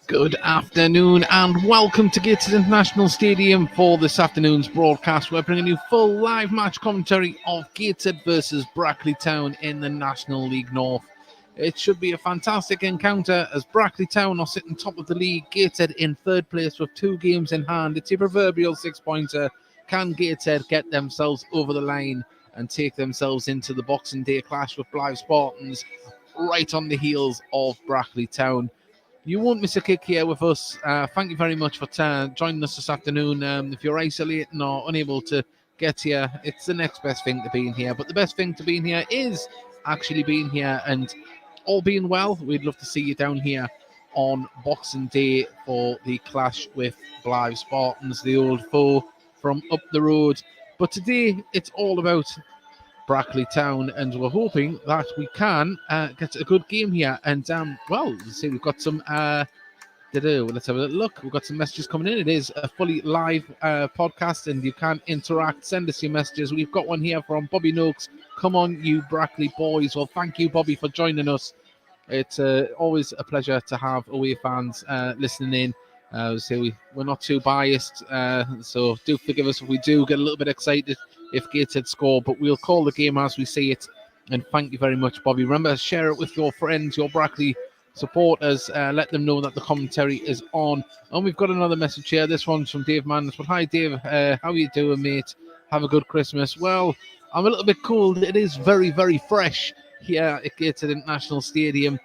Good afternoon and welcome to Gateshead International Stadium for this afternoon's broadcast. We're bringing you full live match commentary of Gateshead versus Brackley Town in the National League North. It should be a fantastic encounter as Brackley Town are sitting top of the league, Gateshead in third place with 2 games in hand. It's a proverbial 6-pointer. Can Gateshead get themselves over the line and take themselves into the Boxing Day clash with Blythe Spartans right on the heels of Brackley Town? You won't miss a kick here with us. Thank you very much for joining us this afternoon. If you're isolating or unable to get here, it's the next best thing to being here. But the best thing to being here is actually being here. And all being well, we'd love to see you down here on Boxing Day for the clash with Blythe Spartans, the old foe from up the road. But today, it's all about Brackley Town, and we're hoping that we can get a good game here. And see, we've got some let's have a look. We've got some messages coming in. It is a fully live podcast, and you can interact. Send us your messages. We've got one here from Bobby Noakes. Come on, you Brackley boys. Well, thank you, Bobby, for joining us. It's always a pleasure to have away fans listening in. We're not too biased, so do forgive us if we do get a little bit excited if Gateshead score, but we'll call the game as we see it. And thank you very much, Bobby. Remember, share it with your friends, your Brackley supporters. Let them know that the commentary is on. And we've got another message here. This one's from Dave Manns. But hi, Dave. How are you doing, mate? Have a good Christmas. Well, I'm a little bit cold. It is very, very fresh here at Gateshead International Stadium.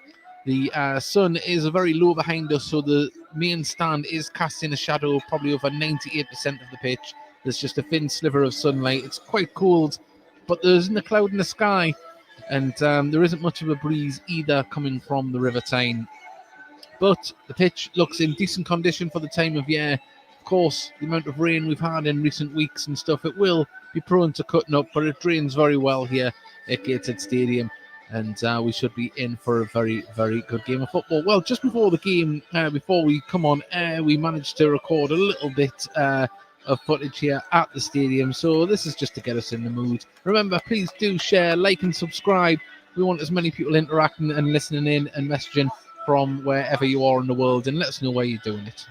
The sun is very low behind us, so the main stand is casting a shadow probably over 98% of the pitch. There's just a thin sliver of sunlight. It's quite cold, but there isn't a cloud in the sky, and there isn't much of a breeze either coming from the River Tyne. But the pitch looks in decent condition for the time of year. Of course, the amount of rain we've had in recent weeks and stuff, it will be prone to cutting up, but it drains very well here at Gateshead Stadium. And we should be in for a very, very good game of football. Well, just before the game, before we come on air, we managed to record a little bit of footage here at the stadium. So this is just to get us in the mood. Remember, please do share, like and subscribe. We want as many people interacting and listening in and messaging from wherever you are in the world. And let us know where you're doing it.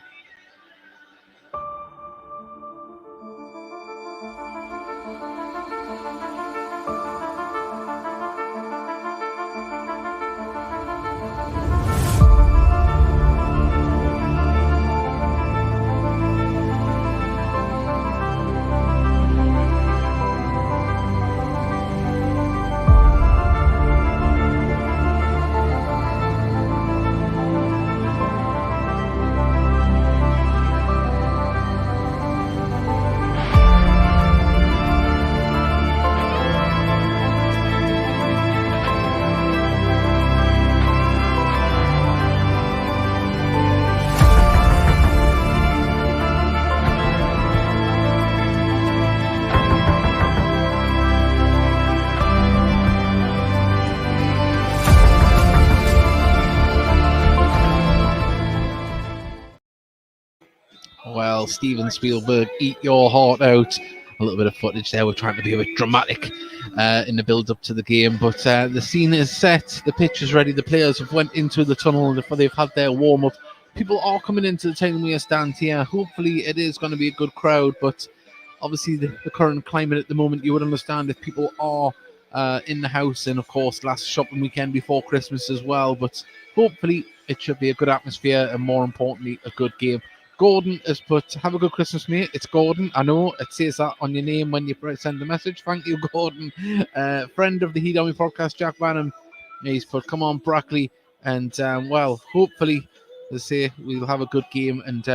Well, Steven Spielberg, eat your heart out. A little bit of footage there. We're trying to be a bit dramatic in the build-up to the game. But the scene is set. The pitch is ready. The players have went into the tunnel. They've had their warm-up. People are coming into the Tyne stand here. Hopefully, it is going to be a good crowd. But obviously, the current climate at the moment, you would understand if people are in the house. And, of course, last shopping weekend before Christmas as well. But hopefully, it should be a good atmosphere and, more importantly, a good game. Gordon has put, have a good Christmas, mate. It's Gordon. I know it says that on your name when you send the message. Thank you, Gordon. Friend of the Heat Army podcast, Jack Banham. He's put, come on, Brackley. And, hopefully, let's say, we'll have a good game. And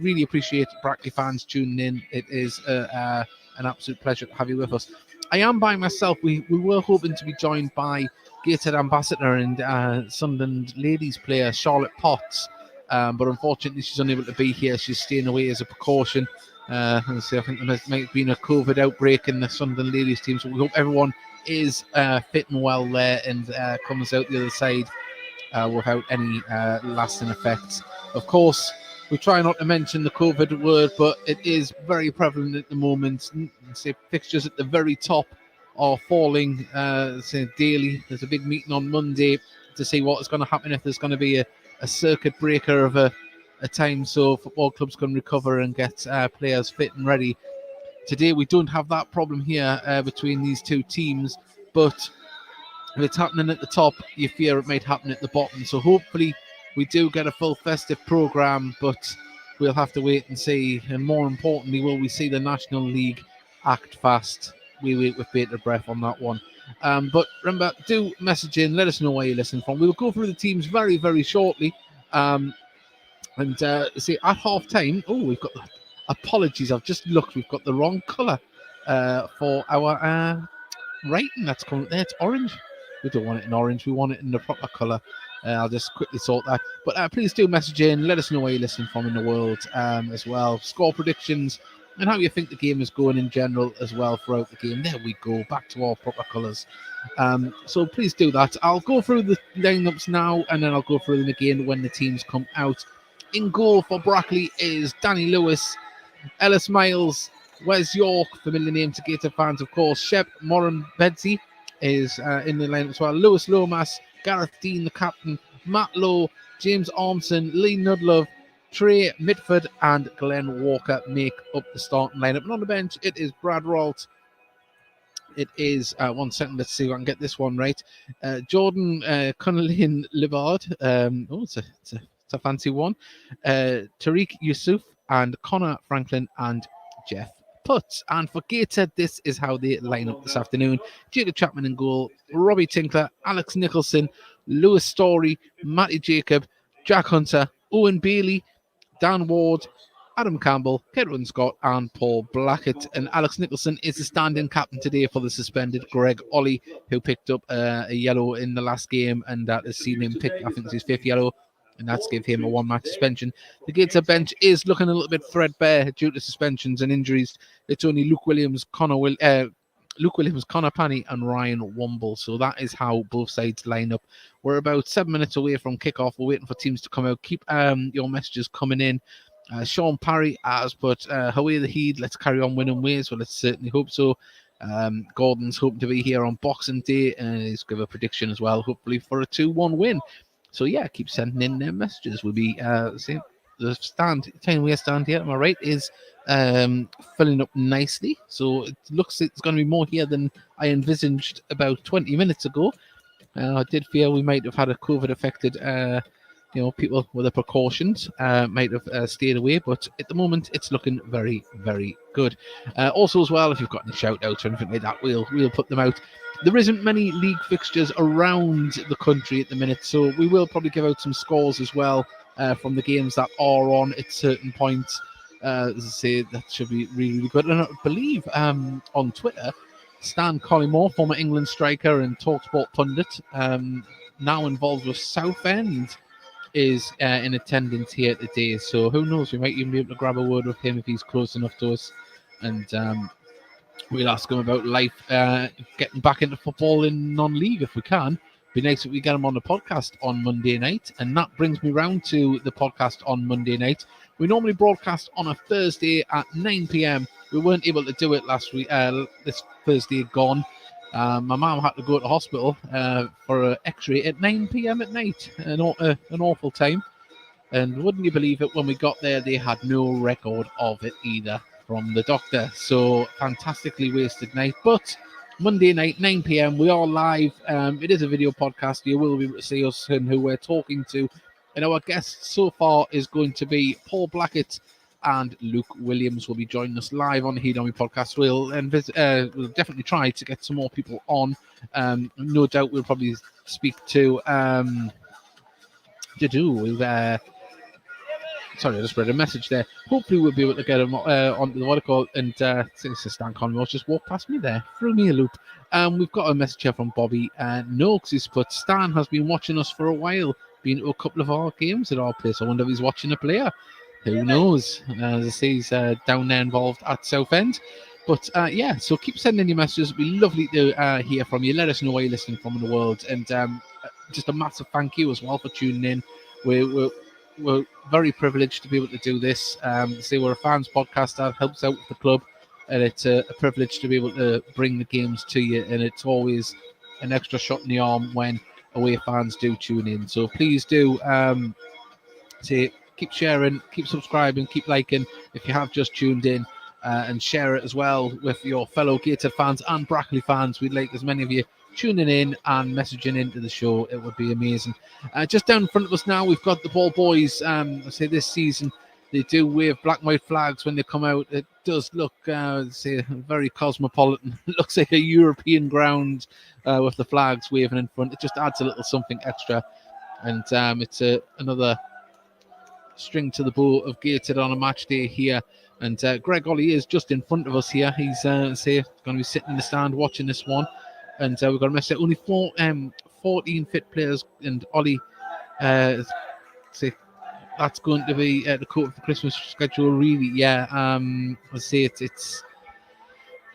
really appreciate Brackley fans tuning in. It is an absolute pleasure to have you with us. I am by myself. We were hoping to be joined by Gateshead ambassador and Sunderland ladies player, Charlotte Potts. But unfortunately, she's unable to be here. She's staying away as a precaution. I think there might have been a COVID outbreak in the Sunderland ladies team. So we hope everyone is fit and well there and comes out the other side without any lasting effects. Of course, we try not to mention the COVID word, but it is very prevalent at the moment. Fixtures at the very top are falling daily. There's a big meeting on Monday to see what is going to happen, if there's going to be a circuit breaker of a time so football clubs can recover and get players fit and ready. Today we don't have that problem here between these two teams, but if it's happening at the top, you fear it might happen at the bottom. So hopefully we do get a full festive programme, but we'll have to wait and see. And more importantly, will we see the National League act fast? We wait with bated breath on that one. But remember, do message in, let us know where you're listening from. We'll go through the teams very, very shortly. And see, at half time, we've got, apologies, I've just looked, we've got the wrong colour for our rating that's coming there. It's orange. We don't want it in orange, we want it in the proper colour. I'll just quickly sort that. But please do message in, let us know where you're listening from in the world as well. Score predictions and how you think the game is going in general as well throughout the game. There we go, back to our proper colours. So please do that. I'll go through the lineups now and then I'll go through them again when the teams come out. In goal for Brackley is Danny Lewis, Ellis Miles, Wes York, familiar name to Gator fans, of course. Shep Moran-Bedsy is in the lineup as well. Lewis Lomas, Gareth Dean, the captain, Matt Lowe, James Armson, Lee Nudlove, Trey Mitford, and Glenn Walker make up the starting lineup. And on the bench, it is Brad Ralt. It is, 1 second, let's see if I can get this one right. Jordan Connelly Livard. It's a fancy one. Tariq Yusuf and Connor Franklin and Jeff Putz. And for Gateshead, this is how they line up this afternoon. Jacob Chapman in goal, Robbie Tinkler, Alex Nicholson, Lewis Story, Matty Jacob, Jack Hunter, Owen Bailey, Dan Ward, Adam Campbell, Kedwin Scott, and Paul Blackett. And Alex Nicholson is the stand-in captain today for the suspended Greg Ollie, who picked up a yellow in the last game, and that has seen him pick, I think it's his 5th yellow, and that's give him a 1-match suspension. The Gateshead bench is looking a little bit threadbare due to suspensions and injuries. It's only Luke Williams, Connor Panny, and Ryan Womble. So that is how both sides line up. We're about 7 minutes away from kickoff. We're waiting for teams to come out. Keep your messages coming in. Sean Parry has put away the heat. Let's carry on winning ways. Well, let's certainly hope so. Gordon's hoping to be here on Boxing Day, and he's given a prediction as well, hopefully for a 2-1 win. So yeah, keep sending in their messages. We'll be seeing the time we stand here, am I right, is filling up nicely. So it looks like it's going to be more here than I envisaged about 20 minutes ago. I did fear we might have had a COVID-affected people with the precautions might have stayed away, but at the moment it's looking very, very good. Also as well, if you've got any shout outs or anything like that, we'll put them out. There isn't many league fixtures around the country at the minute, so we will probably give out some scores as well from the games that are on at certain points. As I say, that should be really, really good. And I believe on Twitter, Stan Collymore, former England striker and TalkSport pundit, now involved with Southend, is in attendance here today. So who knows, we might even be able to grab a word with him if he's close enough to us. And we'll ask him about life, getting back into football in non-league if we can. Be nice if we get him on the podcast on Monday night. And that brings me round to the podcast on Monday night. We normally broadcast on a Thursday at 9 p.m. We weren't able to do it last week. This Thursday gone. My mum had to go to hospital for an x-ray at 9 p.m. at night. An awful time. And wouldn't you believe it, when we got there, they had no record of it either from the doctor. So fantastically wasted night. But Monday night, 9 p.m, we are live. It is a video podcast. You will be able to see us and who we're talking to. And our guest so far is going to be Paul Blackett, and Luke Williams will be joining us live on the Heed Army podcast. We'll definitely try to get some more people on. No doubt we'll probably speak to sorry, I just read a message there. Hopefully we'll be able to get him onto the watercall. And since Stan Conwell just walked past me there, threw me a loop. We've got a message here from Bobby Noakes, who's put, Stan has been watching us for a while, been to a couple of our games at our place. I wonder if he's watching a player. Who knows? As I say, he's down there involved at Southend. But yeah, so keep sending your messages. It'd be lovely to hear from you. Let us know where you're listening from in the world. And just a massive thank you as well for tuning in. We're very privileged to be able to do this. Say we're a fans podcast that helps out with the club, and it's a privilege to be able to bring the games to you. And it's always an extra shot in the arm when away fans do tune in. So please do keep sharing, keep subscribing, keep liking if you have just tuned in, and share it as well with your fellow Gateshead fans and Brackley fans. We'd like as many of you tuning in and messaging into the show. It would be amazing. Just down in front of us now, we've got the Ball Boys. This season they do wave black and white flags when they come out. It does look very cosmopolitan. It looks like a European ground with the flags waving in front. It just adds a little something extra, and it's another string to the bow of Gateshead on a match day here. And Greg Ollie is just in front of us here. He's going to be sitting in the stand watching this one. And we've got a message. Only 14 fit players. And Ollie, that's going to be the coat for Christmas schedule, really. Yeah, it's.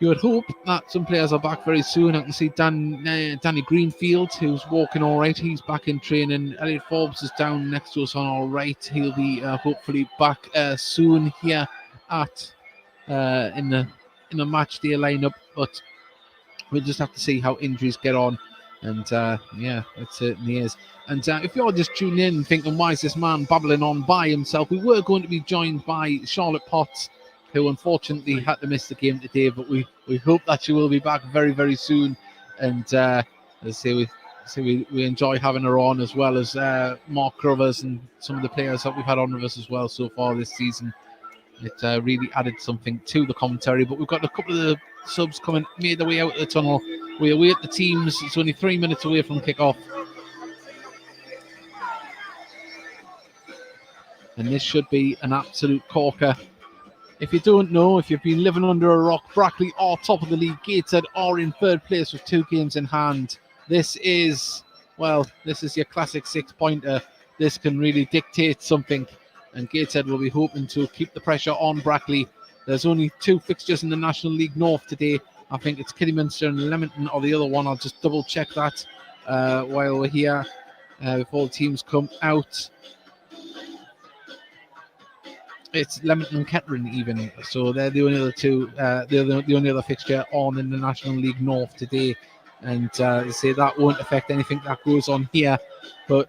You would hope that some players are back very soon. I can see Danny Greenfield, who's walking all right. He's back in training. Elliot Forbes is down next to us on all right. He'll be hopefully back soon here at in the match day lineup. But we'll just have to see how injuries get on. And it certainly is. And if you're just tuning in and thinking, why is this man babbling on by himself? We were going to be joined by Charlotte Potts, who unfortunately had to miss the game today, but we hope that she will be back very, very soon. And we enjoy having her on, as well as Mark Crovers and some of the players that we've had on with us as well so far this season. It really added something to the commentary. But we've got a couple of the subs made their way out of the tunnel. We await the teams. It's only 3 minutes away from kick-off. And this should be an absolute corker. If you don't know, if you've been living under a rock, Brackley are top of the league. Gateshead are in third place with 2 games in hand. This is your classic 6-pointer. This can really dictate something. And Gateshead will be hoping to keep the pressure on Brackley. There's only 2 fixtures in the National League North today. I think it's Kidderminster and Leamington, or the other one. I'll just double check that while we're here before the teams come out. It's Leamington and Kettering even, so they're the only other two. The only other fixture on in the National League North today, and that won't affect anything that goes on here. But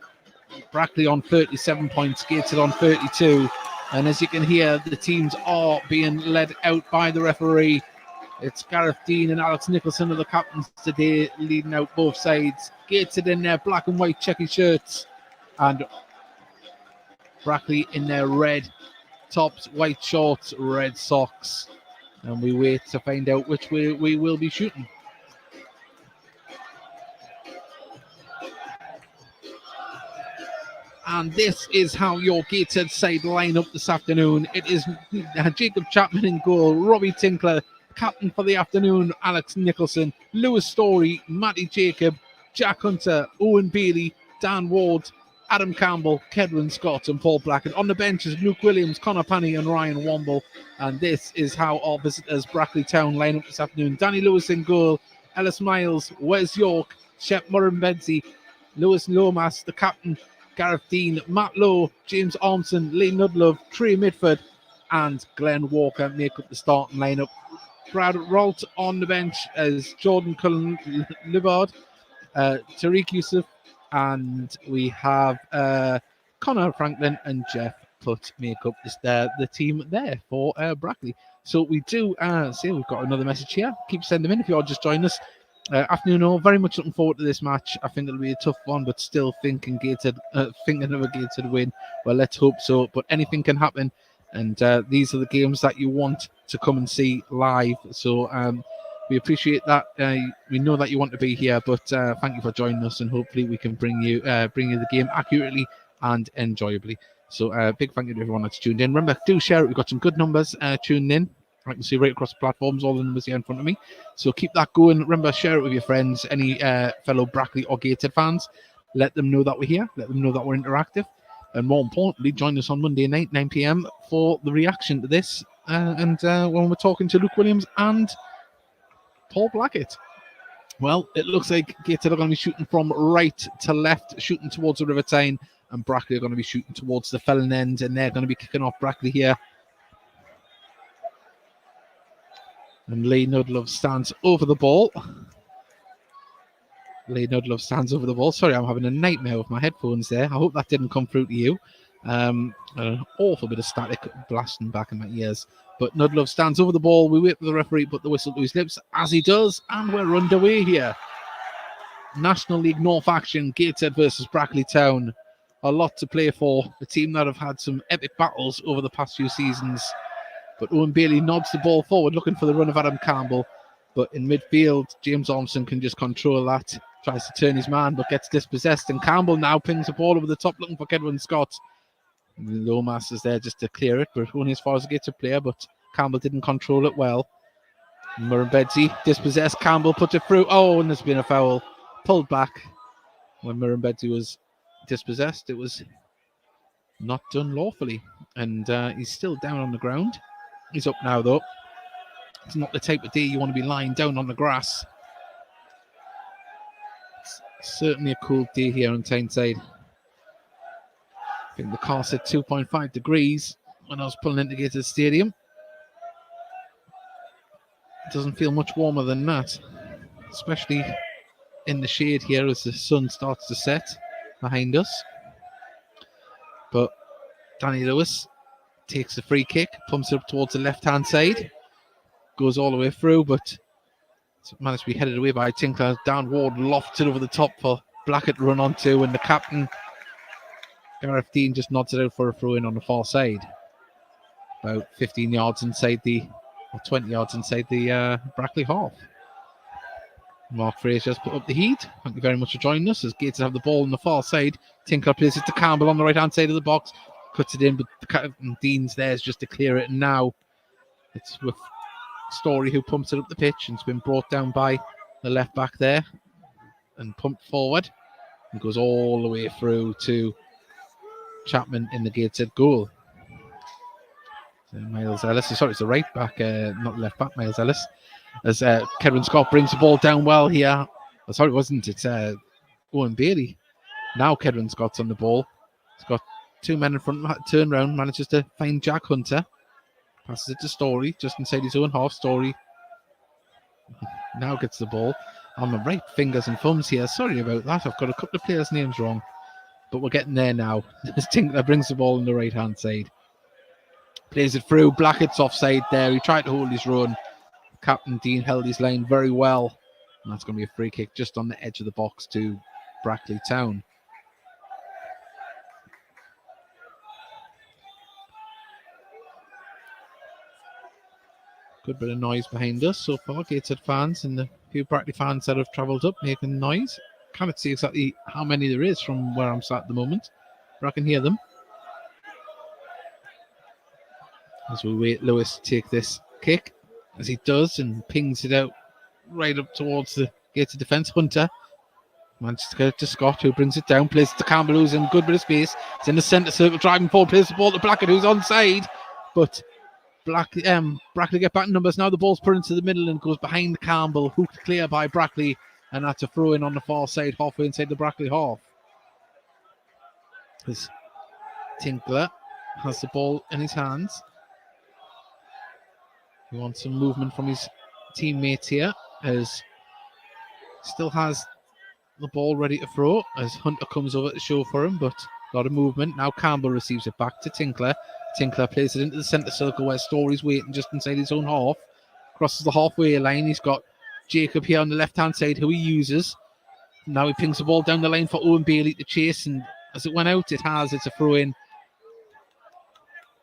Brackley on 37 points, Gateshead on 32, and as you can hear, the teams are being led out by the referee. It's Gareth Dean and Alex Nicholson are the captains today, leading out both sides. Gateshead in their black and white checky shirts, and Brackley in their red tops, white shorts, red socks, and we wait to find out which way we will be shooting. And this is how your Gateshead side line up this afternoon. It is Jacob Chapman in goal, Robbie Tinkler, captain for the afternoon, Alex Nicholson, Lewis Story, Matty Jacob, Jack Hunter, Owen Bailey, Dan Ward, Adam Campbell, Kedwin Scott and Paul Blackett. On the benches, Luke Williams, Connor Panny and Ryan Womble. And this is how our visitors Brackley Town line up this afternoon. Danny Lewis in goal, Ellis Miles, Wes York, Shep Murren-Benzie, Lewis Lomas, the captain, Gareth Dean, Matt Lowe, James Armson, Lee Nudlove, Trey Midford and Glenn Walker make up the starting lineup. Brad Rolt on the bench as Jordan Cullen-Libard, Tariq Yusuf, and we have Connor Franklin and Jeff Putt make up the team there for Brackley. So we do see we've got another message here. Keep sending them in if you're just joining us. Afternoon all, very much looking forward to this match. I think it'll be a tough one, but still thinking of a Gateshead win. Well, let's hope so, but anything can happen. And these are the games that you want to come and see live. So we appreciate that. We know that you want to be here, but thank you for joining us, and hopefully we can bring you the game accurately and enjoyably. So big thank you to everyone that's tuned in. Remember, do share it. We've got some good numbers tuning in. I can see right across the platforms, all the numbers here in front of me. So keep that going. Remember, share it with your friends, any fellow Brackley or Gateshead fans. Let them know that we're here. Let them know that we're interactive. And more importantly, join us on Monday night, 9 p.m. for the reaction to this. And when we're talking to Luke Williams and Paul Blackett. Well, it looks like Gateshead are going to be shooting from right to left, shooting towards the River Tyne, and Brackley are going to be shooting towards the Felon end, and they're going to be kicking off Brackley here. And Lee Nudlove stands over the ball. Lee Nudlove stands over the ball. Sorry, I'm having a nightmare with my headphones there. I hope that didn't come through to you. An awful bit of static blasting back in my ears. But Nudlove stands over the ball. We wait for the referee to put the whistle to his lips, as he does, and we're underway here. National League North action, Gateshead versus Brackley Town. A lot to play for. A team that have had some epic battles over the past few seasons. But Owen Bailey nods the ball forward, looking for the run of Adam Campbell. But in midfield, James Ormson can just control that. Tries to turn his man, but gets dispossessed. And Campbell now pings the ball over the top, looking for Kedwin Scott. Lomas is there just to clear it, but only as far as it gets a player. But Campbell didn't control it well. Murrumbedzi dispossessed. Campbell put it through. Oh, and there's been a foul. Pulled back. When Murrumbedzi was dispossessed, it was not done lawfully. And he's still down on the ground. He's up now, though. It's not the type of day you want to be lying down on the grass. It's certainly a cool day here on Tyneside. I think the car said 2.5 degrees when I was pulling into Gateshead Stadium. It doesn't feel much warmer than that, especially in the shade here as the sun starts to set behind us. But Danny Lewis takes the free kick, pumps it up towards the left-hand side, goes all the way through, but managed to be headed away by Tinkler. Downward, lofts it over the top for Blackett to run onto, and the captain, Gareth Dean, just nods it out for a throw-in on the far side. About 15 yards inside or 20 yards inside the Brackley half. Mark Fraser's put up the heat. Thank you very much for joining us as Gates have the ball on the far side. Tinkler plays it to Campbell on the right-hand side of the box. Cuts it in, but Dean's there just to clear it. And now it's with Story who pumps it up the pitch, and it's been brought down by the left back there and pumped forward. And goes all the way through to Chapman in the Gateshead goal. So Miles Ellis, sorry, it's the right back, not left back, Miles Ellis. As Kedwin Scott brings the ball down well here. Oh, sorry, it wasn't. It's Owen Bailey. Now Kedwin Scott's on the ball. He's got two men in front, turn round, manages to find Jack Hunter. Passes it to Story, just inside his own half. Story now gets the ball. On my right fingers and thumbs here. Sorry about that. I've got a couple of players' names wrong. But we're getting there now. As Tinkler brings the ball on the right-hand side. Plays it through. Blackett's offside there. He tried to hold his run. Captain Dean held his line very well. And that's going to be a free kick just on the edge of the box to Brackley Town. Good bit of noise behind us so far. Gateshead fans and the few Brackley fans that have travelled up making noise. Can't see exactly how many there is from where I'm sat at the moment, but I can hear them. As we wait Lewis to take this kick, as he does, and pings it out right up towards the Gateshead defence. Hunter manages to get it to Scott, who brings it down, plays it to Campbell, who's in good bit of space. It's in the centre circle, driving forward, plays the ball to Blackett, who's onside, but Brackley get back in numbers. Now the ball's put into the middle and goes behind Campbell, hooked clear by Brackley, and that's a throw in on the far side, halfway inside the Brackley half. As Tinkler has the ball in his hands. He wants some movement from his teammates here, as still has the ball ready to throw as Hunter comes over to show for him, but a lot of movement. Now Campbell receives it back to Tinkler. Tinkler plays it into the centre circle where Story's waiting just inside his own half. Crosses the halfway line. He's got Jacob here on the left-hand side who he uses. Now he pings the ball down the line for Owen Bailey to chase, and as it went out, it's a throw-in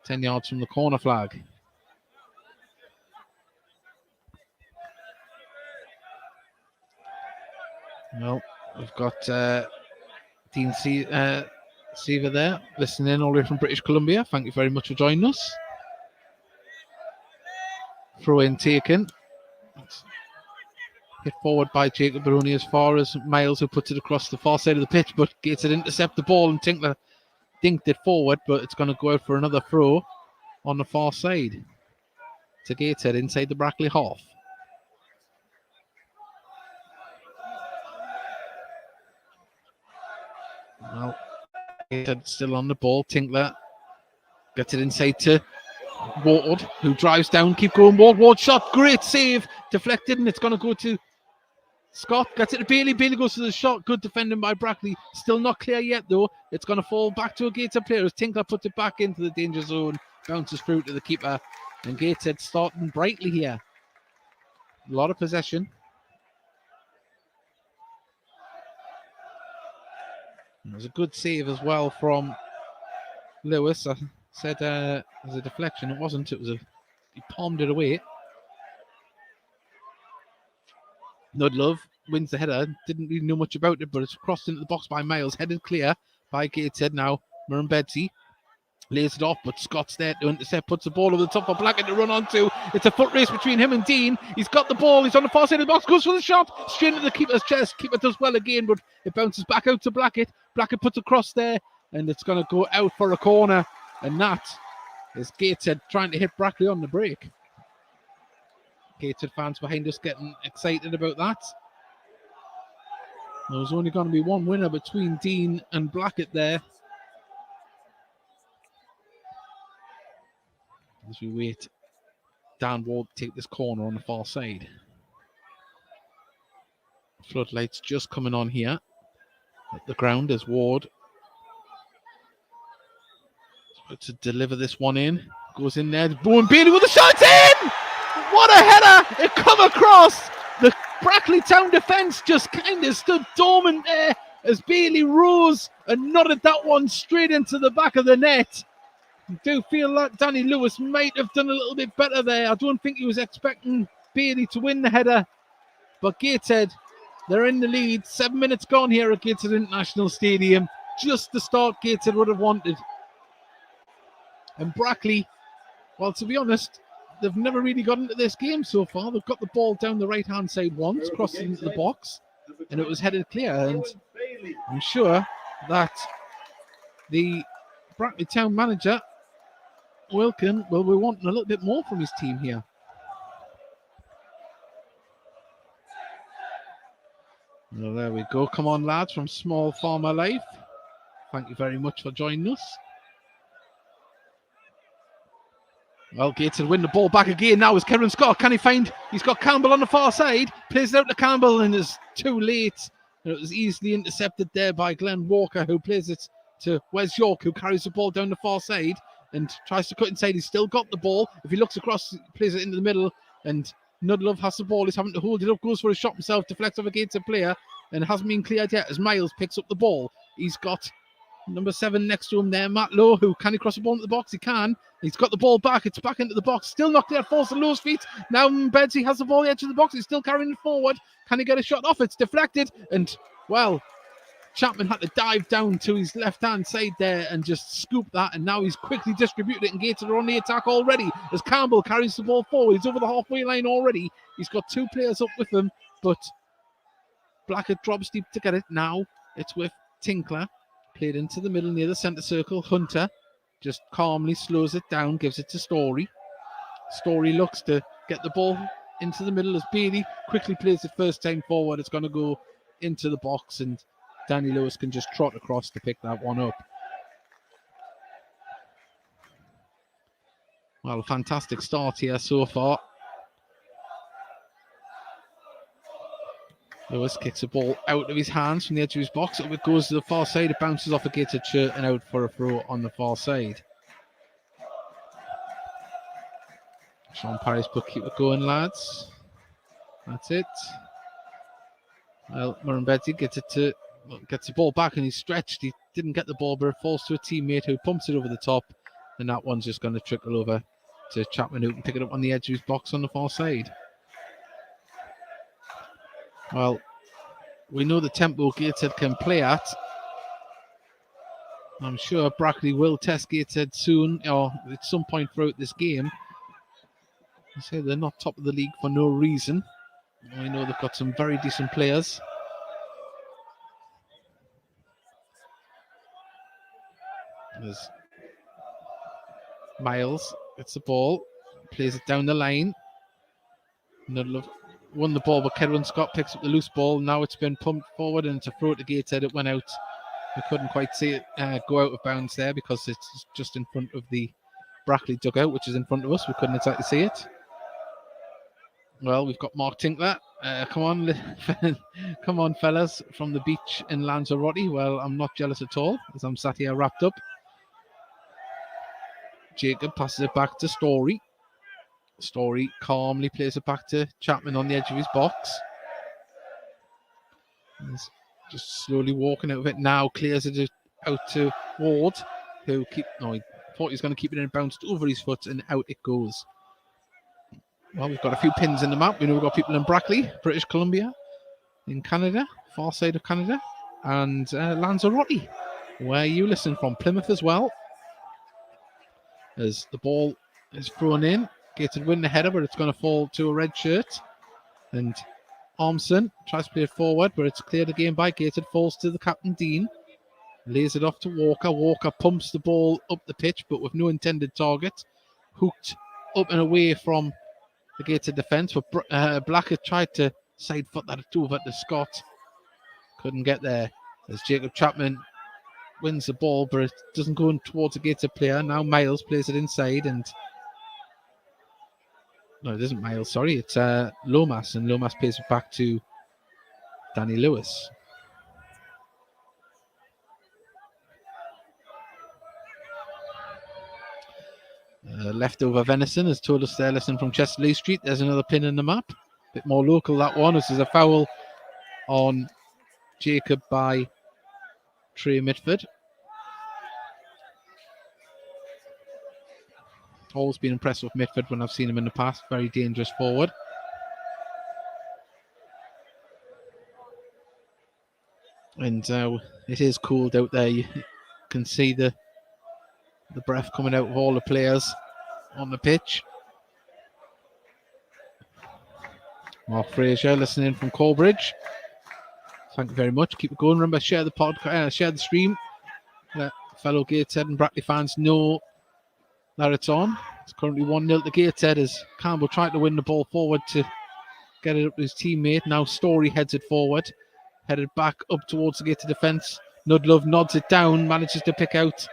10 yards from the corner flag. Well, we've got Dean Seaver there, listening all the way from British Columbia. Thank you very much for joining us. Throw in taken. Hit forward by Jacob Baroni as far as Miles, who puts it across the far side of the pitch, but Gateshead intercept the ball, and Tinkler dinked it forward, but it's going to go out for another throw on the far side to Gateshead inside the Brackley half. Well, Gateshead still on the ball. Tinkler gets it inside to Ward, who drives down. Keep going, Ward shot, great save, deflected, and it's going to go to Scott gets it to Bailey. Bailey goes to the shot. Good defending by Brackley. Still not clear yet, though. It's going to fall back to a Gateshead player as Tinkler puts it back into the danger zone. Bounces through to the keeper. And Gateshead starting brightly here. A lot of possession. It was a good save as well from Lewis. I said it was a deflection. It wasn't. He palmed it away. Nudlove wins the header. Didn't really know much about it, but it's crossed into the box by Miles. Headed clear by Gateshead now. Murrumbedzi lays it off, but Scott's there to intercept. Puts the ball over the top for Blackett to run onto. It's a foot race between him and Dean. He's got the ball. He's on the far side of the box. Goes for the shot. Straight into the keeper's chest. Keeper does well again, but it bounces back out to Blackett. Blackett puts a cross there, and it's going to go out for a corner. And that is Gateshead trying to hit Brackley on the break. Gateshead fans behind us getting excited about that. There's only going to be one winner between Dean and Blackett there. As we wait, Dan Ward take this corner on the far side. Floodlights just coming on here at the ground as Ward to deliver this one in. Goes in there. Bowen Bailey with the shot in! What a header! It come across. The Brackley Town defence just kind of stood dormant there as Bailey rose and nodded that one straight into the back of the net. I do feel like Danny Lewis might have done a little bit better there. I don't think he was expecting Bailey to win the header. But Gateshead, they're in the lead. 7 minutes gone here at Gateshead International Stadium. Just the start Gateshead would have wanted. And Brackley, well, to be honest, they've never really got into this game so far. They've got the ball down the right-hand side once, crossed into the box, and it was headed clear. And I'm sure that the Brackley Town manager, Wilkin, will be wanting a little bit more from his team here. Well, there we go. Come on, lads, from Small Farmer Life. Thank you very much for joining us. Well, Gateshead win the ball back again now is Kevin Scott. Can he find? He's got Campbell on the far side. Plays it out to Campbell and is too late. And it was easily intercepted there by Glenn Walker, who plays it to Wes York, who carries the ball down the far side and tries to cut inside. He's still got the ball. If he looks across, he plays it into the middle, and Nudlove has the ball. He's having to hold it up, goes for a shot himself, deflects off a Gateshead player, and it hasn't been cleared yet as Miles picks up the ball. He's got number 7 next to him there, Matt Lowe, who can he cross the ball into the box? He can. He's got the ball back. It's back into the box. Still not clear. Falls to Lowe's feet. Now Bedsy has the ball at the edge of the box. He's still carrying it forward. Can he get a shot off? It's deflected. And, well, Chapman had to dive down to his left-hand side there and just scoop that. And now he's quickly distributed it, and Gateshead are on the attack already as Campbell carries the ball forward. He's over the halfway line already. He's got 2 players up with him, but Blackett drops deep to get it. Now it's with Tinkler. Played into the middle near the centre circle. Hunter just calmly slows it down, gives it to Story. Story looks to get the ball into the middle as Bailey quickly plays it first time forward. It's going to go into the box, and Danny Lewis can just trot across to pick that one up. Well, a fantastic start here so far. Lewis kicks the ball out of his hands from the edge of his box. It goes to the far side. It bounces off a Gateshead shirt and out for a throw on the far side. Sean Parry's put keep it going, lads. That's it. Well, Murrumbedzi gets the ball back and he's stretched. He didn't get the ball, but it falls to a teammate who pumps it over the top. And that one's just going to trickle over to Chapman, who can pick it up on the edge of his box on the far side. Well, we know the tempo Gateshead can play at. I'm sure Brackley will test Gateshead soon, or at some point throughout this game. I say they're not top of the league for no reason. We know they've got some very decent players. There's Miles gets the ball, plays it down the line. Nudlove won the ball, but Kedwin Scott picks up the loose ball. Now it's been pumped forward and it's a throw to Gateshead. It went out. We couldn't quite see it go out of bounds there because it's just in front of the Brackley dugout, which is in front of us. We couldn't exactly see it. Well, we've got Mark Tinkler Come on, come on, fellas, from the beach in Lanzarote. Well, I'm not jealous at all, as I'm sat here wrapped up. Jacob passes it back to Story. Story calmly plays it back to Chapman on the edge of his box. He's just slowly walking out of it now, clears it out to Ward, who he thought he was going to keep it in, bounced over his foot, and out it goes. Well, we've got a few pins in the map. We know we've got people in Brackley, British Columbia, in Canada, far side of Canada, and Lanzarote, where you listen from, Plymouth as well. As the ball is thrown in, Gateshead win the header, but it's going to fall to a red shirt. And Armson tries to play it forward, but it's cleared again by Gateshead, falls to the captain, Dean. Lays it off to Walker. Walker pumps the ball up the pitch, but with no intended target. Hooked up and away from the Gateshead defence, but Blackett tried to side foot that over to Scott. Couldn't get there. As Jacob Chapman wins the ball, but it doesn't go in towards the Gateshead player. Now Miles plays it inside, and no, it isn't Miles, sorry. It's Lomas, and Lomas plays it back to Danny Lewis. Leftover venison has told us they're listening from Chesterley Street. There's another pin in the map. A bit more local, that one. This is a foul on Jacob by Trey Mitford. Always been impressed with Mitford when I've seen him in the past. Very dangerous forward. And it is cold out there. You can see the breath coming out of all the players on the pitch. Mark Fraser listening from Corbridge. Thank you very much. Keep it going. Remember, share the podcast, share the stream. Let fellow Gateshead and Brackley fans know that it's on. It's currently 1-0 to Gateshead as Campbell tried to win the ball forward to get it up to his teammate. Now Story heads it forward. Headed back up towards the Gateshead defence. Nudlove nods it down, manages to pick out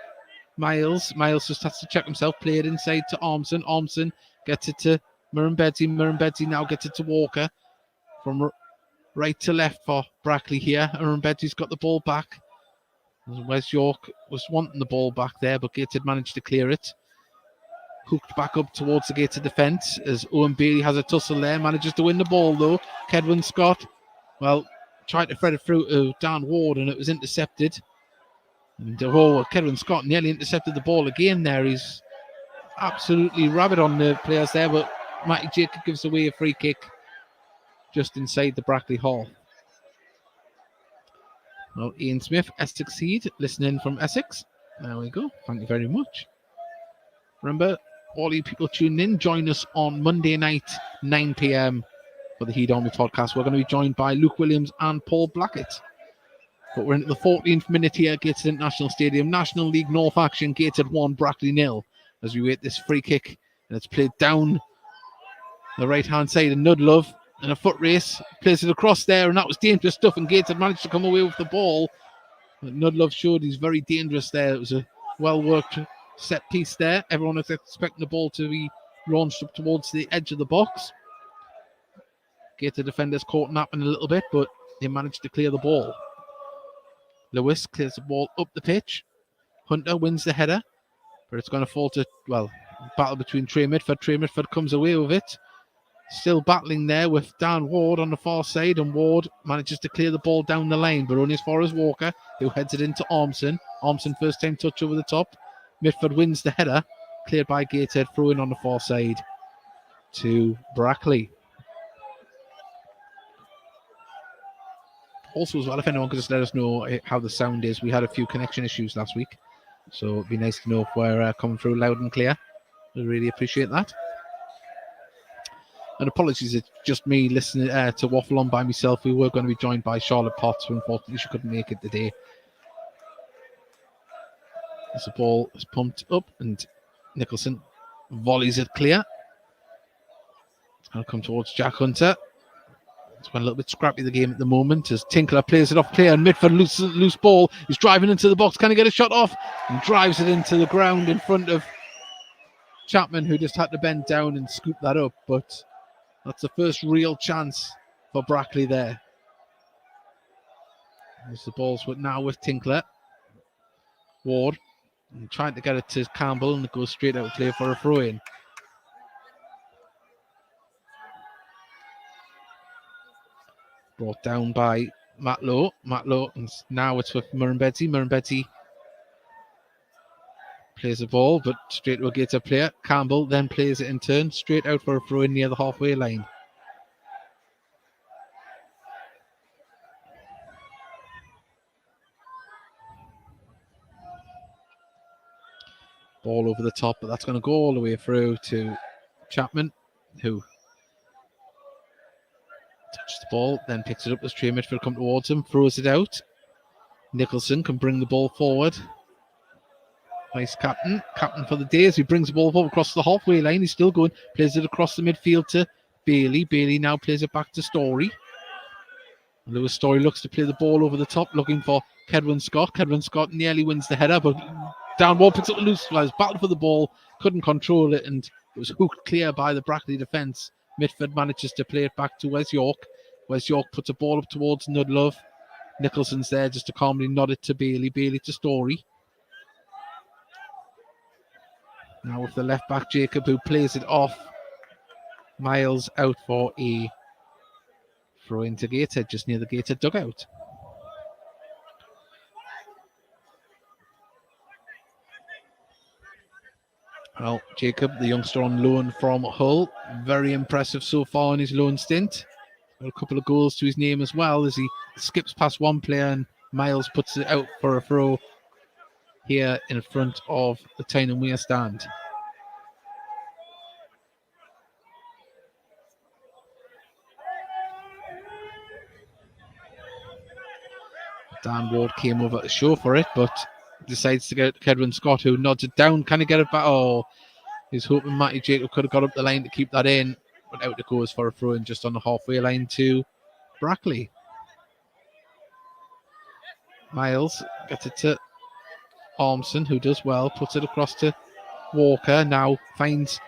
Miles. Miles just has to check himself. Play it inside to Armson. Armson gets it to Murrumbedzi. Murrumbedzi now gets it to Walker. From right to left for Brackley here. Murrumbedzi's got the ball back. Wes York was wanting the ball back there, but Gateshead managed to clear it. Hooked back up towards the Gateshead defence as Owen Bailey has a tussle there. Manages to win the ball though. Kedwin Scott, well, tried to thread it through to Dan Ward and it was intercepted. And Kedwin Scott nearly intercepted the ball again there. He's absolutely rabid on the players there, but Matty Jacob gives away a free kick just inside the Brackley Hall. Well, Ian Smith, Essex Seed, listening from Essex. There we go. Thank you very much. Remember, all you people tuning in, join us on Monday night, 9 p.m. for the Heed Army podcast. We're going to be joined by Luke Williams and Paul Blackett. But we're into the 14th minute here at Gateshead International Stadium. National League North action, Gateshead 1, Brackley 0. As we wait this free kick, and it's played down the right-hand side. And Nudlove, in a foot race, plays it across there, and that was dangerous stuff. And Gateshead managed to come away with the ball. But Nudlove showed he's very dangerous there. It was a well-worked set piece there. Everyone was expecting the ball to be launched up towards the edge of the box. Gateshead defenders caught napping a little bit, but they managed to clear the ball. Lewis clears the ball up the pitch. Hunter wins the header, but it's going to fall to, well, battle between Trey Mitford. Trey Mitford comes away with it. Still battling there with Dan Ward on the far side, and Ward manages to clear the ball down the line, but only as far as Walker, who heads it into Armson. Armson first time touch over the top. Mitford wins the header, cleared by Gateshead, throwing on the far side to Brackley. Also as well, if anyone could just let us know how the sound is. We had a few connection issues last week, so it'd be nice to know if we're coming through loud and clear. We really appreciate that. And apologies, it's just me listening to waffle on by myself. We were going to be joined by Charlotte Potts, who unfortunately she couldn't make it today. As the ball is pumped up and Nicholson volleys it clear. It's going to come towards Jack Hunter. It's been a little bit scrappy the game at the moment as Tinkler plays it off clear and Mitford loose ball. He's driving into the box. Can he get a shot off? And drives it into the ground in front of Chapman, who just had to bend down and scoop that up. But that's the first real chance for Brackley there. There's the balls now with Tinkler. Ward trying to get it to Campbell, and it goes straight out of play for a throw-in. Brought down by Matlow, and now it's with Murrumbidgee. Murrumbidgee plays the ball, but straight to a Gateshead player. Campbell then plays it in turn, straight out for a throw-in near the halfway line. Ball over the top, but that's going to go all the way through to Chapman, who touches the ball, then picks it up as Trey Mitchell come towards him, throws it out. Nicholson can bring the ball forward. Nice captain for the day as he brings the ball forward across the halfway line. He's still going, plays it across the midfield to Bailey. Bailey now plays it back to Story. Lewis Story looks to play the ball over the top, looking for Kedwin Scott. Kedwin Scott nearly wins the header, but downward picks up the loose flies, battled for the ball, couldn't control it, and it was hooked clear by the Brackley defence. Mitford manages to play it back to Wes York. Wes York puts a ball up towards Nudlove. Nicholson's there just to calmly nod it to Bailey. Bailey to Story. Now with the left back, Jacob, who plays it off. Miles out for a throw into Gateshead, just near the Gateshead dugout. Well, Jacob, the youngster on loan from Hull, very impressive so far in his loan stint. Got a couple of goals to his name as well as he skips past one player and Miles puts it out for a throw here in front of the Tyne and Weir stand. Dan Ward came over to show for it, but decides to get Kedwin Scott, who nods it down. Can he get it back? Oh, he's hoping Matty Jacob could have got up the line to keep that in, but out it goes for a throw-in just on the halfway line to Brackley. Miles gets it to Armson, who does well, puts it across to Walker. Now finds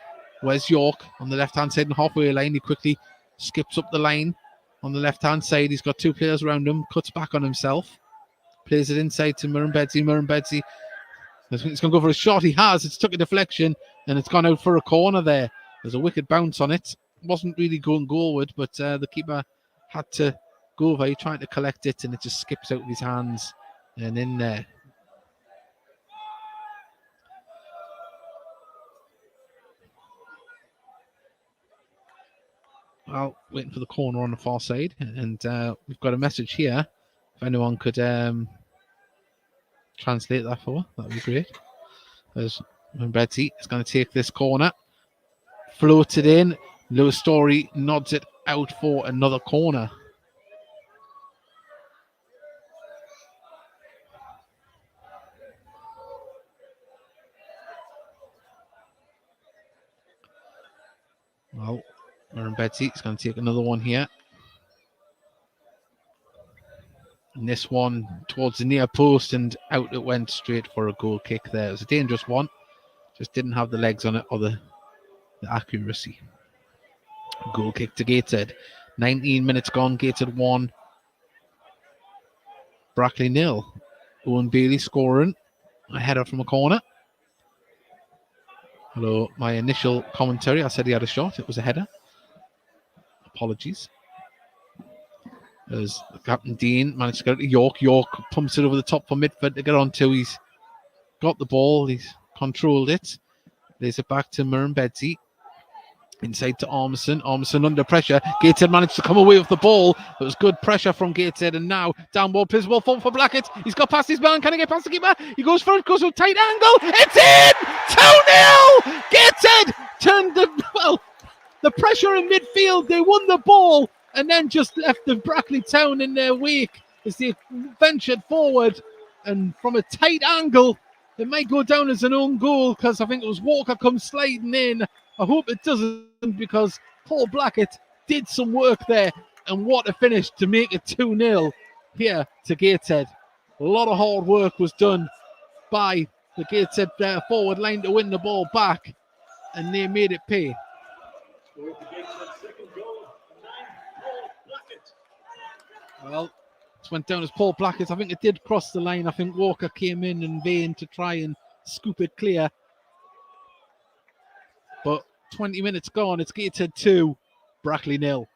Wes York on the left-hand side and halfway line. He quickly skips up the line on the left-hand side. He's got two players around him, cuts back on himself. Plays it inside to Murrumbidgee. Murrumbidgee, he's going to go for a shot. He has. It's took a deflection and it's gone out for a corner there. There's a wicked bounce on it. Wasn't really going goalward, but the keeper had to go over. He tried to collect it and it just skips out of his hands and in there. Well, waiting for the corner on the far side. And we've got a message here. If anyone could translate that for, that would be great. There's Betsy is going to take this corner, float it in. Lewis Story nods it out for another corner. Well, Betsy is going to take another one here. And this one towards the near post and out it went straight for a goal kick there. It was a dangerous one. Just didn't have the legs on it or the accuracy. Goal kick to Gateshead. 19 minutes gone. Gateshead 1. Brackley 0. Owen Bailey scoring. A header from a corner. Hello, my initial commentary. I said he had a shot. It was a header. Apologies. As Captain Dean managed to get it to York. York pumps it over the top for Mitford to get onto. He's got the ball. He's controlled it. Lays it back to Murrumbidgee. Inside to Armson. Armson under pressure. Gateshead managed to come away with the ball. It was good pressure from Gateshead. And now downward plays the ball forward for Blackett. He's got past his man. Can he get past the keeper? He goes for it. Goes to a tight angle. It's in! 2-0! Gateshead turned the pressure in midfield. They won the ball. And then just left the Brackley Town in their wake as they ventured forward. And from a tight angle, it might go down as an own goal because I think it was Walker come sliding in. I hope it doesn't because Paul Blackett did some work there. And what a finish to make it 2-0 here to Gateshead. A lot of hard work was done by the Gateshead forward line to win the ball back. And they made it pay. Well, it went down as Paul Blackett. I think it did cross the line. I think Walker came in vain to try and scoop it clear. But 20 minutes gone. It's Gateshead 2, Brackley 0.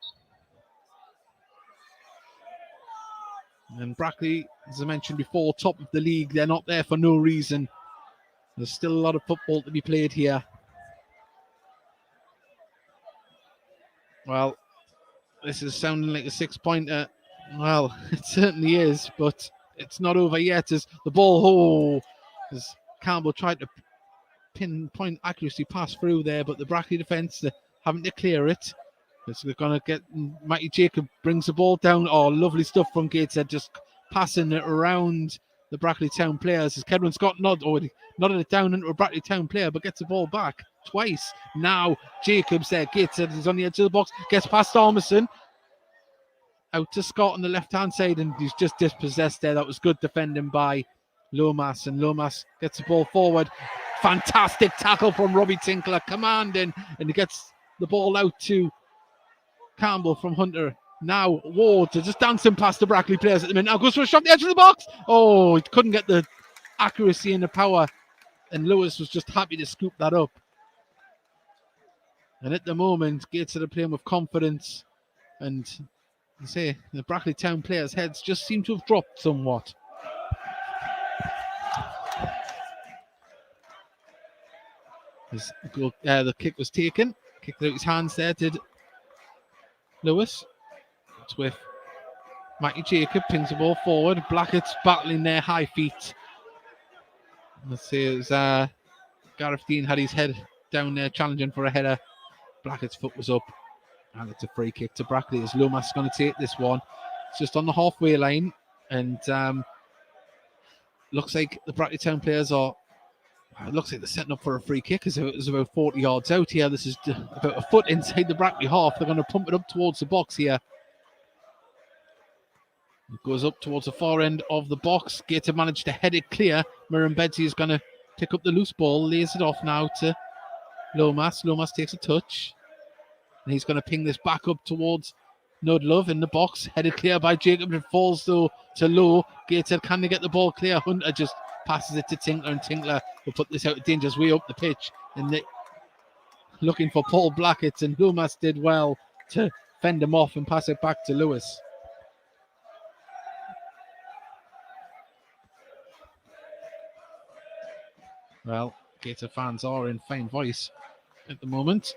And Brackley, as I mentioned before, top of the league. They're not there for no reason. There's still a lot of football to be played here. Well, this is sounding like a 6-pointer. Well, it certainly is, but it's not over yet as the ball, as Campbell tried to pinpoint accuracy pass through there, but the Brackley defence having to clear it. They're going to get Matty Jacob brings the ball down. Oh, lovely stuff from Gateshead, just passing it around the Brackley Town players. As Kedwin Scott nodded it down into a Brackley Town player, but gets the ball back twice. Now Jacobs there. Gateshead is on the edge of the box, gets past Armisen. Out to Scott on the left-hand side, and he's just dispossessed there. That was good defending by Lomas, and Lomas gets the ball forward. Fantastic tackle from Robbie Tinkler, commanding, and he gets the ball out to Campbell from Hunter. Now Ward just dancing past the Brackley players at the minute. Now goes for a shot at the edge of the box. Oh, he couldn't get the accuracy and the power, and Lewis was just happy to scoop that up. And at the moment, Gateshead are playing with confidence, and I say the Brackley Town players' heads just seem to have dropped somewhat. The kick was taken. Kicked out his hands there, did Lewis. It's with Matty Jacob, pings the ball forward. Blackett's battling their high feet. Let's see, it was Gareth Dean had his head down there challenging for a header. Blackett's foot was up. And it's a free kick to Brackley as Lomas is going to take this one. It's just on the halfway line. And looks like the Brackley Town players are... It looks like they're setting up for a free kick as it was about 40 yards out here. This is about a foot inside the Brackley half. They're going to pump it up towards the box here. It goes up towards the far end of the box. Gator managed to head it clear. Miriam Bedsy is going to pick up the loose ball, lays it off now to Lomas. Lomas takes a touch. And he's going to ping this back up towards Nudlove in the box. Headed clear by Jacob. It falls though to Low. Gateshead, can they get the ball clear? Hunter just passes it to Tinkler, and Tinkler will put this out of danger's way up the pitch. And looking for Paul Blackett, and Lomas did well to fend him off and pass it back to Lewis. Well, Gator fans are in fine voice at the moment.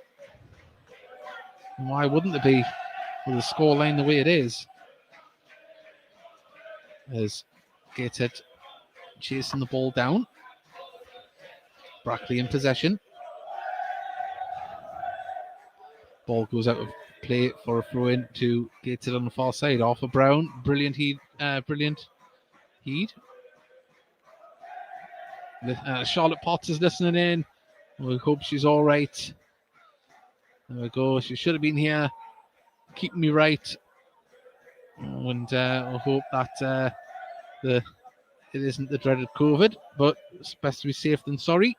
And why wouldn't it be with the scoreline the way it is? As Gateshead chasing the ball down. Brackley in possession. Ball goes out of play for a throw in to Gateshead on the far side. Arthur Brown, brilliant heed. Charlotte Potts is listening in. We hope she's all right. There we go. She should have been here, keeping me right. And I hope that it isn't the dreaded COVID, but it's best to be safe than sorry.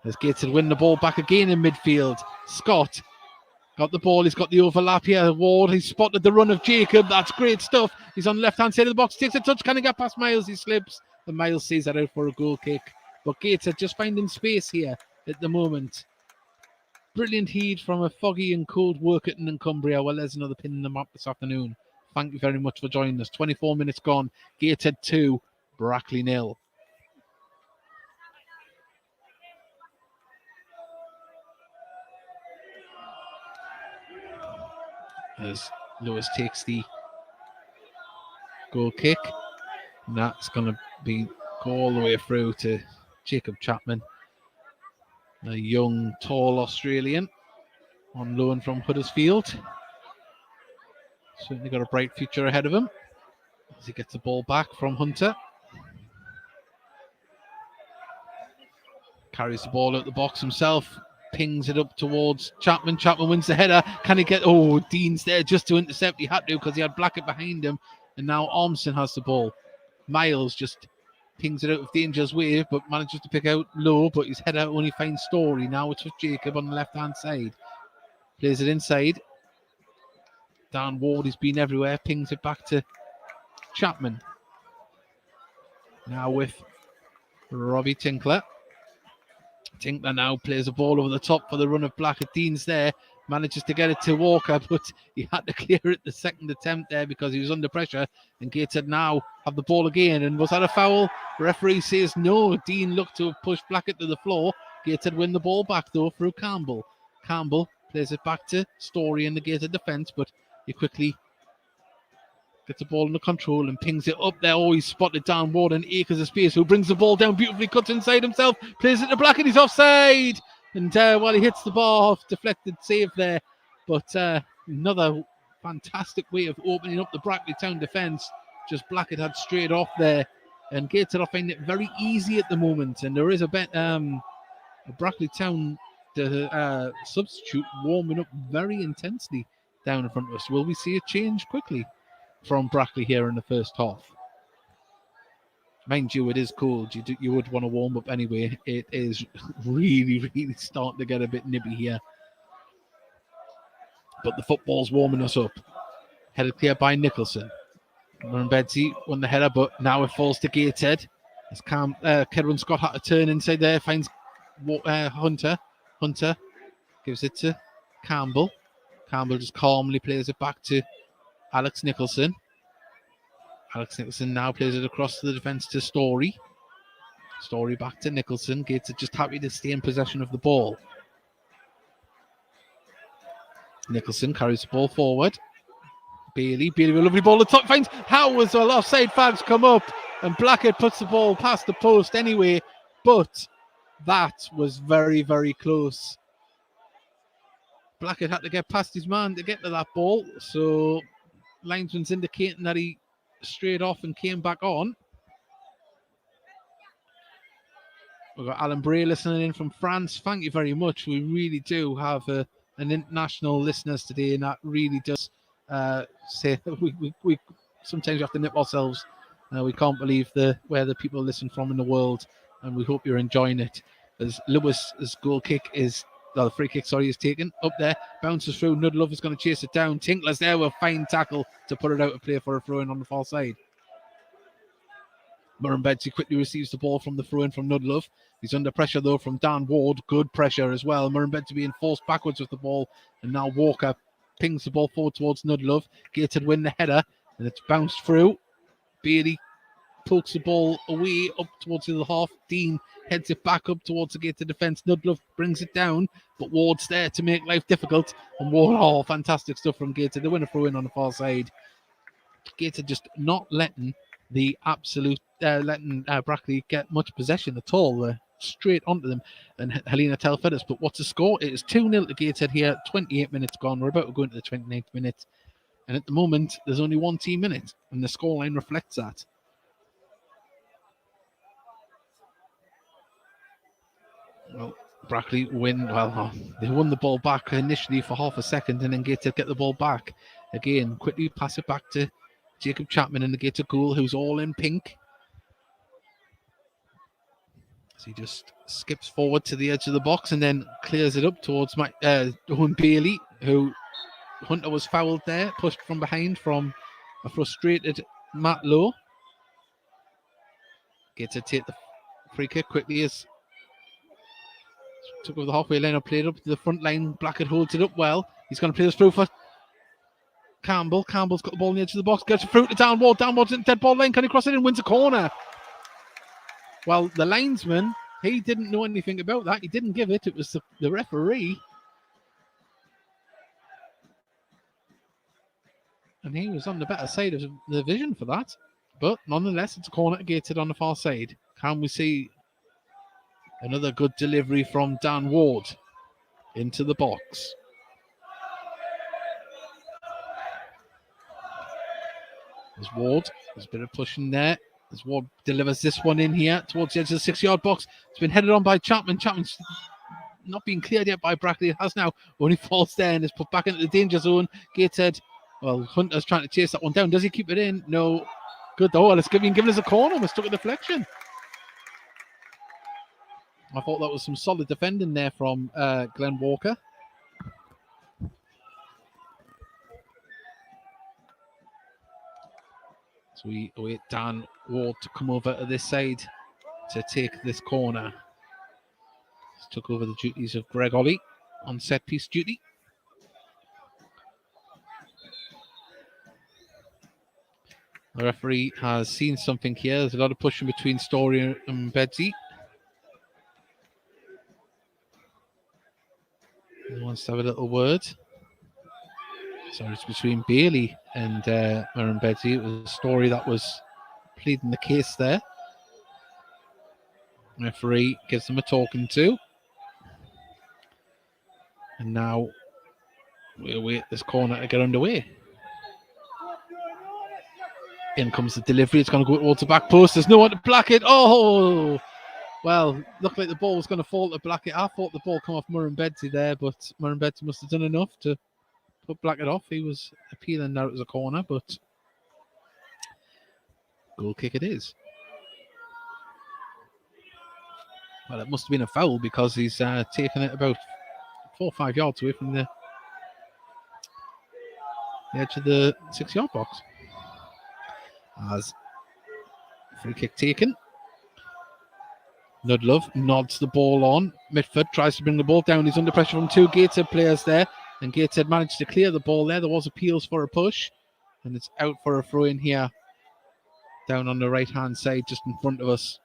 As Gateshead win the ball back again in midfield. Scott got the ball. He's got the overlap here. Ward, he's spotted the run of Jacob. That's great stuff. He's on the left-hand side of the box. Takes a touch. Can he get past Miles? He slips. And Miles sees that out for a goal kick. But Gateshead just finding space here at the moment. Brilliant heed from a foggy and cold Workington and Cumbria. Well, there's another pin in the map this afternoon. Thank you very much for joining us. 24 minutes gone. Gateshead 2, Brackley 0. As Lewis takes the goal kick. And that's going to go all the way through to Jacob Chapman. A young, tall Australian on loan from Huddersfield. Certainly got a bright future ahead of him as he gets the ball back from Hunter. Carries the ball out the box himself. Pings it up towards Chapman. Chapman wins the header. Can he get... Oh, Dean's there just to intercept. He had to because he had Blackett behind him. And now Ormson has the ball. Miles just pings it out of danger's way, but manages to pick out Low, but his header only finds Story. Now it's with Jacob on the left-hand side. Plays it inside. Dan Ward has been everywhere, pings it back to Chapman. Now with Robbie Tinkler. Tinkler now plays a ball over the top for the run of Blackett. Dean's there, manages to get it to Walker, but he had to clear it the second attempt there because he was under pressure. And Gateshead now have the ball again. And was that a foul? The referee says no. Dean looked to have pushed Blackett to the floor. Gateshead win the ball back though through Campbell. Campbell plays it back to Story in the Gateshead defence, but he quickly gets the ball under control and pings it up there. Oh, he's spotted down Ward and acres of space, who brings the ball down beautifully, cuts inside himself, plays it to Blackett, he's offside. And while he hits the bar off, deflected save there. But another fantastic way of opening up the Brackley Town defence. Just Blackett had straight off there. And Gateshead are finding it very easy at the moment. And there is a Brackley Town substitute warming up very intensely down in front of us. Will we see a change quickly from Brackley here in the first half? Mind you, it is cold. You would want to warm up anyway. It is really, really starting to get a bit nippy here. But the football's warming us up. Headed clear by Nicholson. Murrumbidgee won the header, but now it falls to Gateshead. As Kedwin Scott had to turn inside there, finds Hunter. Hunter gives it to Campbell. Campbell just calmly plays it back to Alex Nicholson. Alex Nicholson now plays it across the defence to Story. Story back to Nicholson. Gateshead just happy to stay in possession of the ball. Nicholson carries the ball forward. Bailey with a lovely ball at the top. Finds how as well offside flags come up. And Blackett puts the ball past the post anyway. But that was very, very close. Blackett had to get past his man to get to that ball. So linesman's indicating that he strayed off and came back on. We've got Alan Bray listening in from France. Thank you very much. We really do have an international listeners today, and that really does say that we sometimes have to nip ourselves. We can't believe where the people listen from in the world, and we hope you're enjoying it. As Lewis's goal kick is, the free kick, is taken up there, bounces through. Nudlove is going to chase it down. Tinkler's there with a fine tackle to put it out of play for a throw in on the far side. Murrumbidgee quickly receives the ball from the throw in from Nudlove. He's under pressure though from Dan Ward. Good pressure as well. Murrumbidgee being forced backwards with the ball, and now Walker pings the ball forward towards Nudlove. Gateshead win the header, and it's bounced through. Bailey pokes the ball away up towards the other half. Dean heads it back up towards the Gateshead defence. Nudlove brings it down, but Ward's there to make life difficult. And Ward, fantastic stuff from Gateshead. They win a throw in on the far side. Gateshead just not letting Brackley get much possession at all. Straight onto them, and Helena Telfeddis. But what's the score? It is 2-0 to Gateshead here. 28 minutes gone. We're about to go into the 29th minute. And at the moment, there's only one team in it, and the scoreline reflects that. Well, Brackley win. Well, they won the ball back initially for half a second, and then Gateshead get the ball back again. Quickly pass it back to Jacob Chapman in the Gateshead goal, who's all in pink. So he just skips forward to the edge of the box and then clears it up towards Owen Bailey, who Hunter was fouled there, pushed from behind from a frustrated Matt Lowe. Gateshead take the free kick quickly as took over the halfway line and played up to the front line. Blackett holds it up well. He's going to play this through for Campbell. Campbell's got the ball on the edge of the box, gets it through to Downward. Downward's in dead ball line. Can he cross it in? Wins a corner. Well, the linesman, he didn't know anything about that. He didn't give it. It was the referee. And he was on the better side of the vision for that. But nonetheless, it's a corner to Gateshead on the far side. Can we see another good delivery from Dan Ward into the box? There's Ward. There's a bit of pushing there. As Ward delivers this one in here towards the edge of the 6-yard box. It's been headed on by Chapman. Chapman's not being cleared yet by Brackley. It has now. Only falls there and is put back into the danger zone. Gateshead. Well, Hunter's trying to chase that one down. Does he keep it in? No. Good. Oh, well, it's given us a corner. We're stuck at deflection. I thought that was some solid defending there from Glenn Walker. we await Dan Ward to come over to this side to take this corner. He's took over the duties of Greg Ollie on set piece duty. The referee has seen something here. There's a lot of pushing between Story and Bedsy. He wants to have a little word. So it's between Bailey and Murren Bedsy. It was a Story that was pleading the case there. The referee gives them a talking to. And now we await this corner to get underway. In comes the delivery. It's going to go towards the back post. There's no one to block it. Oh! Well, looked like the ball was going to fall to Blackett. I thought the ball come off Murren Bedsy there, but Murren Bedsy must have done enough to put Blackett off. He was appealing now it was a corner, but goal kick it is. Well, it must have been a foul because he's taken it about 4 or 5 yards away from the edge of the 6-yard box. As free kick taken. Nudlove nods the ball on. Mitford tries to bring the ball down. He's under pressure from 2 Gateshead players there. And Gateshead managed to clear the ball there. There was appeals for a push. And it's out for a throw in here. Down on the right-hand side, just in front of us.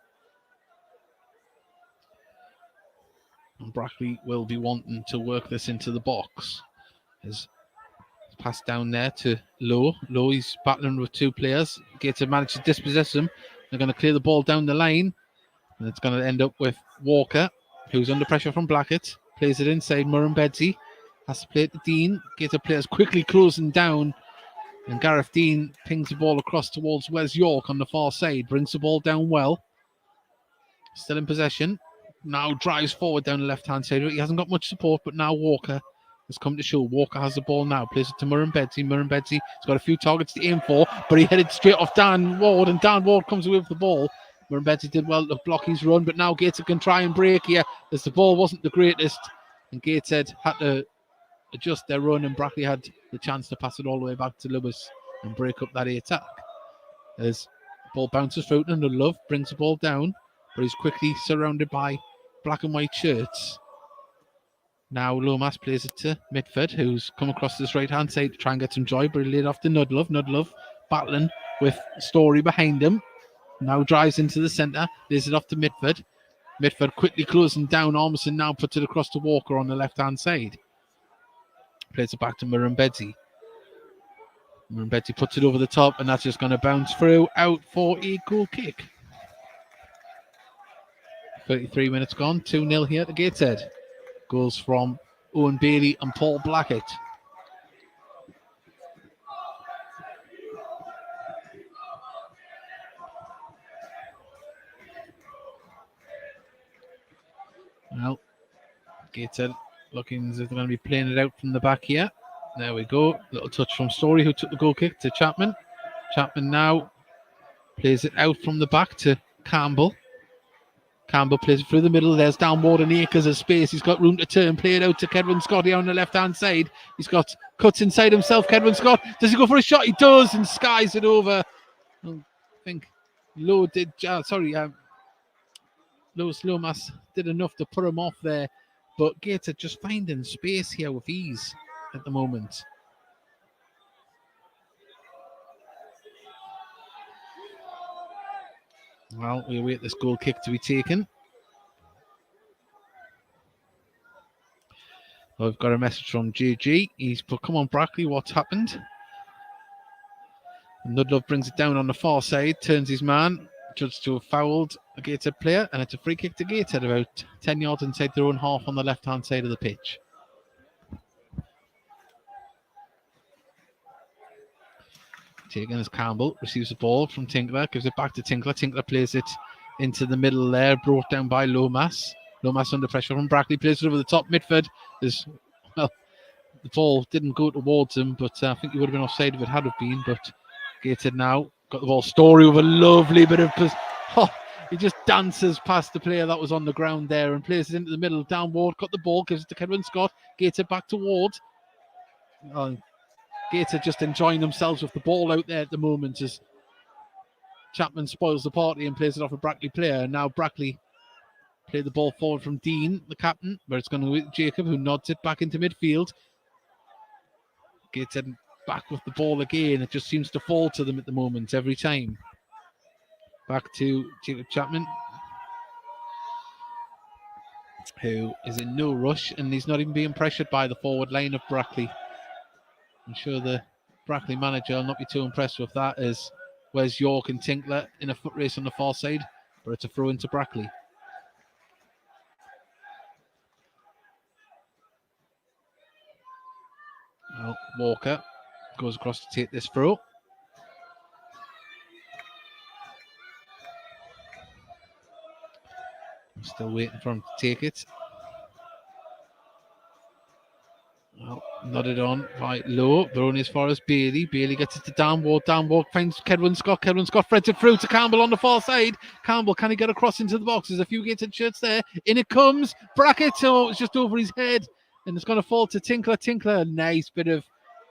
And Brackley will be wanting to work this into the box. His pass down there to Lowe. Lowe, he's battling with 2 players. Gateshead managed to dispossess him. They're going to clear the ball down the line. And it's going to end up with Walker, who's under pressure from Blackett. Plays it inside. Murren Bedsy has to play it to Dean. Gateshead players quickly closing down. And Gareth Dean pings the ball across towards Wes York on the far side. Brings the ball down well. Still in possession. Now drives forward down the left-hand side. He hasn't got much support, but now Walker has come to show. Walker has the ball now. Plays it to Murren Bedsy. Murren Bedsy has got a few targets to aim for, but he headed straight off Dan Ward, and Dan Ward comes away with the ball. Murren Bedsy did well to block his run, but now Gateshead can try and break here as the ball wasn't the greatest. And Gateshead had to adjust their run, and Brackley had the chance to pass it all the way back to Lewis and break up that attack. As the ball bounces through to Love, brings the ball down, but he's quickly surrounded by black and white shirts. Now Lomas plays it to Mitford, who's come across this right-hand side to try and get some joy, but he laid off to Nudlove. Nudlove battling with Story behind him. Now drives into the centre, lays it off to Mitford. Mitford quickly closing down. Armisen now puts it across to Walker on the left-hand side. Plays it back to Murren Bedsy. Murren Bedsy puts it over the top, and that's just going to bounce through, out for a goal kick. 33 minutes gone, 2-0 here to Gateshead. Goals from Owen Bailey and Paul Blackett. Well, Gateshead looking as if they're going to be playing it out from the back here. There we go. Little touch from Story, who took the goal kick, to Chapman. Chapman now plays it out from the back to Campbell. Campbell plays it through the middle. There's Dan Ward and acres of space. He's got room to turn. Play it out to Kedwin Scott here on the left-hand side. He's got cuts inside himself. Kedwin Scott, does he go for a shot? He does, and skies it over. I think Lewis Lomas did enough to put him off there. But Gateshead just finding space here with ease at the moment. Well, we await this goal kick to be taken. I've got a message from JG. He's put, come on, Brackley, what's happened? And Nudlove brings it down on the far side, turns his man, judged to have fouled a Gateshead player, and it's a free kick to Gateshead about 10 yards inside their own half on the left-hand side of the pitch. Taken as Campbell receives the ball from Tinkler, gives it back to Tinkler. Tinkler plays it into the middle there, brought down by Lomas. Lomas under pressure from Brackley, plays it over the top. Mitford is, well, the ball didn't go towards him, but I think he would have been offside if it had have been. But Gateshead now got the ball. Story with a lovely bit of, he just dances past the player that was on the ground there and plays it into the middle. Down Ward got the ball, gives it to Kedwin Scott. Gateshead back to Ward. Gateshead just enjoying themselves with the ball out there at the moment as Chapman spoils the party and plays it off a Brackley player. And now Brackley play the ball forward from Dean, the captain, but it's going to go with Jacob, who nods it back into midfield. Gateshead back with the ball again. It just seems to fall to them at the moment every time. Back to Jacob Chapman, who is in no rush, and he's not even being pressured by the forward line of Brackley. I'm sure the Brackley manager will not be too impressed with that, as where's York and Tinkler in a foot race on the far side, but it's a throw into Brackley. Well, Walker goes across to take this throw. I'm still waiting for him to take it. Well, nodded on right low, but only as far as Bailey. Bailey gets it to Dan Ward. Dan Ward finds Kedwin Scott. Kedwin Scott threads it through to Campbell on the far side. Campbell, can he get across into the box? There's a few Gateshead shirts there. In it comes. Brackett. Oh, it's just over his head. And it's going to fall to Tinkler. Tinkler, nice bit of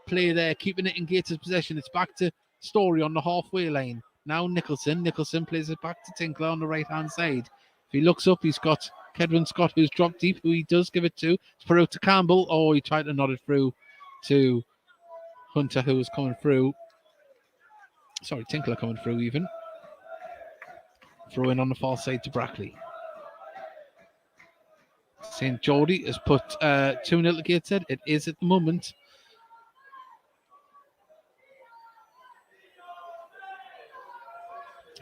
play there, keeping it in Gateshead's possession. It's back to Story on the halfway line. Now Nicholson. Nicholson plays it back to Tinkler on the right-hand side. If he looks up, he's got Kedwin Scott, who's dropped deep, who he does give it to. It's put out to Campbell. Oh, he tried to nod it through to Hunter, who was coming through. Sorry, Tinkler coming through even. Throw in on the far side to Brackley. St. Geordie has put 2-0 to Gateshead. It is at the moment.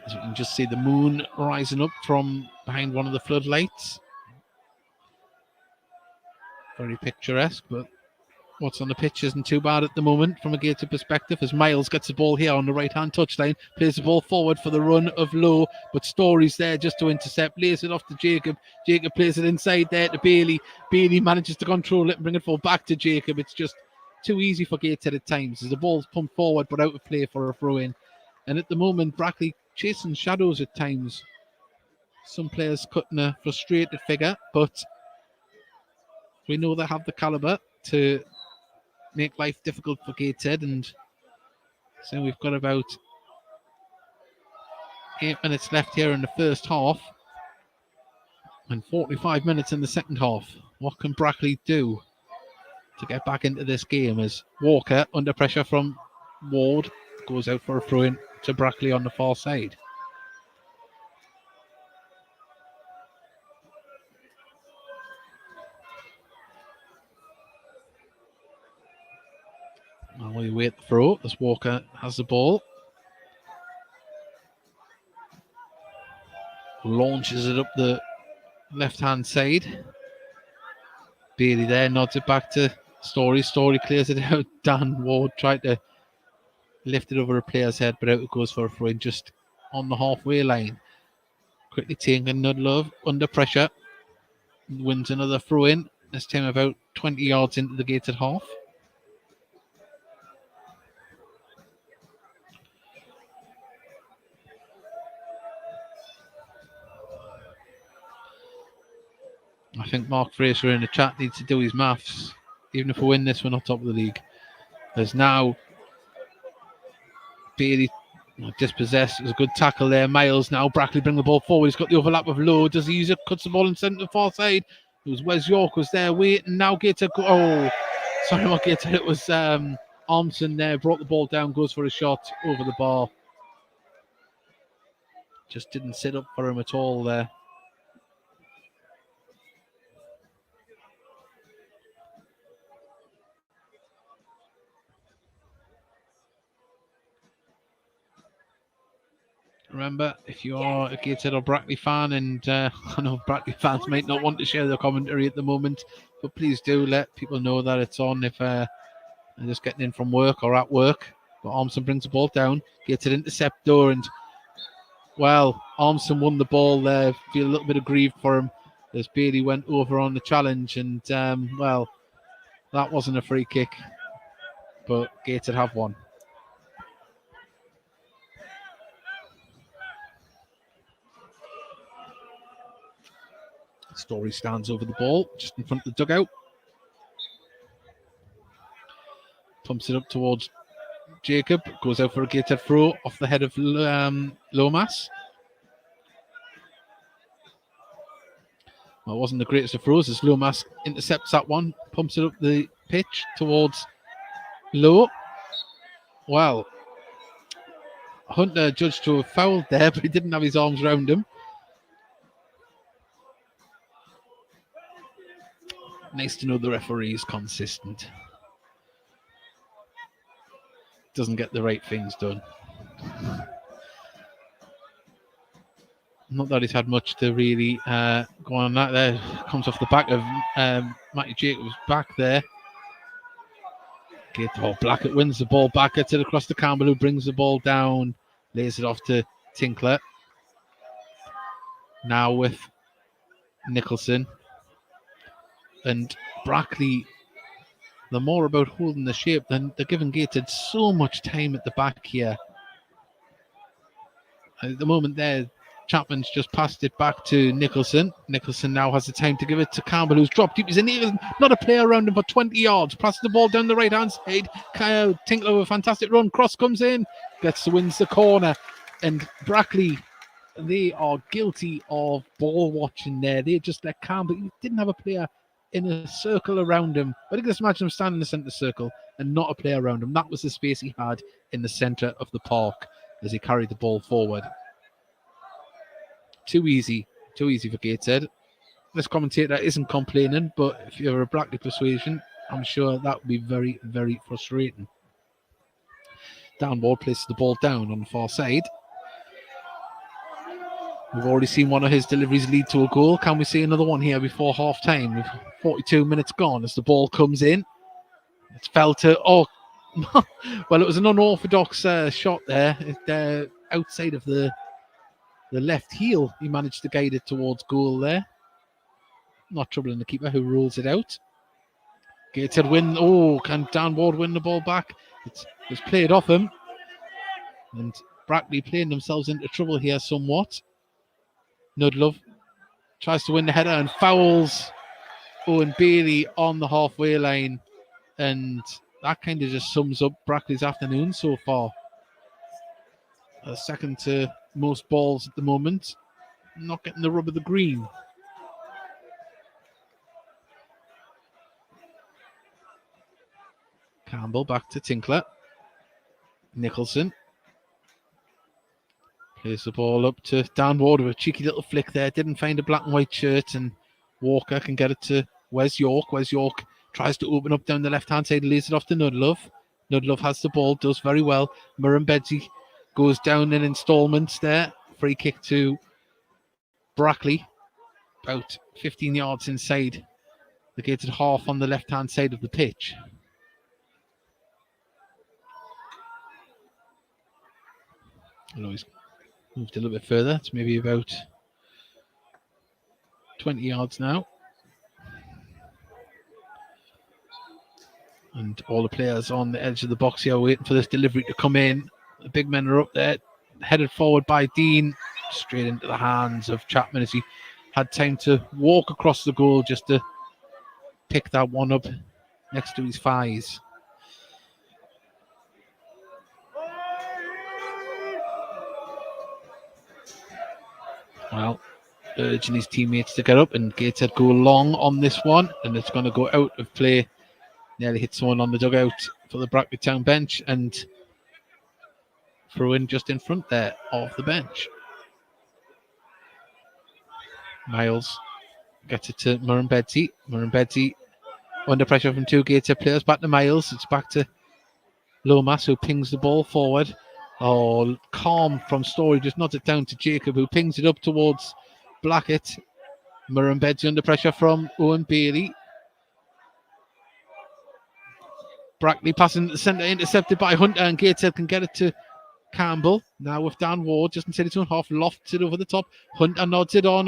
As you can just see the moon rising up from behind one of the floodlights. Very picturesque, but what's on the pitch isn't too bad at the moment from a Gateshead perspective, as Miles gets the ball here on the right-hand touchline, plays the ball forward for the run of Lowe, but Story's there just to intercept, lays it off to Jacob. Jacob plays it inside there to Bailey. Bailey manages to control it and bring it forward back to Jacob. It's just too easy for Gateshead at times as the ball's pumped forward but out of play for a throw-in. And at the moment, Brackley chasing shadows at times. Some players cutting a frustrated figure, but we know they have the calibre to make life difficult for Gateshead, and so we've got about 8 minutes left here in the first half and 45 minutes in the second half. What can Brackley do to get back into this game, as Walker, under pressure from Ward, goes out for a throw-in to Brackley on the far side. While we wait the throw, as Walker has the ball. Launches it up the left-hand side. Bailey there nods it back to Story. Story clears it out. Dan Ward tried to lift it over a player's head, but out it goes for a throw-in just on the halfway line. Quickly taking Nudlove under pressure. Wins another throw-in. This time about 20 yards into the Gateshead half. I think Mark Fraser in the chat needs to do his maths. Even if we win this, we're not top of the league. There's now Bailey dispossessed. It was a good tackle there. Miles now. Brackley bring the ball forward. He's got the overlap of Lowe. Does he use it? Cuts the ball in centre far side. It was Wes York was there waiting. Now Gateshead. Oh, sorry, not Gateshead. It was Armson there. Brought the ball down. Goes for a shot over the bar. Just didn't sit up for him at all there. Remember, if you are a Gateshead or Brackley fan, and I know Brackley fans might not want to share their commentary at the moment, but please do let people know that it's on if they're just getting in from work or at work. But Armson brings the ball down, gets it interceptor, and well, Armson won the ball there. Feel a little bit aggrieved for him as Bailey went over on the challenge, and well, that wasn't a free kick, but Gateshead have one. Story stands over the ball, just in front of the dugout. Pumps it up towards Jacob goes out for a Gateshead throw off the head of Lomas. Well, it wasn't the greatest of throws as Lomas intercepts that one, pumps it up the pitch towards Lowe. Well, Hunter judged to have fouled there, but he didn't have his arms around him. Nice to know the referee is consistent. Doesn't get the right things done. Not that he's had much to really go on that. There comes off the back of Matty Jacobs' back there. Blackett wins the ball back, gets it across to Campbell, who brings the ball down, lays it off to Tinkler. Now with Nicholson. And Brackley, they're more about holding the shape than they're giving Gateshead so much time at the back here. At the moment there, Chapman's just passed it back to Nicholson. Nicholson now has the time to give it to Campbell, who's dropped deep. He's in not a player around him for 20 yards. Passes the ball down the right-hand side. Tinkler with a fantastic run. Cross comes in. Wins the corner. And Brackley, they are guilty of ball watching there. They just let Campbell, he didn't have a player in a circle around him. But I can just imagine him standing in the centre circle and not a player around him. That was the space he had in the centre of the park as he carried the ball forward. Too easy for Gateshead. This commentator isn't complaining, but if you're a Brackley persuasion, I'm sure that would be very, very frustrating. Downward places the ball down on the far side. We've already seen one of his deliveries lead to a goal. Can we see another one here before half time? With 42 minutes gone as the ball comes in. It's fell to, well, it was an unorthodox shot there. Outside of the left heel, he managed to guide it towards goal there. Not troubling the keeper, who rules it out. Gateshead win. Can Dan Ward win the ball back? It's played off him. And Brackley playing themselves into trouble here somewhat. Nudlove tries to win the header and fouls Owen Bailey on the halfway line. And that kind of just sums up Brackley's afternoon so far. Second to most balls at the moment. Not getting the rub of the green. Campbell back to Tinkler. Nicholson plays the ball up to Dan Ward with a cheeky little flick there. Didn't find a black and white shirt, and Walker can get it to Wes York. Wes York tries to open up down the left-hand side, lays it off to Nudlove. Nudlove has the ball, does very well. Murrumbedzi goes down in installments there. Free kick to Brackley, about 15 yards inside the gated half on the left-hand side of the pitch. I know he's moved a little bit further. It's maybe about 20 yards now. And all the players on the edge of the box here waiting for this delivery to come in. The big men are up there, headed forward by Dean, straight into the hands of Chapman as he had time to walk across the goal just to pick that one up next to his thighs. Well, urging his teammates to get up, and Gateshead go long on this one, and it's going to go out of play. Nearly hit someone on the dugout for the Brackley Town bench, and throw in just in front there of the bench. Miles gets it to Murrumbedzi. Murrumbedzi under pressure from two Gateshead players. Back to Miles. It's back to Lomas, who pings the ball forward. Calm from Story just nods it down to Jacob, who pings it up towards Blackett. Murrumbedzi under pressure from Owen Bailey. Brackley passing to the centre, intercepted by Hunter, and Gateshead can get it to Campbell. Now with Dan Ward, just inside his own half, lofts it over the top. Hunter nods it on.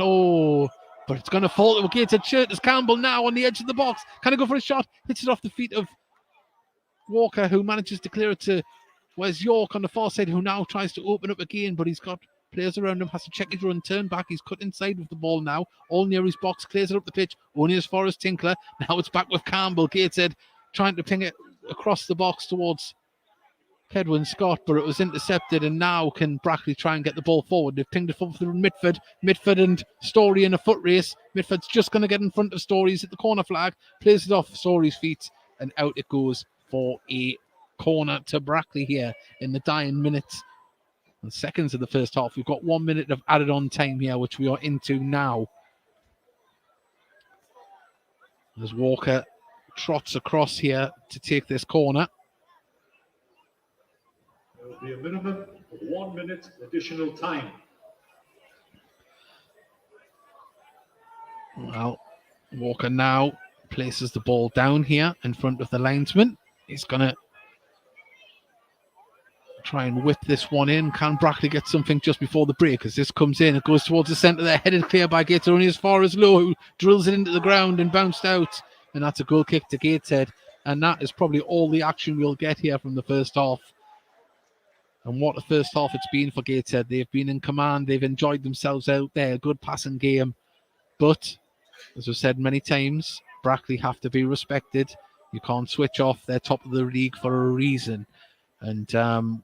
But it's going to fall to a Gateshead shirt as Campbell now on the edge of the box. Can he go for a shot? Hits it off the feet of Walker, who manages to clear it to Wes York on the far side, who now tries to open up again, but he's got players around him, has to check his run, turn back. He's cut inside with the ball now, all near his box, clears it up the pitch, only as far as Tinkler. Now it's back with Campbell. Gateshead trying to ping it across the box towards Kedwin Scott, but it was intercepted, and now can Brackley try and get the ball forward? They've pinged it forward through Mitford and Story in a foot race. Mitford's just going to get in front of Story's at the corner flag, plays it off Story's feet, and out it goes for a corner to Brackley here in the dying minutes and seconds of the first half. We've got 1 minute of added on time here, which we are into now. As Walker trots across here to take this corner. There will be a minimum of 1 minute additional time. Well, Walker now places the ball down here in front of the linesman. He's going to try and whip this one in. Can Brackley get something just before the break? As this comes in, it goes towards the centre there, headed clear by Gateshead, only as far as Lowe, who drills it into the ground and bounced out. And that's a goal kick to Gateshead. And that is probably all the action we'll get here from the first half. And what a first half it's been for Gateshead. They've been in command. They've enjoyed themselves out there. Good passing game. But, as I've said many times, Brackley have to be respected. You can't switch off. They're top of the league for a reason. And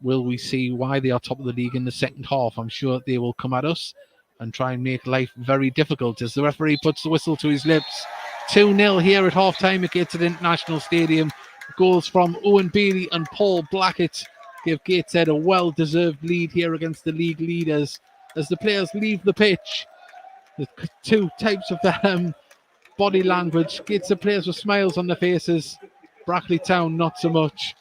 will we see why they are top of the league in the second half? I'm sure they will come at us and try and make life very difficult as the referee puts the whistle to his lips. 2-0 here at half-time at Gateshead International Stadium. Goals from Owen Bailey and Paul Blackett give Gateshead a well-deserved lead here against the league leaders. As the players leave the pitch, the two types of body language. Gateshead players with smiles on their faces. Brackley Town, not so much.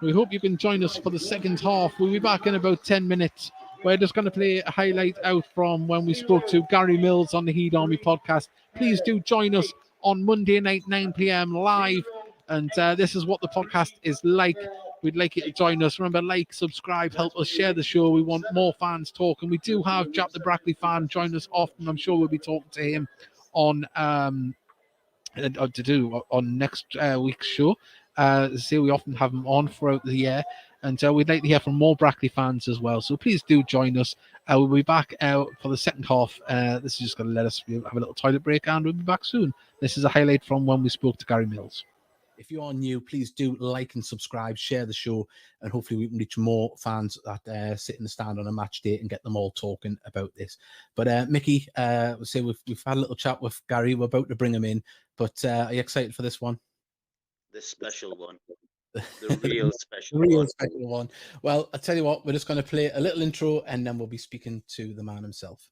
We hope you can join us for the second half. We'll be back in about 10 minutes. We're just going to play a highlight out from when we spoke to Gary Mills on the Heed Army podcast. Please do join us on Monday night, 9 p.m. live. And this is what the podcast is like. We'd like you to join us. Remember, like, subscribe, help us share the show. We want more fans talking. We do have Jack the Brackley fan join us often. I'm sure we'll be talking to him on next week's show. We often have them on throughout the year, and we'd like to hear from more Brackley fans as well. So please do join us. We'll be back for the second half. This is just going to let us have a little toilet break, and we'll be back soon. This is a highlight from when we spoke to Gary Mills. If you are new, please do like and subscribe, share the show, and hopefully we can reach more fans that sit in the stand on a match day and get them all talking about this. But Mickey, we've had a little chat with Gary. We're about to bring him in, but are you excited for this one? The special one. The real special special one. Well, I'll tell you what, we're just going to play a little intro and then we'll be speaking to the man himself.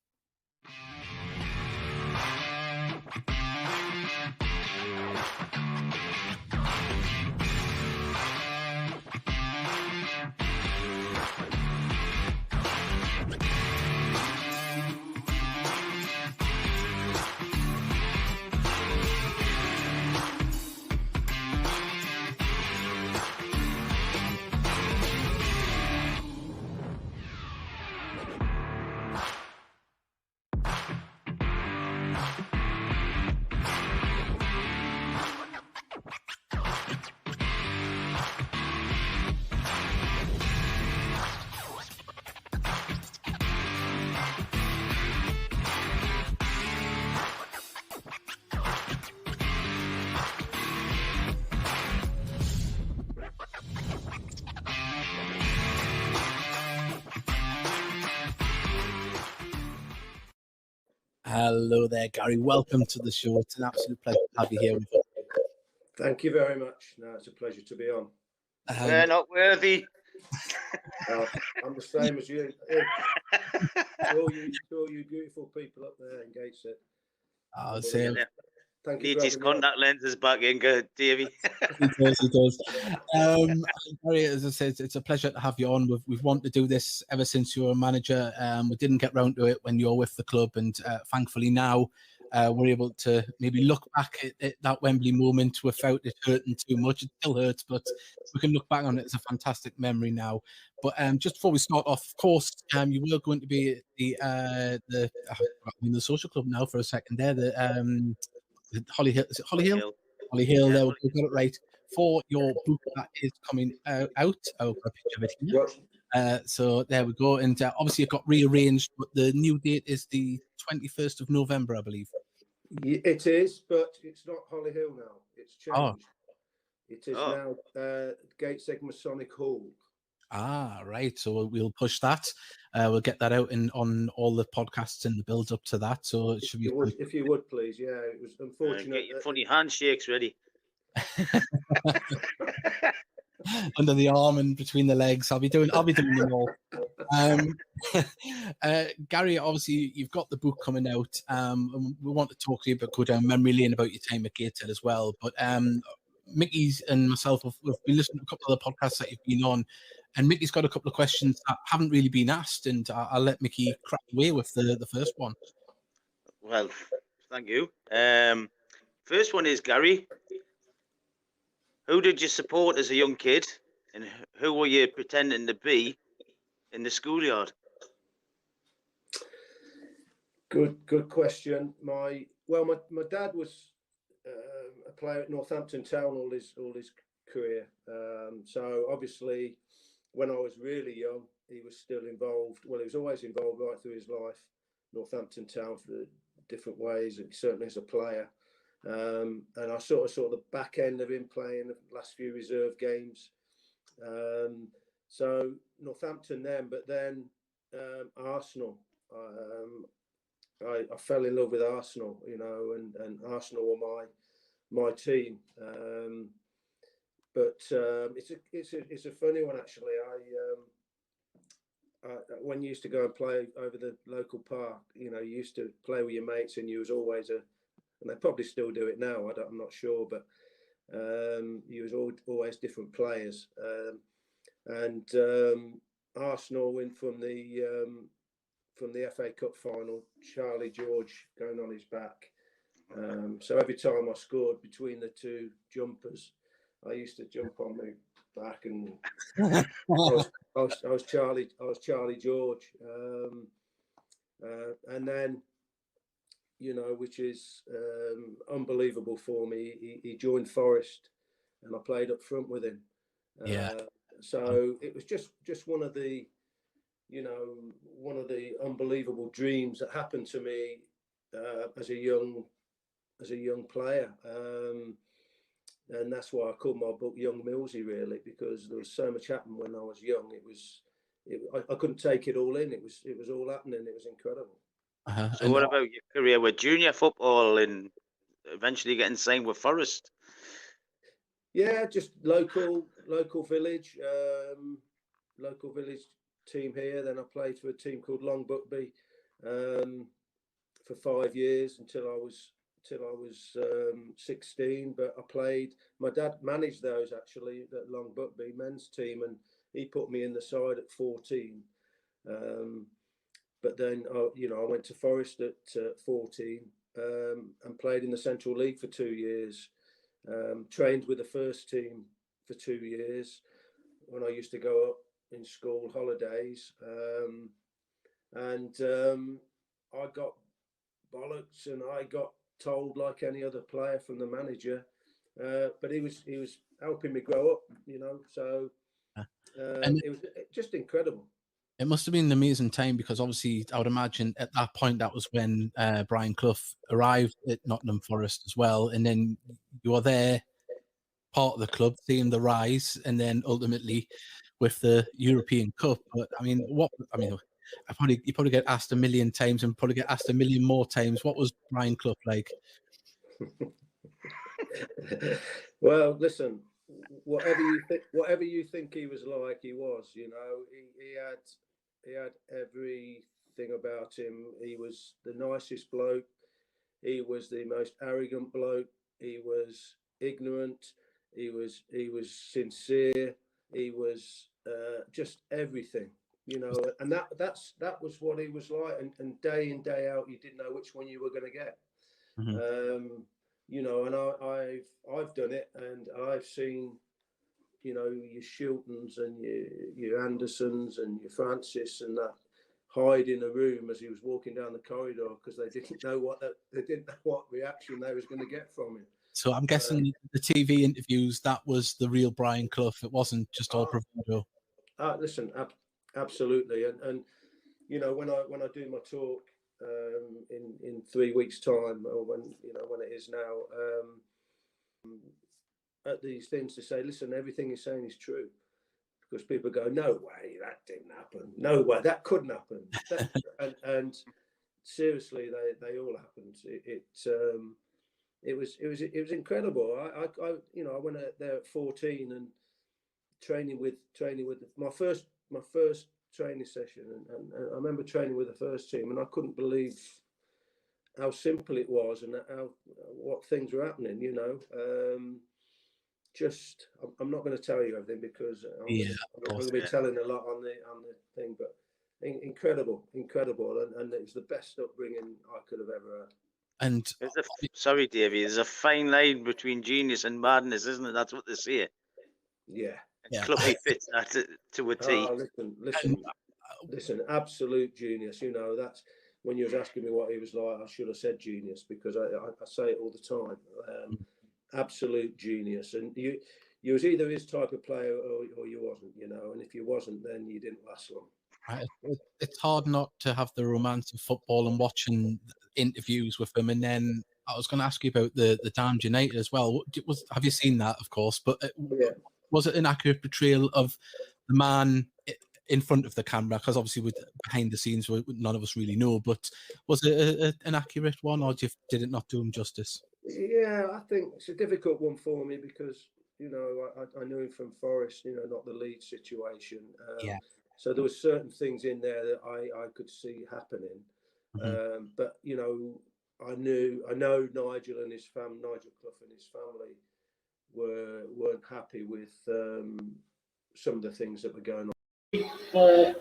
Hello there, Gary. Welcome to the show. It's an absolute pleasure to have you here with us. Thank you very much. No, it's a pleasure to be on. We're not worthy. I'm the same as you. all you beautiful people up there in Gateshead. Same. Thank you. Need his contact lenses back in, good, Davey. He does. Gary, as I said, it's a pleasure to have you on. We've wanted to do this ever since you were a manager. We didn't get round to it when you were with the club, and thankfully now we're able to maybe look back at that Wembley moment without it hurting too much. It still hurts, but we can look back on it as a fantastic memory now. But just before we start off, of course, you were going to be the social club now for a second there. Holly Hill, is it Holly Hill? Holly Hill, Yeah, there we got it right. For your book that is coming out. I've got a picture of it here. So there we go. And obviously it got rearranged, but the new date is the 21st of November, I believe. It is, but it's not Holly Hill now. It's changed. It is now Gateshead Masonic Hall. Ah, right. So we'll push that. We'll get that out on all the podcasts in the build up to that. So it should be If you would, please. Yeah, it was unfortunate. Get your funny handshakes ready. under the arm and between the legs. I'll be doing them all. Gary, obviously you've got the book coming out. And we want to talk to you about, go down memory lane about your time at Gateshead as well. But Mickey's and myself have been listening to a couple of the podcasts that you've been on, and Mickey's got a couple of questions that haven't really been asked, and I'll let Mickey crack away with the first one. Well, thank you. First one is, Gary, who did you support as a young kid, and who were you pretending to be in the schoolyard? Good question. My dad was a player at Northampton Town all his career. So obviously, when I was really young, he was still involved. Well, he was always involved right through his life. Northampton Town for different ways, and certainly as a player. And I saw the back end of him playing the last few reserve games. So Northampton then, but then Arsenal. I fell in love with Arsenal, and Arsenal were my team. But it's a funny one actually. When you used to go and play over the local park, you used to play with your mates, and you was always and they probably still do it now. I'm not sure, but you was always different players. And Arsenal win from the FA Cup final, Charlie George going on his back. So every time I scored between the two jumpers, I used to jump on my back, and I was Charlie George. And then, which is unbelievable for me, he joined Forest, and I played up front with him. So it was just one of the unbelievable dreams that happened to me as a young player. And that's why I called my book Young Millsy, really, because there was so much happened when I was young. I couldn't take it all in. It was all happening. It was incredible. So what about your career with junior football and eventually getting signed with Forest? Yeah, just local village team here. Then I played for a team called Long Buckby for 5 years until I was 16. But I played. My dad managed those actually, that Long Buckby men's team, and he put me in the side at 14. But then I went to Forest at 14 and played in the Central League for 2 years. Trained with the first team for 2 years when I used to go up in school holidays, and I got bollocks, and I got told like any other player from the manager, but he was helping me grow up, so it was just incredible. It must have been an amazing time, because obviously I would imagine at that point that was when Brian Clough arrived at Nottingham Forest as well, and then you were there, part of the club, seeing the rise, and then ultimately with the European Cup. But you probably get asked a million times, and probably get asked a million more times, what was Brian Clough like? Well, listen, whatever you think he was like, he was. He had everything about him. He was the nicest bloke. He was the most arrogant bloke. He was ignorant. He was sincere. He was just everything, and that was what he was like. And day in, day out, you didn't know which one you were going to get. Mm-hmm. And I've done it, and I've seen, your Shiltons and your Andersons and your Francis and that hide in a room as he was walking down the corridor, because they didn't know what reaction they was going to get from him. So I'm guessing the TV interviews, that was the real Brian Clough. It wasn't just all bravado. Listen, absolutely, and when I do my talk in 3 weeks' time, or when it is now, at these things, to say, listen, everything he's saying is true, because people go, no way, that didn't happen. No way, that couldn't happen. And seriously, they all happened. It was incredible. I went out there at 14 and training with my first training session, and I remember training with the first team, and I couldn't believe how simple it was and what things were happening. I'm not going to tell you everything because I'm going to be telling a lot on the thing, but incredible, and it was the best upbringing I could have ever had. And sorry, Davey, there's a fine line between genius and madness, isn't it? That's what they say. Yeah. Clubby fits that to a T. Listen, absolute genius. That's when you was asking me what he was like, I should have said genius, because I say it all the time. Absolute genius. And you was either his type of player or you wasn't, and if you wasn't, then you didn't last long. Right. It's hard not to have the romance of football and watching interviews with him. And then I was going to ask you about the Damned United as well. Have you seen that, of course? But was it an accurate portrayal of the man in front of the camera? Because obviously, with behind the scenes, none of us really know. But was it an accurate one, or did it not do him justice? Yeah, I think it's a difficult one for me because I knew him from Forest. Not the Leeds situation. So there were certain things in there that I could see happening. Mm-hmm. But I know Nigel and his family, Nigel Clough and his family, weren't happy with some of the things that were going on.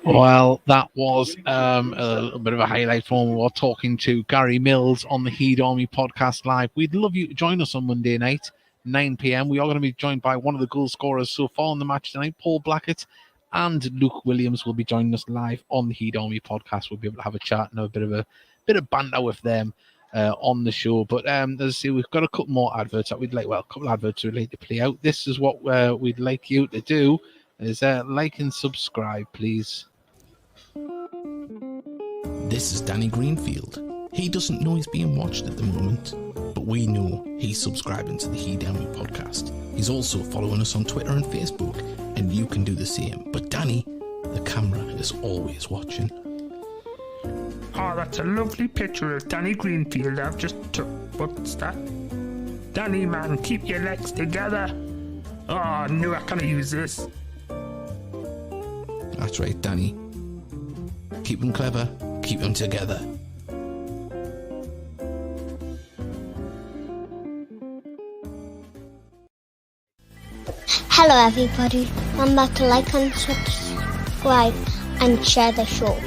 Well, that was a little bit of a highlight from when we were talking to Gary Mills on the Heed Army podcast live. We'd love you to join us on Monday night, 9 p.m. We are going to be joined by one of the goal scorers so far in the match tonight, Paul Blackett, and Luke Williams will be joining us live on the Heed Army podcast. We'll be able to have a chat and a bit of banter with them on the show. But as I say, we've got a couple more adverts that we'd like. Well, a couple of adverts we'd like to play out. This is what we'd like you to do: is like and subscribe, please. This is Danny Greenfield. He doesn't know he's being watched at the moment, but we know he's subscribing to the Heed Army podcast. He's also following us on Twitter and Facebook, and you can do the same. But Danny, the camera is always watching. Oh, that's a lovely picture of Danny Greenfield I've just took. What's that? Danny, man, keep your legs together. Oh, I knew I couldn't use this. That's right, Danny. Keep them clever, keep them together. Hello everybody, remember to like and subscribe and share the show.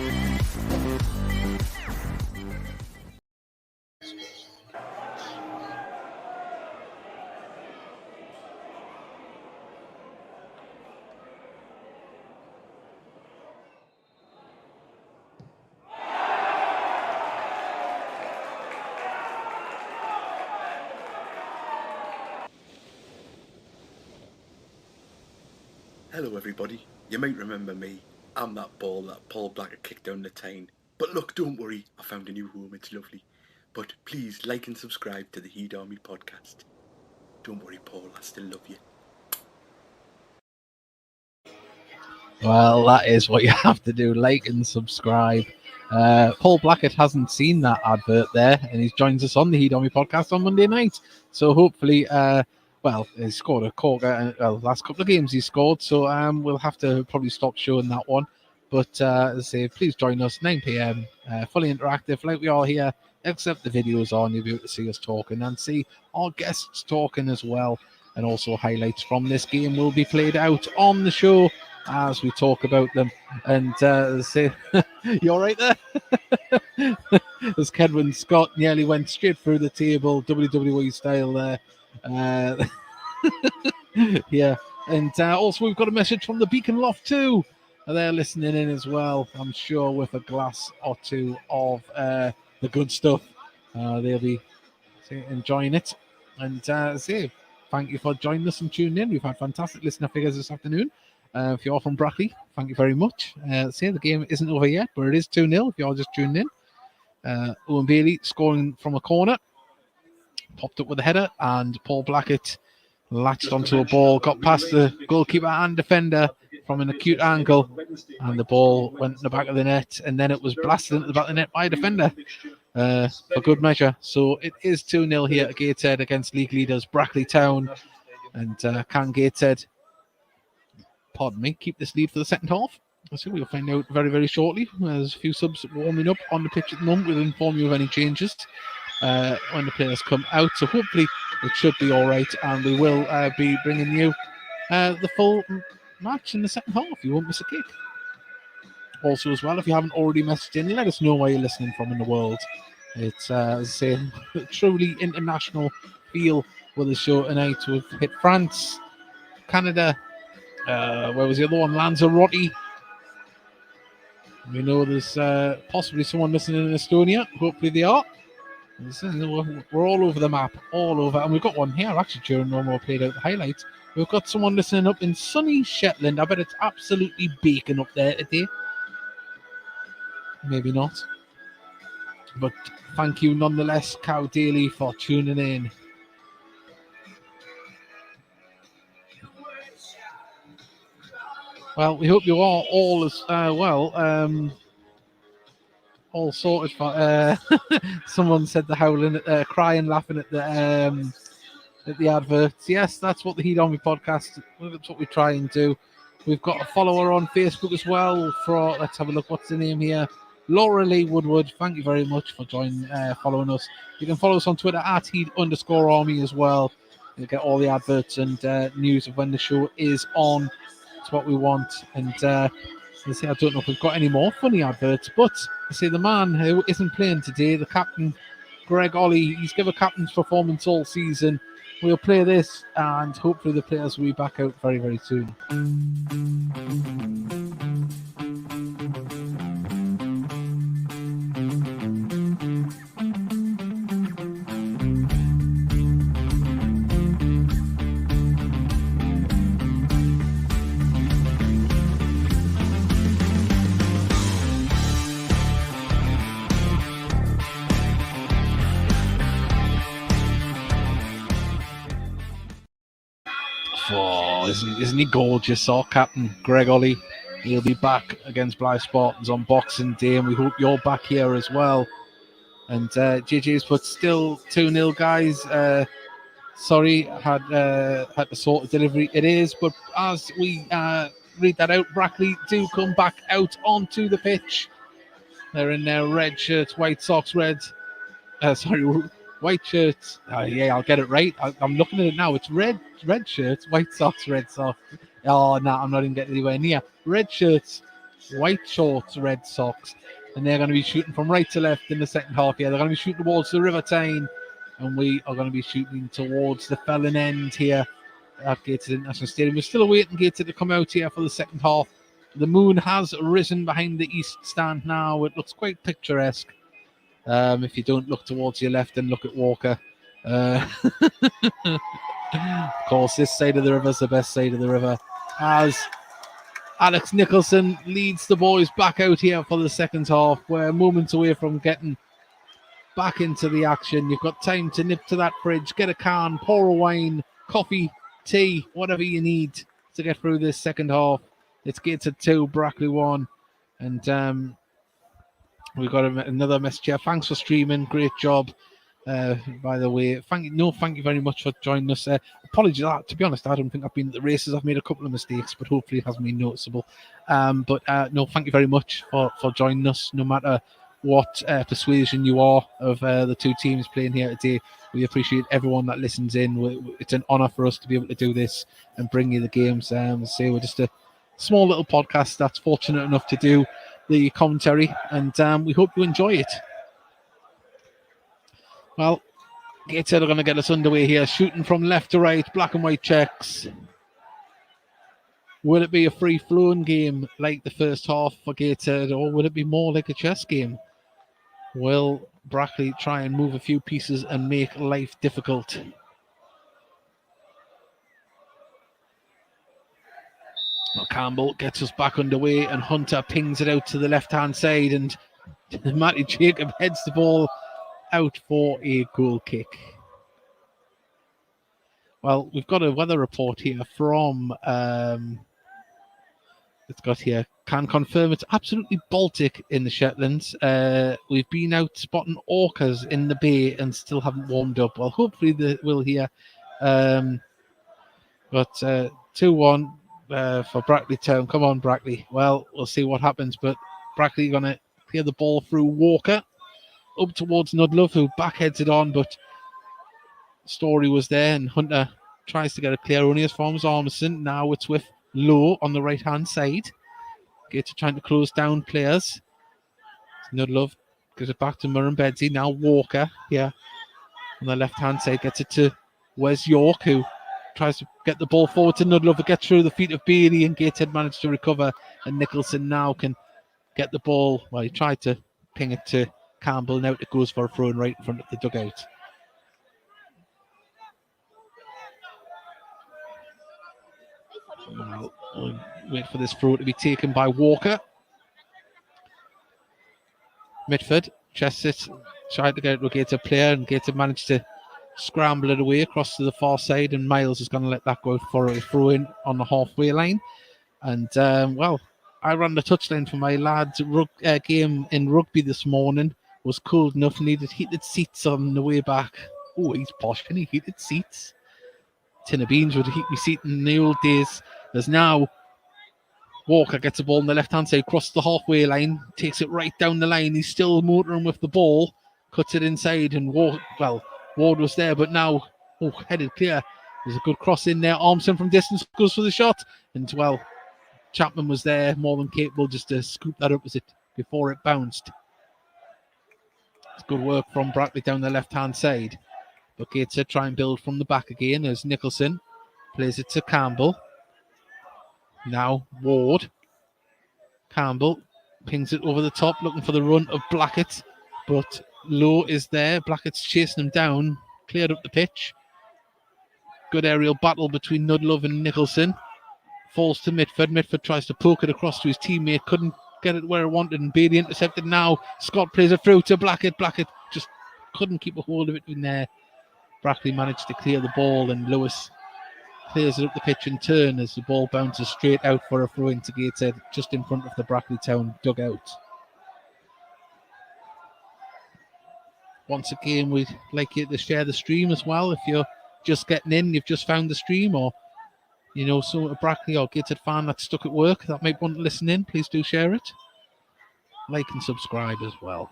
Hello everybody, you might remember me. I'm that ball that Paul Blackett kicked down the town. But look, don't worry, I found a new home, it's lovely. But please like and subscribe to the Heed Army podcast. Don't worry Paul, I still love you. Well, that is what you have to do, like and subscribe. Paul Blackett hasn't seen that advert there, and he joins us on the Heed Army podcast on Monday night. So hopefully... he scored a corker. Last couple of games he scored, so we'll have to probably stop showing that one. But as I say, please join us 9 p.m. Fully interactive, like we are here. Except the videos on, you'll be able to see us talking and see our guests talking as well. And also highlights from this game will be played out on the show as we talk about them. And as I say, you all right there? As Kedwin Scott nearly went straight through the table, WWE style there. Yeah, and also we've got a message from the Beacon Loft too. They're listening in as well, I'm sure, with a glass or two of the good stuff. They'll be enjoying it. And say thank you for joining us and tuning in. We've had fantastic listener figures this afternoon. If you're from Brackley, thank you very much. Say the game isn't over yet, but it is 2-0 if you're just tuning in. Owen Bailey scoring from a corner. Popped up with a header, and Paul Blackett latched onto a ball, got past the goalkeeper and defender, from an acute angle, and the ball went in the back of the net, and then it was blasted into the back of the net by a defender for good measure. So it is 2-0 here at Gateshead against league leaders Brackley Town. And can Gateshead, pardon me, keep this lead for the second half? So we'll find out very, very shortly. There's a few subs warming up on the pitch at the moment. We'll inform you of any changes when the players come out. So hopefully it should be all right, and we will be bringing you the full match in the second half. You won't miss a kick. Also, as well, if you haven't already messaged in, let us know where you're listening from in the world. It's, as I say, truly international feel with the show tonight. We've hit France, Canada, where was the other one? Lanzarote. We know there's possibly someone listening in Estonia. Hopefully they are. We're all over the map, all over. And we've got one here, actually, during when we played out the highlights. We've got someone listening up in sunny Shetland. I bet it's absolutely baking up there today. Maybe not. But thank you nonetheless, Cow Daily, for tuning in. Well, we hope you are all as well. All sorted for. Someone said the howling, crying, laughing at the adverts. Yes, that's what the Heat Army podcast. That's what we try and do. We've got a follower on Facebook as well. For let's have a look. What's the name here? Laura Lee Woodward. Thank you very much for following us. You can follow us on Twitter at Heat_Army as well. You'll get all the adverts and news of when the show is on. It's what we want. And I don't know if we've got any more funny adverts, but I say the man who isn't playing today, the captain, Greg Ollie, he's given a captain's performance all season. We'll play this, and hopefully the players will be back out very, very soon. Isn't he gorgeous, our captain, Greg Ollie? He'll be back against Blythe Spartans on Boxing Day, and we hope you're back here as well. And JJ's put still 2-0, guys. Sorry, had to sort the delivery. It is, but as we read that out, Brackley do come back out onto the pitch. They're in their red shirts, white socks, white shirts. Yeah, I'll get it right. I'm looking at it now. It's red shirts, white socks, red socks. Oh, no, I'm not even getting anywhere near. Red shirts, white shorts, red socks. And they're going to be shooting from right to left in the second half. Yeah, they're going to be shooting towards the River Tyne. And we are going to be shooting towards the Felon End here at Gateshead International Stadium. We're still awaiting Gateshead to come out here for the second half. The moon has risen behind the east stand now. It looks quite picturesque. If you don't look towards your left and look at Walker. Of course, this side of the river is the best side of the river. As Alex Nicholson leads the boys back out here for the second half. We're moments away from getting back into the action. You've got time to nip to that fridge, get a can, pour a wine, coffee, tea, whatever you need to get through this second half. It's Gateshead 2, Brackley 1. And we've got another message here. Thanks for streaming. Great job. By the way, thank you very much for joining us. Apologies, to be honest, I don't think I've been at the races. I've made a couple of mistakes, but hopefully it hasn't been noticeable. But thank you very much for joining us, no matter what persuasion you are of the two teams playing here today. We appreciate everyone that listens in. It's an honour for us to be able to do this and bring you the games. So we're just a small little podcast that's fortunate enough to do the commentary, and we hope you enjoy it. Well, Gateshead are going to get us underway here, shooting from left to right, black and white checks. Will it be a free-flowing game like the first half for Gateshead, or will it be more like a chess game? Will Brackley try and move a few pieces and make life difficult? Well, Campbell gets us back underway, and Hunter pings it out to the left-hand side, and Matty Jacob heads the ball out for a goal kick. Well, we've got a weather report here from it's got here. Can confirm it's absolutely Baltic in the Shetlands. We've been out spotting orcas in the bay and still haven't warmed up. Well, hopefully they will here. But 2-1 for Brackley Town. Come on, Brackley. Well, we'll see what happens. But Brackley going to clear the ball through Walker up towards Nudlove, who backheads it on. But Story was there, and Hunter tries to get a clear. Only as far as Armisen. Now it's with Low on the right-hand side. Gator trying to close down players. Nudlove gives it back to Murrumbedzi. Now Walker here on the left-hand side gets it to Wes York, who tries to get the ball forward to Nudlove. It gets through the feet of Bailey, and Gateshead managed to recover. And Nicholson now can get the ball. Well, he tried to ping it to Campbell. Now it goes for a throw in right in front of the dugout. We'll wait for this throw to be taken by Walker. Mitford chests it, tried to get it to a Gator player, and Gator managed to scramble it away across to the far side, and Miles is going to let that go for a throw in on the halfway line. And well, I ran the touchline for my lads' game in rugby this morning. Was cold enough, needed heated seats on the way back. Oh, he's posh, can he? Heated seats. Tin of beans would heat me seat in the old days. There's now Walker gets the ball on the left-hand side, crosses the halfway line, takes it right down the line. He's still motoring with the ball, cuts it inside, and Ward was there, but now headed clear. There's a good cross in there. Armstrong from distance goes for the shot, and well, Chapman was there, more than capable, just to scoop that up before it bounced. It's good work from Brackley down the left-hand side. But Gateshead try and build from the back again as Nicholson plays it to Campbell. Now Ward. Campbell pings it over the top, looking for the run of Blackett. But Lowe is there. Blackett's chasing him down. Cleared up the pitch. Good aerial battle between Nudlove and Nicholson. Falls to Mitford. Mitford tries to poke it across to his teammate. Couldn't get it where it wanted, and Bailey intercepted now. Scott plays it through to Blackett. Blackett just couldn't keep a hold of it in there. Brackley managed to clear the ball, and Lewis clears it up the pitch in turn as the ball bounces straight out for a throw into Gateshead just in front of the Brackley Town dugout. Once again, we'd like you to share the stream as well. If you're just getting in, you've just found the stream, or you know, so a Brackley or Gateshead fan that's stuck at work that might want to listen in, please do share it. Like and subscribe as well.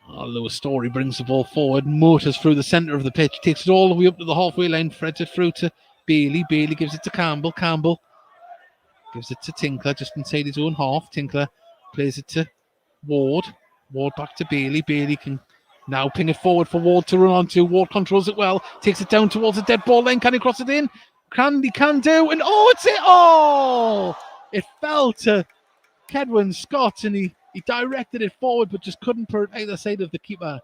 Lewis Story brings the ball forward, motors through the centre of the pitch, takes it all the way up to the halfway line, threads it through to Bailey. Bailey gives it to Campbell. Campbell gives it to Tinkler just inside his own half. Tinkler plays it to Ward. Ward back to Bailey. Bailey can now ping it forward for Ward to run onto. Ward controls it well, takes it down towards the dead ball line. Can he cross it in? He can do, and it's it! Oh! It fell to Kedwin Scott, and he directed it forward, but just couldn't put it either side of the keeper.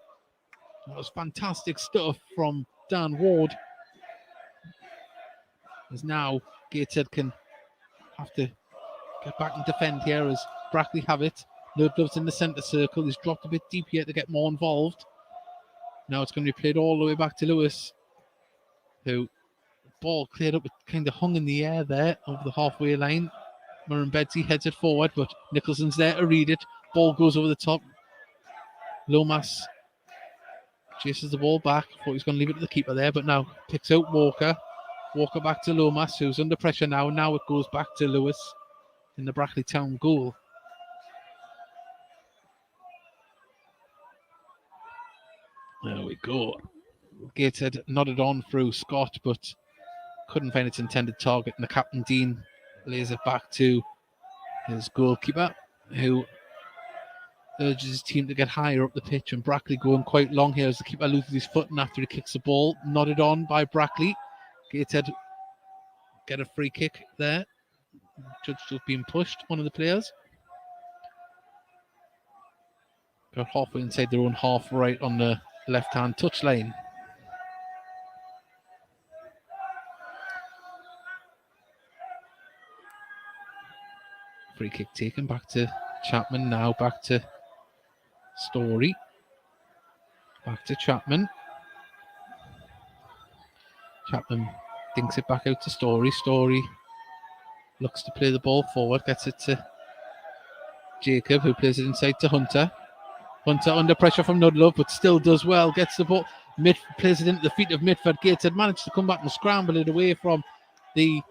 That was fantastic stuff from Dan Ward. As now Gateshead can have to get back and defend here as Brackley have it. Nudlove's in the centre circle. He's dropped a bit deep here to get more involved. Now it's going to be played all the way back to Lewis, who ball cleared up, it kind of hung in the air there over the halfway line. Murrumbedzi heads it forward, but Nicholson's there to read it. Ball goes over the top. Lomas chases the ball back. Thought he was going to leave it to the keeper there, but now picks out Walker. Walker back to Lomas, who's under pressure now. Now it goes back to Lewis in the Brackley Town goal. There we go. Gateshead nodded on through Scott, but couldn't find its intended target, and the captain Dean lays it back to his goalkeeper, who urges his team to get higher up the pitch, and Brackley going quite long here as the keeper loses his footing after he kicks the ball. Nodded on by Brackley. Gateshead get a free kick there. Judge just being pushed, one of the players. Got halfway inside their own half, right on the left-hand touchline. Free kick taken, back to Chapman now, back to Story. Back to Chapman. Chapman dinks it back out to Story. Story Looks to play the ball forward, gets it to Jacob, who plays it inside to Hunter. Hunter under pressure from Nudlove, but still does well. Gets the ball, plays it into the feet of Mitford. Gateshead managed to come back and scramble it away from the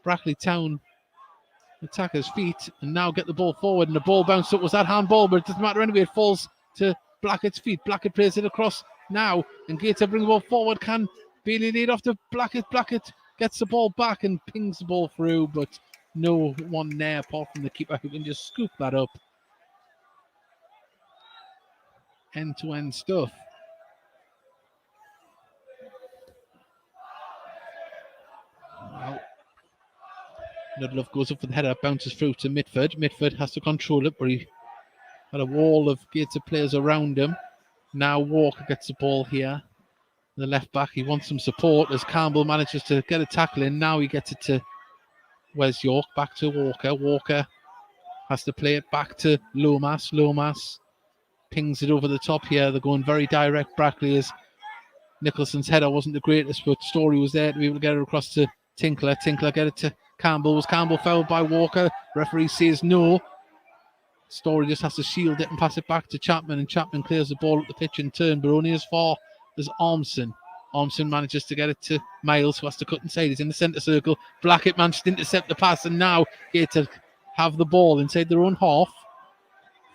Brackley Town attacker's feet, and now get the ball forward, and the ball bounced up. Was that handball? But it doesn't matter anyway. It falls to Blackett's feet. Blackett plays it across now, and Gateshead brings the ball forward. Can Bailey lead off to Blackett? Blackett gets the ball back and pings the ball through, but no one there apart from the keeper who can just scoop that up. End-to-end stuff. Well, Nudlove goes up for the header, bounces through to Mitford. Mitford has to control it, but he had a wall of Gateshead players around him. Now Walker gets the ball here. The left back, he wants some support as Campbell manages to get a tackle in. Now he gets it to Wes York, back to Walker. Walker has to play it back to Lomas. Lomas pings it over the top here. They're going very direct. Brackley, as Nicholson's header wasn't the greatest, but Story was there to be able to get it across to Tinkler. Tinkler get it to Campbell. Was Campbell fouled by Walker? Referee says no. Story just has to shield it and pass it back to Chapman, and Chapman clears the ball at the pitch in turn, but only as far as Ormson. Ormson manages to get it to Miles, who has to cut inside. He's in the centre circle. Blackett managed to intercept the pass, and now Gateshead have the ball inside their own half.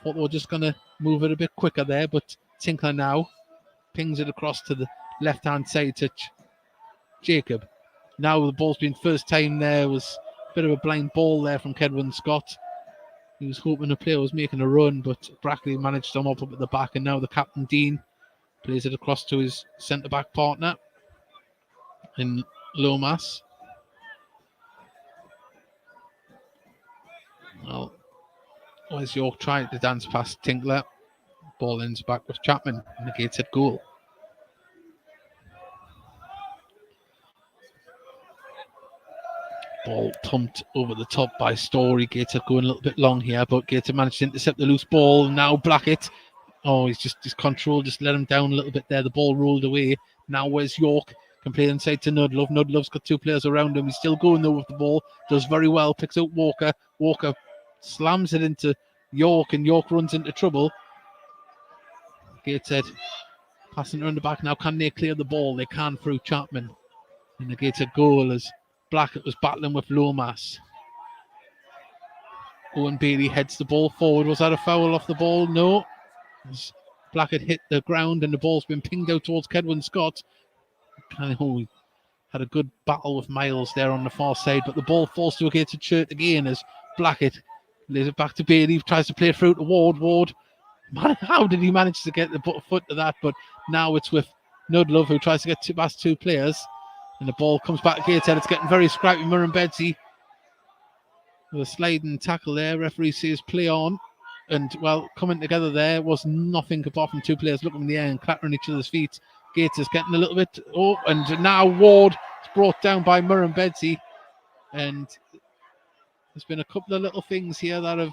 Thought they were just going to move it a bit quicker there, but Tinkler now pings it across to the left-hand side to Jacob. Now the ball's been first time there. Was a bit of a blind ball there from Kedwin Scott. He was hoping the player was making a run, but Brackley managed to mop up at the back, and now the captain, Dean, plays it across to his centre-back partner in Lomas. Well, Wes York tried to dance past Tinkler. Ball ends back with Chapman, and the Gateshead goal. Ball thumped over the top by Story. Gateshead going a little bit long here, but Gateshead managed to intercept the loose ball. Now Blackett. Oh, his control just let him down a little bit there. The ball rolled away. Now Wes York can play inside to Nudlove. Nudlove's got two players around him. He's still going though with the ball. Does very well. Picks out Walker. Walker slams it into York, and York runs into trouble. Gateshead passing around the back now. Can they clear the ball? They can through Chapman. And the Gateshead goal as Blackett was battling with Lomas. Owen Bailey heads the ball forward. Was that a foul off the ball? No. As Blackett hit the ground and the ball's been pinged out towards Kedwin Scott. He had a good battle with Miles there on the far side, but the ball falls to a Gateshead shirt again as Blackett lays it back to Bailey. Tries to play it through to Ward. Ward, man, how did he manage to get the foot to that? But now it's with Nudlove, who tries to get past two players. And the ball comes back to Gateshead. It's getting very scrappy. Murren-Bedsy with a sliding tackle there. Referee says play on. And, well, coming together there was nothing apart from two players looking in the air and clattering each other's feet. Gates is getting a little bit... Oh, and now Ward is brought down by Murren-Bedsy. And there's been a couple of little things here that have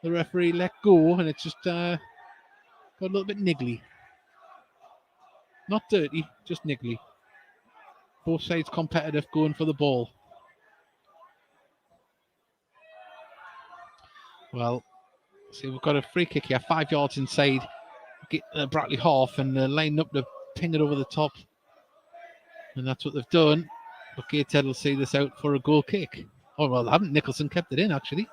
the referee let go. And it's just got a little bit niggly. Not dirty, just niggly. Both sides competitive, going for the ball. Well, see, we've got a free kick here, 5 yards inside Brackley half, and they're lining up to ping it over the top. And that's what they've done. But Gateshead will see this out for a goal kick. Oh, well, they haven't. Nicholson kept it in, actually.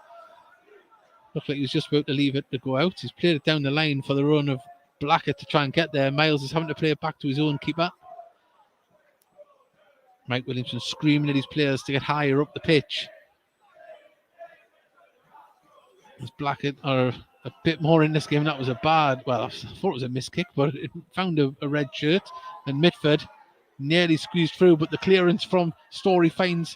Looked like he was just about to leave it to go out. He's played it down the line for the run of Blackett to try and get there. Miles is having to play it back to his own keeper. Mike Williamson screaming at his players to get higher up the pitch. As Blackett are a bit more in this game. That was a bad, well, I thought it was a missed kick, but it found a red shirt. And Mitford nearly squeezed through, but the clearance from Story finds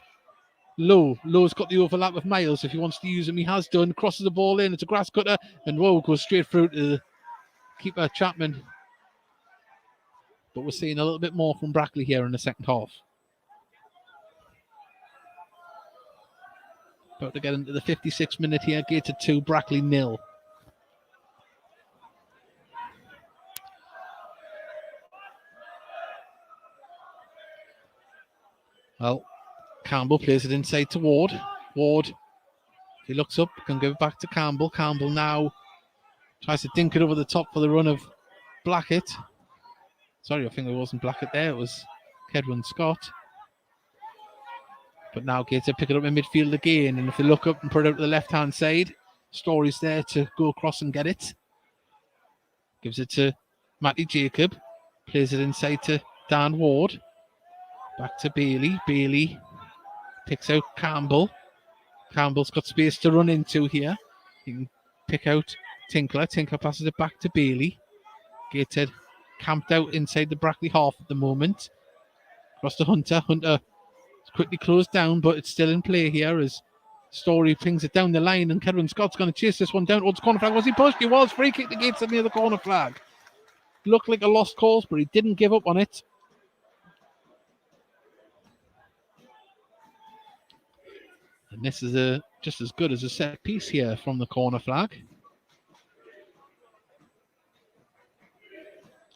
Lowe. Lowe's got the overlap with Miles. If he wants to use him, he has done. Crosses the ball in. It's a grass cutter, and whoa, goes straight through to the keeper Chapman. But we're seeing a little bit more from Brackley here in the second half. About to get into the 56th minute here. Gateshead 2, Brackley 0. Well, Campbell plays it inside to Ward. Ward, if he looks up, can give it back to Campbell. Campbell now tries to dink it over the top for the run of Blackett. Sorry, I think it wasn't Blackett there. It was Kedwin Scott. But now Gateshead pick it up in midfield again. And if they look up and put it out to the left-hand side, Story's there to go across and get it. Gives it to Matty Jacob. Plays it inside to Dan Ward. Back to Bailey. Bailey picks out Campbell. Campbell's got space to run into here. He can pick out Tinkler. Tinkler passes it back to Bailey. Gateshead camped out inside the Brackley half at the moment. Across to Hunter. Hunter is quickly closed down, but it's still in play here as Story pings it down the line, and Kedwin Scott's going to chase this one down towards the corner flag. Was he pushed? He was. Free kick to Gateshead near the corner flag. Looked like a lost cause, but he didn't give up on it. And this is just as good as a set piece here from the corner flag.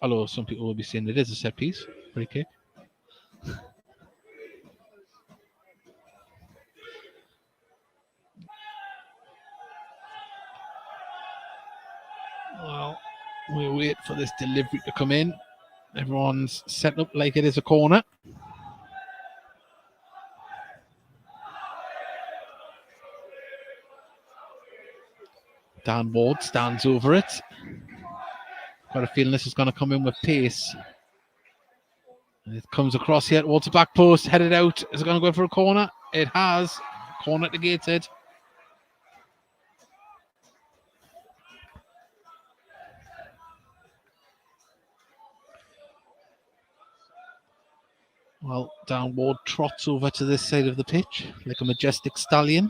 Although some people will be saying it is a set piece. Free kick. Well, we wait for this delivery to come in. Everyone's set up like it is a corner. Dan Ward stands over it. Got a feeling this is going to come in with pace. And it comes across here towards the back post, headed out. Is it going to go for a corner? It has. Corner to Gateshead. Well, Dan Ward trots over to this side of the pitch like a majestic stallion.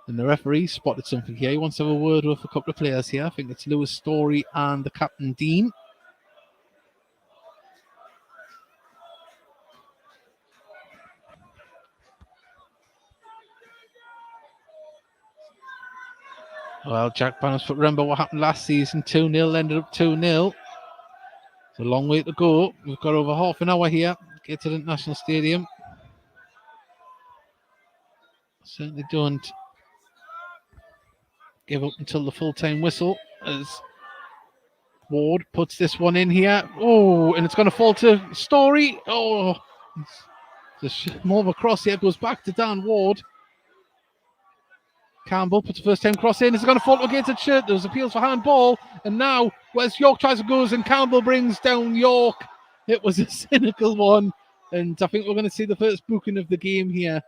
And the referee spotted something here. He wants to have a word with a couple of players here. I think it's Lewis Story and the captain, Dean. Well, Jack Bannister, remember what happened last season? 2-0, ended up 2-0. It's a long way to go. We've got over half an hour here. Get to the National Stadium. Certainly don't give up until the full-time whistle as Ward puts this one in here. Oh, and it's going to fall to Story. Oh, it's more of a cross here. It goes back to Dan Ward. Campbell puts the first-time cross in. It's going to fall to a Gateshead shirt. There's appeals for handball. And now Wes York tries to go, and Campbell brings down York. It was a cynical one. And I think we're going to see the first booking of the game here.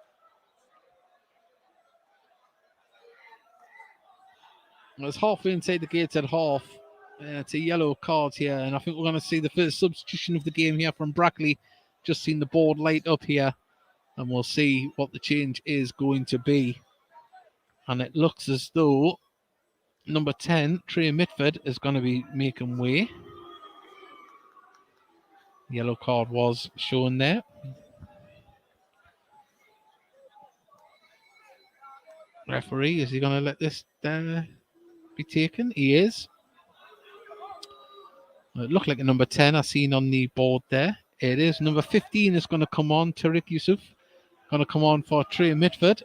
It's halfway inside the Gateshead half. It's a yellow card here, and I think we're going to see the first substitution of the game here from Brackley. Just seen the board light up here, and we'll see what the change is going to be. And it looks as though number 10, Trey Mitford, is going to be making way. Yellow card was shown there. Referee, is he going to let this be taken? He is. It looked like a number 10 I seen on the board there. It is. Number 15 is going to come on. Tariq Yusuf going to come on for Trey Mitford.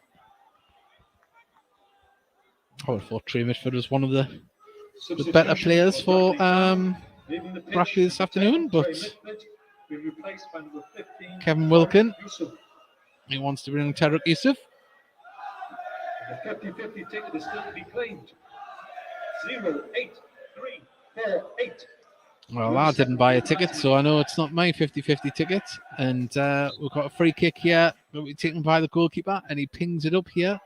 I thought Trey Mitford was one of the better players for Brackley this afternoon, but Kevin Wilkin, he wants to bring Tariq Yusuf. The 50-50 ticket is still to be claimed. 08348. Well, I didn't buy a ticket, so I know it's not my 50-50 ticket. And we've got a free kick here. Will be taken by the goalkeeper, and he pings it up here.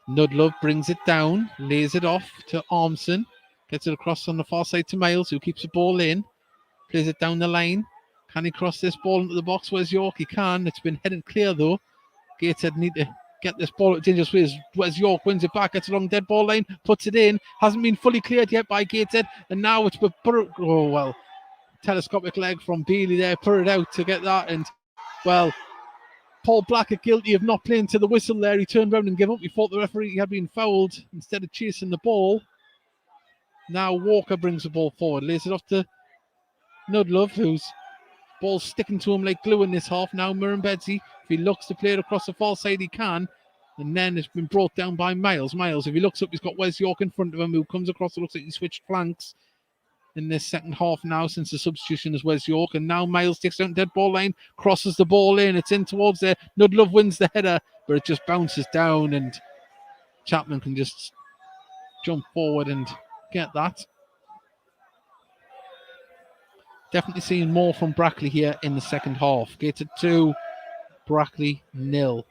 Nudlove brings it down, lays it off to Armson, gets it across on the far side to Miles, who keeps the ball in, plays it down the line. Can he cross this ball into the box? Where's York? He can. It's been headed clear though. Gateshead need to get this ball at dangerous ways. Where's York? Wins it back, gets along dead ball line, puts it in. Hasn't been fully cleared yet by Gateshead, and now it's telescopic leg from Bailey there, put it out to get that, and well, Paul Blackett guilty of not playing to the whistle there. He turned around and gave up. He thought the referee had been fouled instead of chasing the ball. Now Walker brings the ball forward, lays it off to Nudlove, who's Ball's sticking to him like glue in this half. Now Murrumbedzi, if he looks to play it across the far side, he can. And then it's been brought down by Miles. Miles, if he looks up, he's got Wes York in front of him, who comes across. It looks like he switched flanks in this second half now since the substitution is Wes York. And now Miles takes down dead ball line, crosses the ball in. It's in towards there. Nudlove wins the header, but it just bounces down, and Chapman can just jump forward and get that. Definitely seeing more from Brackley here in the second half. Gateshead 2, Brackley 0.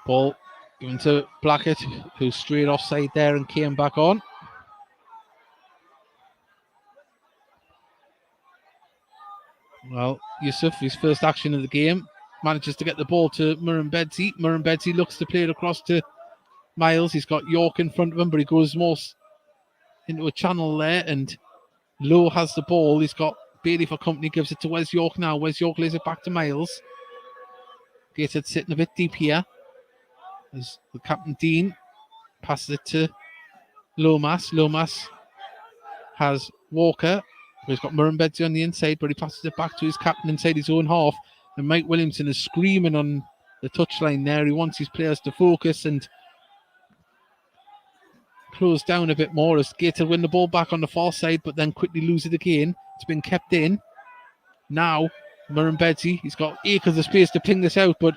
Ball given to Blackett, who strayed offside there and came back on. Well, Yusuf, his first action of the game, manages to get the ball to Murrumbedzi. Murrumbedzi looks to play it across to Miles. He's got York in front of him, but he goes more into a channel there, and Lowe has the ball. He's got Bailey for company, gives it to Wes York now. Wes York lays it back to Miles. Gateshead sitting a bit deep here as the captain Dean passes it to Lomas. Lomas has Walker. He's got Murrumbedzi on the inside, but he passes it back to his captain inside his own half. And Mike Williamson is screaming on the touchline there. He wants his players to focus and close down a bit more as Gateshead win the ball back on the far side, but then quickly lose it again. It's been kept in. Now, Murrumbedzi, he's got acres of space to ping this out, but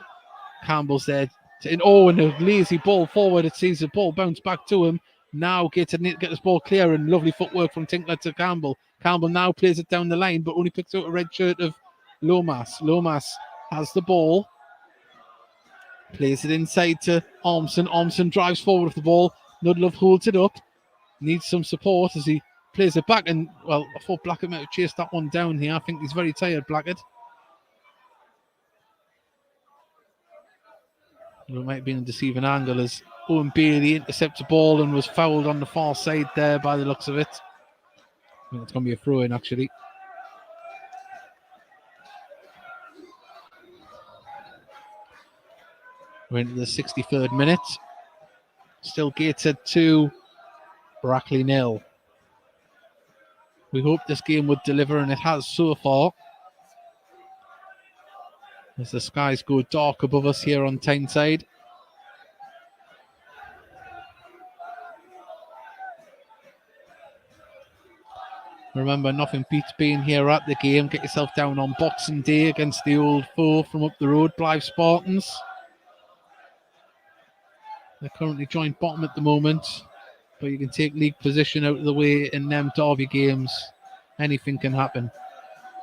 Campbell's there. And a lazy ball forward. It sees the ball bounce back to him. Now Gateshead need to get this ball clear, and lovely footwork from Tinkler to Campbell. Campbell now plays it down the line, but only picks out a red shirt of Lomas. Lomas has the ball. Plays it inside to Ormson. Ormson drives forward with the ball. Nudlove holds it up. Needs some support as he plays it back. And, well, I thought Blackett might have chased that one down here. I think he's very tired, Blackett. It might have been a deceiving angle as Owen Bailey intercepts the ball and was fouled on the far side there by the looks of it. I think it's going to be a throw-in, actually. We're into the 63rd minute. Still Gateshead 2, Brackley 0. We hoped this game would deliver, and it has so far. As the skies go dark above us here on Tyneside. Remember, nothing beats being here at the game. Get yourself down on Boxing Day against the old foe from up the road, Blythe Spartans. They're currently joint bottom at the moment, but you can take league position out of the way in them derby games. Anything can happen.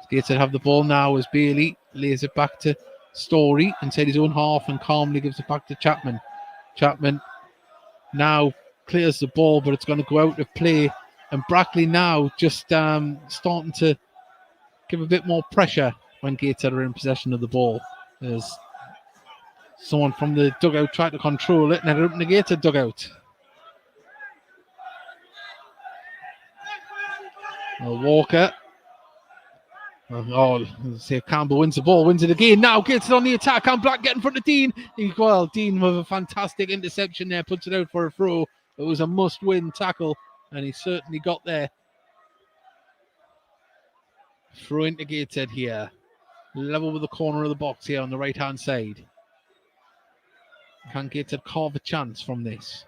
Gateshead have the ball now as Bailey lays it back to Story inside his own half and calmly gives it back to Chapman. Chapman now clears the ball, but it's going to go out of play. And Brackley now just starting to give a bit more pressure when Gateshead are in possession of the ball. There's someone from the dugout tried to control it and ended up in the Gateshead dugout. Walker. Say Campbell wins the ball, wins it again. Now Gateshead on the attack. And Black getting in front of Dean. Dean with a fantastic interception there, puts it out for a throw. It was a must-win tackle, and he certainly got there. Throw into Gateshead here. Level with the corner of the box here on the right-hand side. Can Gateshead carve a chance from this?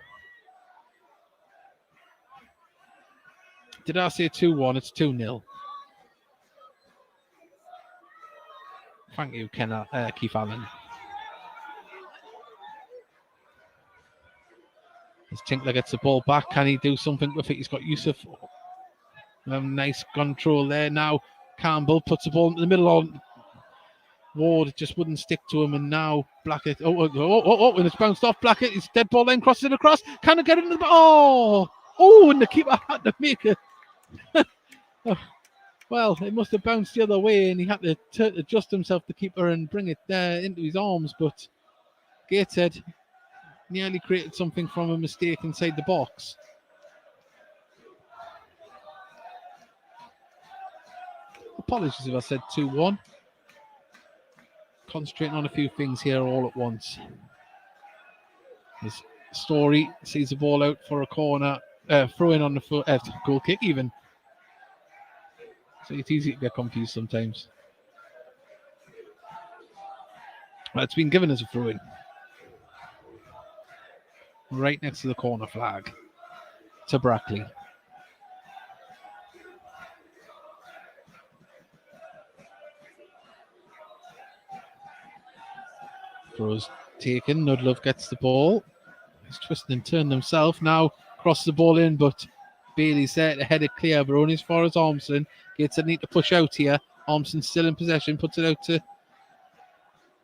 Did I say 2-1? It's 2-0. Thank you, Keith Allen. As Tinkler gets the ball back, can he do something with it? He's got Yusuf. Nice control there. Now Campbell puts the ball into the middle on Ward. It just wouldn't stick to him, and now Blackett. And it's bounced off Blackett. He's dead ball then crosses it across. Can it get it in the and the keeper had to make it. Well, it must have bounced the other way, and he had to adjust himself, the keeper, and bring it into his arms. But Gateshead nearly created something from a mistake inside the box. Apologies if I said 2-1. Concentrating on a few things here all at once. This Story sees the ball out for a corner, throw in on the foot, goal kick even. So it's easy to get confused sometimes. Well, it's been given as a throw-in. Right next to the corner flag to Brackley. Throw's taken. Nudlove gets the ball. He's twisting and turning himself. Now crosses the ball in, but Bailey's there to head it clear, but only as far as Ormson. Gateshead need to push out here. Ormson still in possession, puts it out to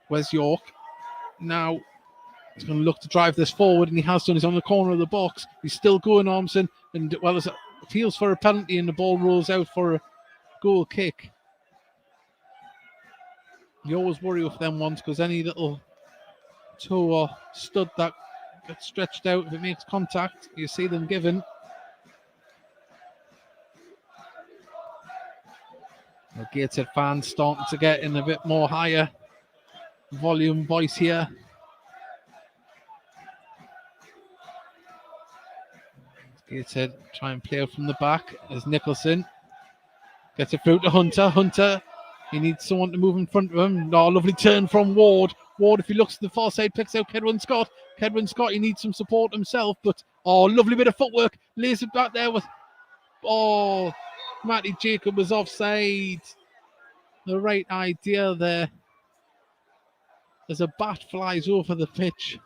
Wes York. Now he's going to look to drive this forward, and he has done. He's on the corner of the box. He's still going, Ormson, and well, it feels for a penalty, and the ball rolls out for a goal kick. You always worry with them ones because any little toe or stud that gets stretched out, if it makes contact, you see them given. The Gateshead fans starting to get in a bit more higher volume voice here. Gateshead try and play out from the back as Nicholson gets it through to Hunter. Hunter, he needs someone to move in front of him. Oh, lovely turn from Ward. Ward, if he looks to the far side, picks out Kedwin Scott. Kedwin Scott, he needs some support himself, but lovely bit of footwork. Lays it back there with Matty Jacob was offside. The right idea there. As a bat flies over the pitch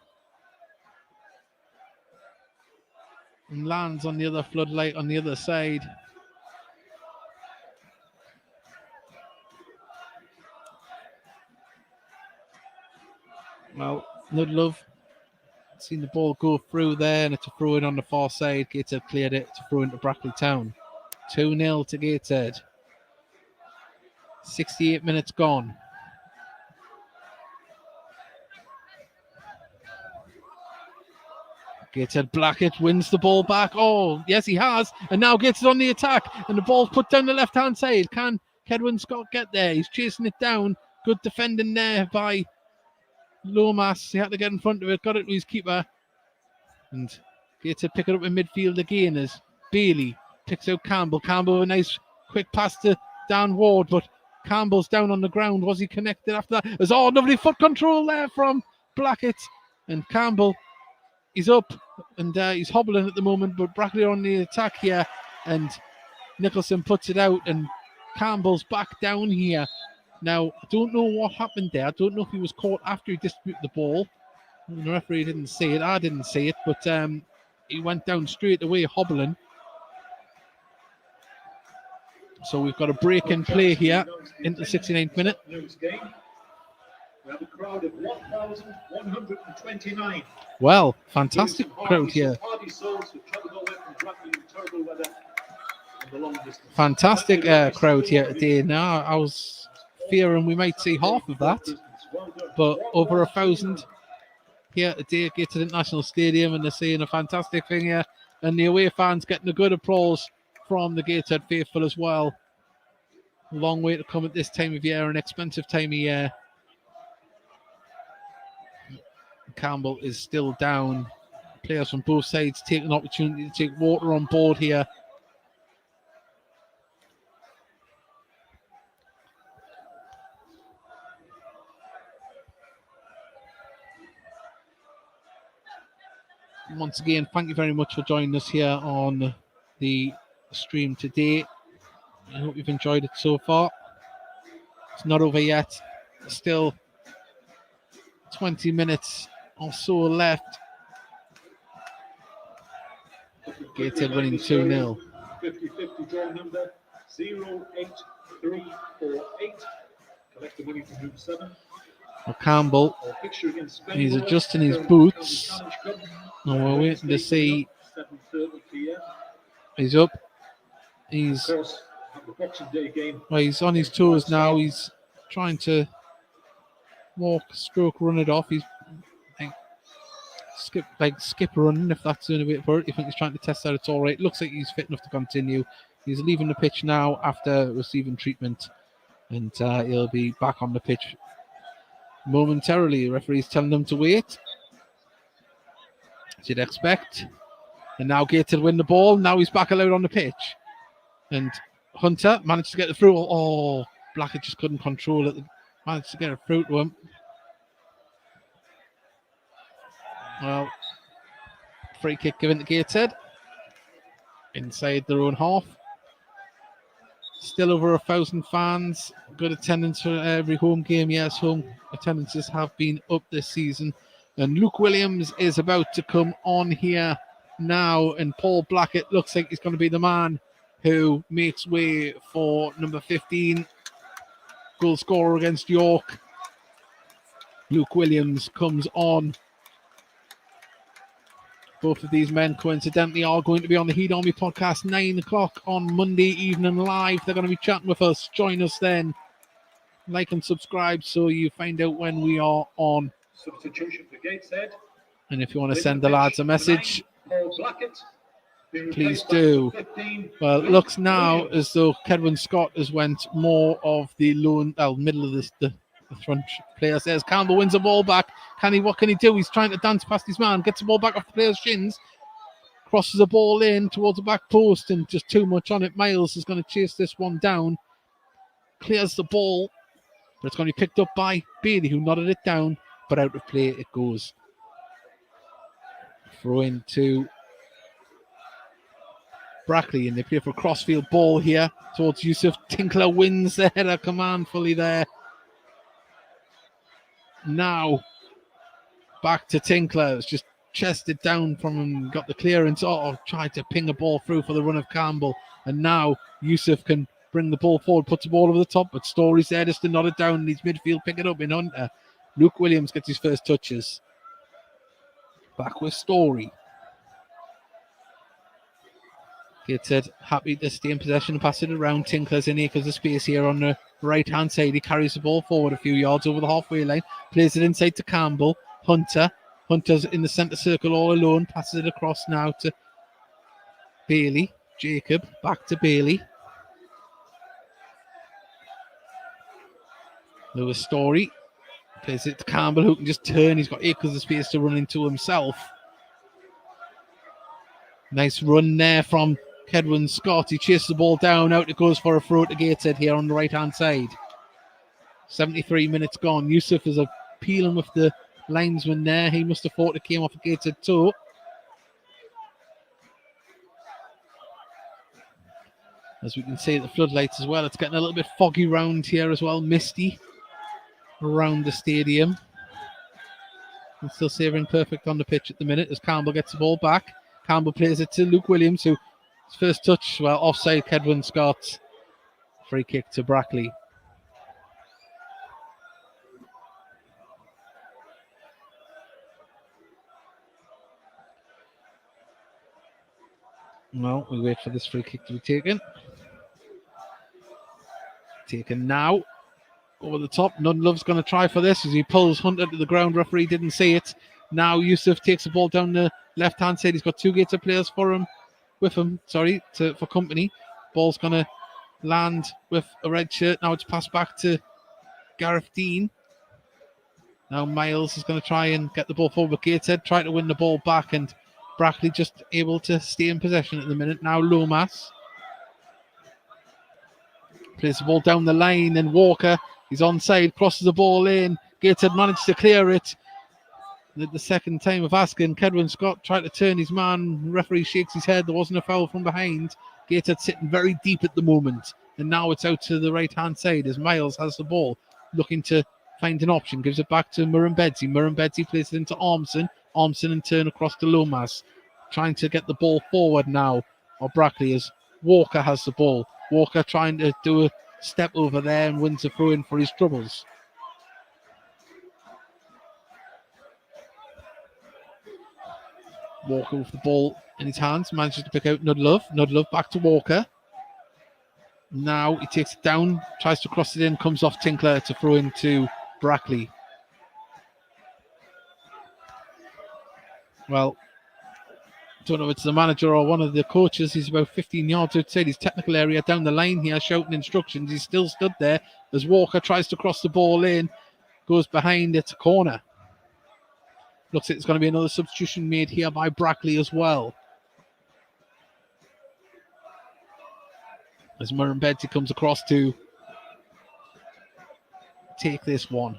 and lands on the other floodlight on the other side. Well, Nudlove seen the ball go through there, and it's a throw in on the far side. Gateshead cleared it to throw into Brackley Town. 2-0 to Gateshead. 68 minutes gone. Gateshead Blackett wins the ball back. Oh, yes, he has. And now gets it on the attack. And the ball's put down the left-hand side. Can Kedwin Scott get there? He's chasing it down. Good defending there by Lomas. He had to get in front of it. Got it to his keeper. And Gateshead pick it up in midfield again as Bailey picks out Campbell. Campbell with a nice quick pass to Dan Ward. But Campbell's down on the ground. Was he connected after that? There's lovely foot control there from Blackett. And Campbell, he's up and he's hobbling at the moment, but Brackley on the attack here, and Nicholson puts it out, and Campbell's back down here. Now, I don't know what happened there. I don't know if he was caught after he disputed the ball. The referee didn't see it. I didn't see it, but he went down straight away hobbling. So we've got a break in play here into the 69th minute. We have a crowd of 1,129. Well, fantastic crowd here. Fantastic crowd here today. Now, I was fearing we might see half of that, but over 1,000 here today at Gateshead International Stadium, and they're saying a fantastic thing here. And the away fans getting a good applause from the Gateshead faithful as well. A long way to come at this time of year, an expensive time of year. Campbell is still down. Players from both sides take an opportunity to take water on board here. Once again, thank you very much for joining us here on the stream today. I hope you've enjoyed it so far. It's not over yet. Still 20 minutes or so left. Gateshead winning 2-0. 50-50 draw number 08348. Collect the money from room 7. Well, Campbell, he's adjusting his boots. And we're waiting to see. He's up. He's on his toes now. He's trying to walk, stroke, run it off. He's skip running, if that's the only way for it. You think he's trying to test out it's all right. Looks like he's fit enough to continue. He's leaving the pitch now after receiving treatment, and he'll be back on the pitch momentarily. The referee's telling them to wait, as you'd expect. And now Gateshead win the ball. Now he's back allowed on the pitch. And Hunter managed to get it through. Oh, Blackett just couldn't control it. Managed to get it through to him. Well, free kick given to Gateshead. Inside their own half. Still over 1,000 fans. Good attendance for every home game. Yes, home attendances have been up this season. And Luke Williams is about to come on here now. And Paul Blackett looks like he's going to be the man who makes way for number 15. Goal scorer against York. Luke Williams comes on. Both of these men, coincidentally, are going to be on the Heat Army podcast 9 o'clock on Monday evening live. They're going to be chatting with us. Join us then. Like and subscribe so you find out when we are on. Substitution for Gateshead. And if you want to send the lads a message, Paul Blackett. please do. Well, it looks now as though Kedwin Scott has went more of the lone, middle of the front player. Says Campbell wins the ball back. What can he do? He's trying to dance past his man, gets the ball back off the player's shins, crosses the ball in towards the back post, and just too much on it. Miles is going to chase this one down, clears the ball, but it's going to be picked up by Bailey, who nodded it down, but out of play it goes. Throw into Brackley, and they play for a crossfield ball here towards Yusuf. Tinkler wins the header command fully there. Now back to Tinkler. It's just chested down from him, got the clearance. Tried to ping a ball through for the run of Campbell. And now Yusuf can bring the ball forward, puts the ball over the top, but Story's there just to nod it down, and he's midfield, pick it up in Hunter. Luke Williams gets his first touches. Back with Story. Gateshead happy to stay in possession and pass it around. Tinkler's in here because of space here on the right-hand side. He carries the ball forward a few yards over the halfway line. Plays it inside to Campbell. Hunter's in the centre circle all alone. Passes it across now to Bailey. Jacob, back to Bailey. Lewis Story. Plays it to Campbell, who can just turn. He's got acres of space to run into himself. Nice run there from Kedwin Scott. He chases the ball down. Out it goes for a throw to Gateshead here on the right-hand side. 73 minutes gone. Yusuf is appealing with the linesman there. He must have thought it came off a Gateshead toe. As we can see at the floodlights as well, it's getting a little bit foggy round here as well. Misty around the stadium. And still saving perfect on the pitch at the minute as Campbell gets the ball back. Campbell plays it to Luke Williams, who his first touch, offside Kedwin Scott. Free kick to Brackley. Well, we wait for this free kick to be taken. Taken now. Over the top. Nunlove's going to try for this as he pulls Hunter to the ground. Referee didn't see it. Now Yusuf takes the ball down the left-hand side. He's got two Gateshead players for company. Ball's going to land with a red shirt. Now it's passed back to Gareth Dean. Now Miles is going to try and get the ball forward, but Gateshead trying to win the ball back, and Brackley just able to stay in possession at the minute. Now Lomas plays the ball down the line, and Walker, he's onside, crosses the ball in. Gateshead managed to clear it. The second time of asking, Kedwin Scott tried to turn his man. Referee shakes his head. There wasn't a foul from behind. Gateshead sitting very deep at the moment. And now it's out to the right-hand side as Miles has the ball, looking to find an option. Gives it back to Murrumbedzi. Murrumbedzi plays it into Ormson. Ormson in turn across to Lomas. Trying to get the ball forward now. Or Brackley as Walker has the ball. Walker trying to do a step over there and wins a throw-in for his troubles. Walker with the ball in his hands, manages to pick out Nudlove. Nudlove back to Walker. Now he takes it down, tries to cross it in, comes off Tinkler to throw into Brackley. Well, don't know if it's the manager or one of the coaches. He's about 15 yards outside his technical area down the line here, shouting instructions. He's still stood there as Walker tries to cross the ball in, goes behind, it's a corner. Looks like it's going to be another substitution made here by Brackley as well. as Murrumbidgee comes across to take this one.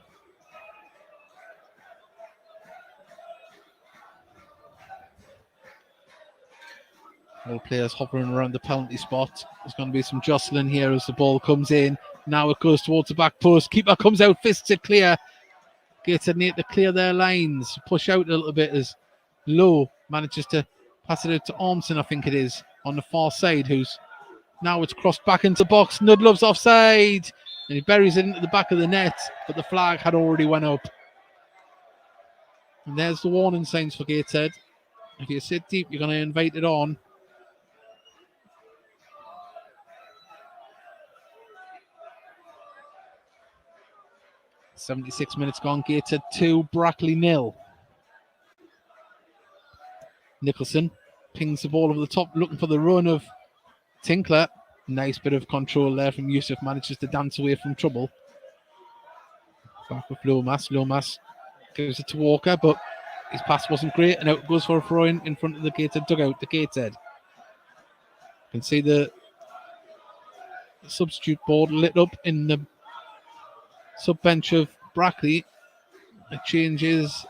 All players hovering around the penalty spot. There's going to be some jostling here as the ball comes in. Now it goes towards the back post. Keeper comes out, fists it clear. Gateshead need to clear their lines, push out a little bit as Lowe manages to pass it out to Ormson, I think it is, on the far side, who's now it's crossed back into the box. Nudlove's offside, and he buries it into the back of the net, but the flag had already went up. And there's the warning signs for Gateshead. If you sit deep, you're going to invite it on. .76 minutes gone. Gateshead 2, Brackley 0. Nicholson pings the ball over the top, looking for the run of Tinkler. Nice bit of control there from Yusuf. Manages to dance away from trouble. Back with Lomas. Lomas gives it to Walker, but his pass wasn't great, and out goes for a throw in front of the Gateshead dugout. The Gateshead. You can see the substitute board lit up in the sub bench of Brackley. A change is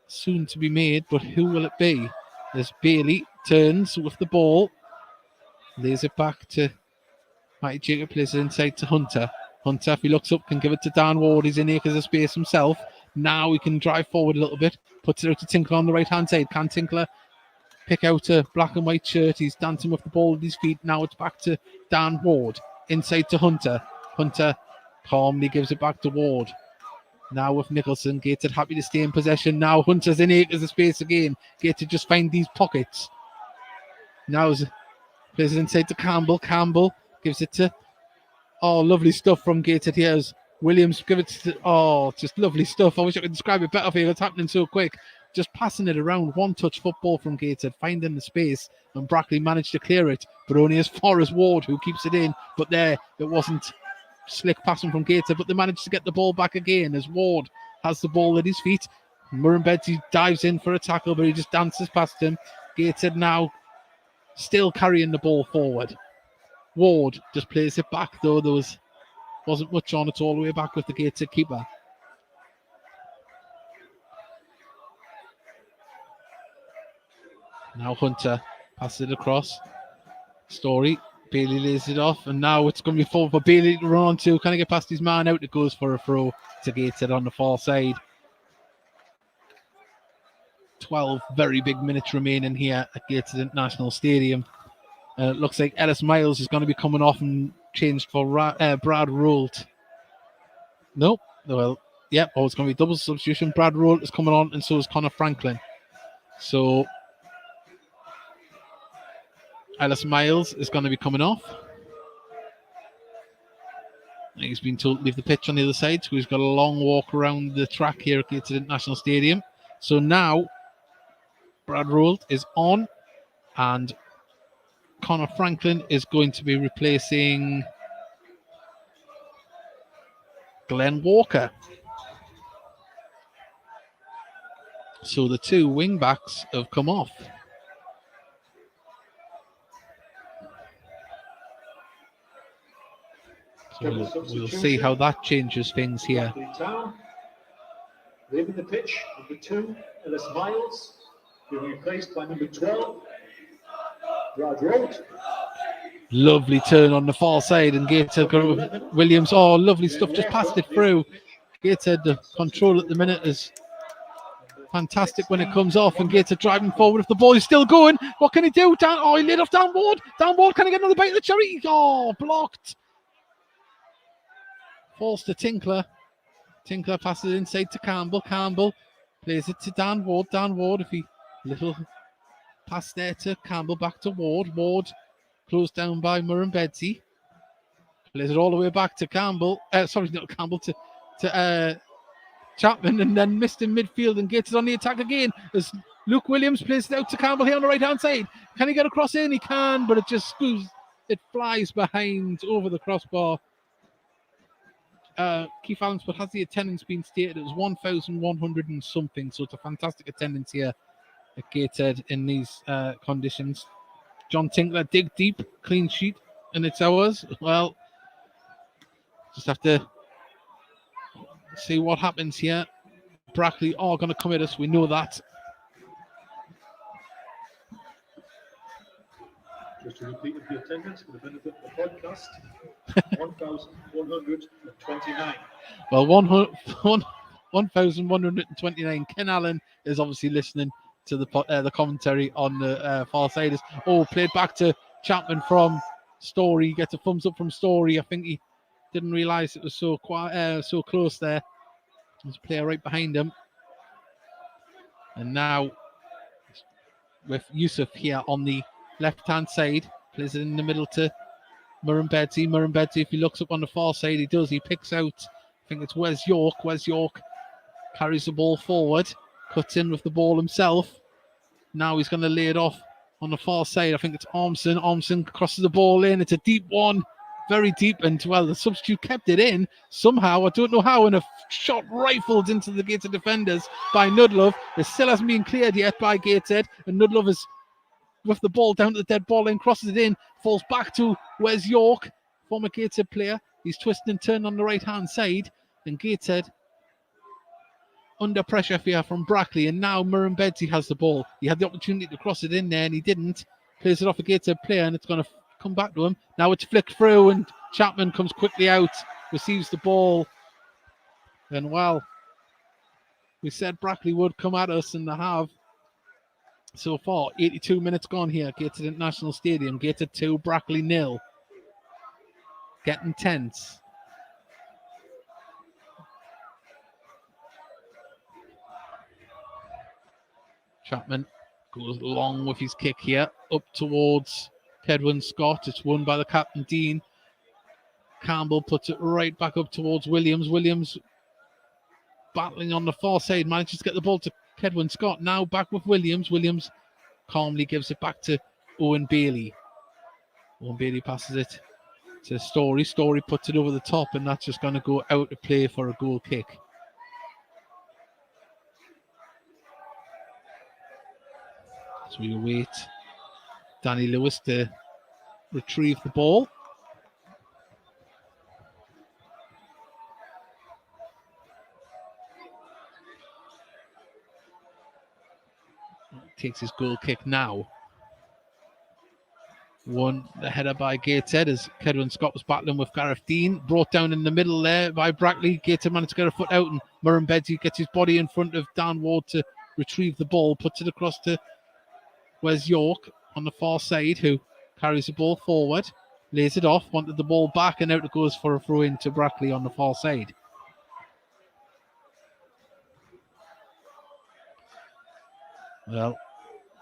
soon to be made, but who will it be? As Bailey turns with the ball, lays it back to Matty Jacob, plays it inside to Hunter. Hunter, if he looks up, can give it to Dan Ward. He's in acres of space himself. Now he can drive forward a little bit, puts it out to Tinkler on the right hand side. Can Tinkler pick out a black and white shirt? He's dancing with the ball at his feet. Now it's back to Dan Ward, inside to Hunter. Hunter calmly gives it back to Ward. Now with Nicholson, Gateshead happy to stay in possession. Now Hunter's in acres of space again. Gateshead just find these pockets. Now plays it inside to Campbell. Campbell gives it to, lovely stuff from Gateshead here as Williams give it to, just lovely stuff. I wish I could describe it better for you. It's happening so quick. Just passing it around. One touch football from Gateshead, finding the space, and Brackley managed to clear it, but only as far as Ward, who keeps it in. But there, it wasn't slick passing from Gateshead, but they managed to get the ball back again as Ward has the ball at his feet. Murrumbidgee dives in for a tackle, but he just dances past him. Gateshead now still carrying the ball forward. Ward just plays it back, though there wasn't much on it all the way back with the Gateshead keeper. Now Hunter passes it across. Story. Bailey lays it off, and now it's going to be forward for Bailey to run on to. Can he get past his man out? It goes for a throw to Gateshead on the far side. 12 very big minutes remaining here at Gateshead International Stadium. Looks like Ellis Miles is going to be coming off and changed for Brad Rolt. Nope. Well, yep. It's going to be double substitution. Brad Rolt is coming on, and so is Connor Franklin. So Ellis Miles is going to be coming off. He's been told to leave the pitch on the other side, so he's got a long walk around the track here at Gateshead International Stadium. So now Brad Rolt is on, and Connor Franklin is going to be replacing Glenn Walker. So the two wing backs have come off. So we'll see how that changes things here. Leaving the pitch, number 2, Ellis Miles, being replaced by number 12, Brad Rolt. Lovely turn on the far side, and Gateshead got Williams. Lovely stuff, just passed it through. Gateshead, the control at the minute is fantastic when it comes off, and Gateshead driving forward. If the ball is still going, what can he do? He laid off Dan Ward. Dan Ward, can he get another bite of the cherry? Blocked. Falls to Tinkler. Tinkler passes it inside to Campbell. Campbell plays it to Dan Ward. Dan Ward, little pass there to Campbell, back to Ward. Ward closed down by Murrumbidgee. Plays it all the way back to Campbell. To Chapman, and then missed in midfield and gets it on the attack again as Luke Williams plays it out to Campbell here on the right hand side. Can he get across in? He can, but it just it flies behind over the crossbar. Keith Allen's, but has the attendance been stated? It was 1,100 and something, so it's a fantastic attendance here at Gateshead in these conditions. John Tinkler dig deep, clean sheet and it's ours. Well, just have to see what happens here. Brackley are going to come at us. We know that. Just to repeat the attendance for the benefit of the podcast, 1,129. Well, 1,129. Ken Allen is obviously listening to the commentary on the far side. Played back to Chapman from Story. Gets a thumbs up from Story. I think he didn't realise it was so close there. There's a player right behind him. And now with Yusuf here on the left-hand side, plays it in the middle to Murrumbedzi. Murrumbedzi, if he looks up on the far side, he does. He picks out, I think it's Wes York. Wes York carries the ball forward, cuts in with the ball himself. Now he's going to lay it off on the far side. I think it's Ormson. Ormson crosses the ball in. It's a deep one, very deep. And, well, the substitute kept it in somehow. I don't know how. And a shot rifled into the Gateshead defenders by Nudlove. It still hasn't been cleared yet by Gateshead. And Nudlove is with the ball down to the dead ball line, crosses it in, falls back to Wes York, former Gateshead player. He's twisting and turning on the right-hand side. And Gateshead under pressure here from Brackley, and now Murrumbedzi has the ball. He had the opportunity to cross it in there, and he didn't. Plays it off a Gateshead player, and it's going to come back to him. Now it's flicked through, and Chapman comes quickly out, receives the ball. And, well, we said Brackley would come at us, and they have. So far, 82 minutes gone here, Gateshead International Stadium. Gateshead 2, Brackley 0. Getting tense. Chapman goes long with his kick here, up towards Kedwin Scott. It's won by the captain, Dean. Campbell puts it right back up towards Williams. Williams battling on the far side, manages to get the ball to Kedwin Scott. Now back with Williams. Williams calmly gives it back to Owen Bailey. Owen Bailey passes it to Story. Story puts it over the top, and that's just going to go out to play for a goal kick. So we await Danny Lewis to retrieve the ball. Takes his goal kick now. The header by Gateshead as Kedwin Scott was battling with Gareth Dean. Brought down in the middle there by Brackley. Gateshead managed to get a foot out, and Murrumbedzi gets his body in front of Dan Ward to retrieve the ball. Puts it across to Wes York on the far side, who carries the ball forward. Lays it off, wanted the ball back, and out it goes for a throw in to Brackley on the far side. Well,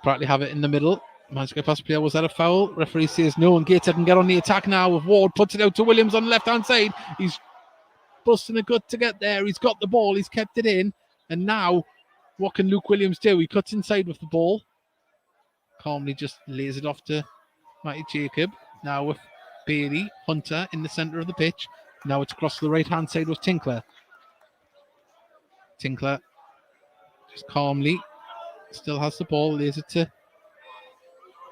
Brackley have it in the middle. Managed to get past the player. Was that a foul? Referee says no, and Gateshead can get on the attack now with Ward. Puts it out to Williams on the left-hand side. He's busting a gut to get there. He's got the ball. He's kept it in. And now, what can Luke Williams do? He cuts inside with the ball. Calmly just lays it off to Matty Jacob. Now with Bailey, Hunter in the centre of the pitch. Now it's across the right-hand side with Tinkler. Tinkler just calmly still has the ball. Lays it to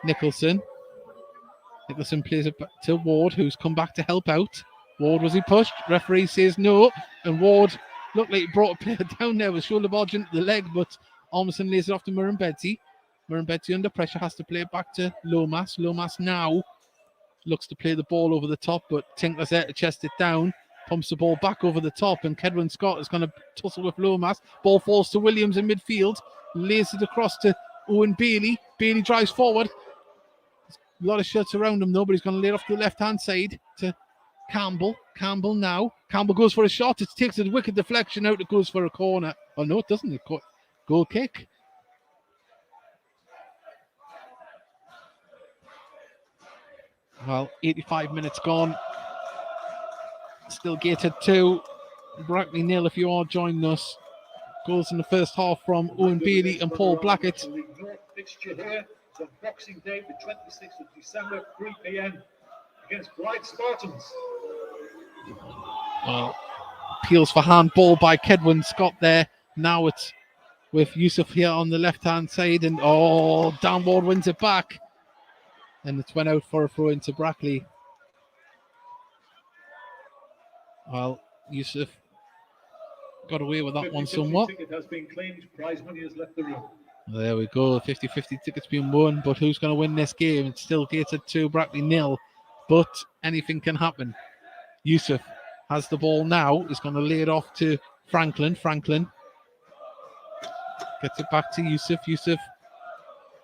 Nicholson. Nicholson plays it back to Ward, who's come back to help out. Ward, was he pushed? Referee says no. And Ward looked like he brought a player down there with shoulder barge into the leg, but Ormson lays it off to Murrumbedzi. Murrumbedzi under pressure has to play it back to Lomas. Lomas now looks to play the ball over the top, but Tinkler's there to chest it down. Pumps the ball back over the top, and Kedwin Scott is going to tussle with Lomas. Ball falls to Williams in midfield. Lays it across to Owen Bailey. Bailey drives forward. A lot of shots around him, though, but he's going to lay it off to the left-hand side to Campbell. Campbell now. Campbell goes for a shot. It takes a wicked deflection out. It goes for a corner. Oh, no, it doesn't. Goal kick. Well, 85 minutes gone. Still Gateshead 2. Brackley 0 if you are joining us. Goals in the first half from Owen Bailey and Paul Blackett. Fixture here is on Boxing Day, the 26th of December, 3 p.m. against Bright Spartans. Well, appeals for handball by Kedwin Scott there. Now it's with Yusuf here on the left-hand side, and Dan Ward wins it back. And it's went out for a throw into Brackley. Well, Yusuf got away with that one 50-50 somewhat. ticket has been claimed. Prize money has left the room. There we go. 50-50 tickets being won. But who's going to win this game? It's still Gateshead 2, Brackley 0. But anything can happen. Yusuf has the ball now. He's going to lay it off to Franklin. Franklin gets it back to Yusuf. Yusuf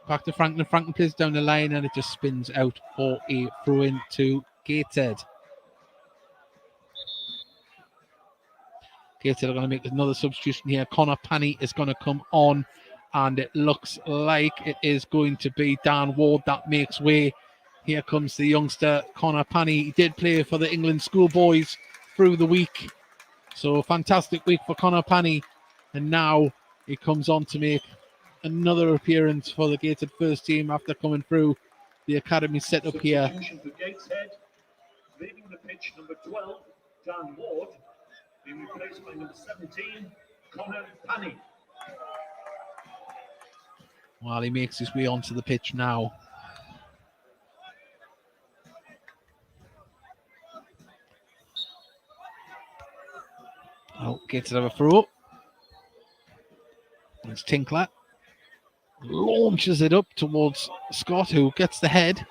back to Franklin. Franklin plays down the line and it just spins out for a throw in to Gateshead. Gateshead are going to make another substitution here. Connor Panny is going to come on, and it looks like it is going to be Dan Ward that makes way. Here comes the youngster, Connor Panny. He did play for the England schoolboys through the week. So fantastic week for Connor Panny. And now he comes on to make another appearance for the Gateshead first team after coming through the academy setup here. Substitution for Gateshead. Leaving the pitch, number 12, Dan Ward. Being replaced by number 17, Connor Panny. While he makes his way onto the pitch now. Oh, Gateshead have a throw. It's Tinkler. Launches it up towards Scott, who gets the head,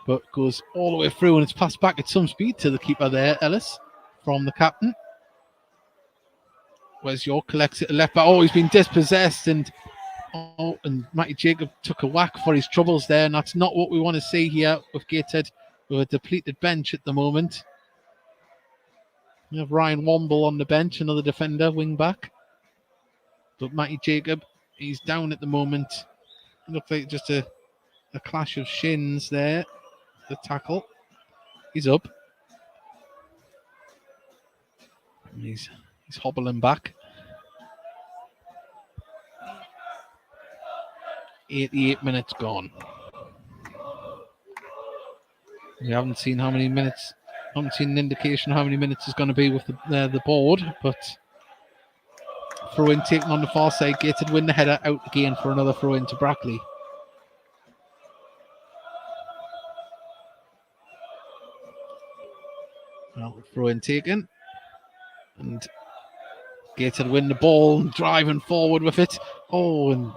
but goes all the way through, and it's passed back at some speed to the keeper there, Ellis, from the captain. Where's York? Collects it left back. Oh, he's been dispossessed, and Matty Jacob took a whack for his troubles there, and that's not what we want to see here with Gateshead, with a depleted bench at the moment. We have Ryan Womble on the bench, another defender, wing back. But Matty Jacob, he's down at the moment. It looks like just a clash of shins there. The tackle. He's up. He's hobbling back. 88 minutes gone. We haven't seen how many minutes. Haven't seen an indication of how many minutes is going to be with the board, but throw in taken on the far side. Gateshead win the header, out again for another throw in to Brackley. Well, throw in taken, and Gateshead win the ball, driving forward with it. Oh, and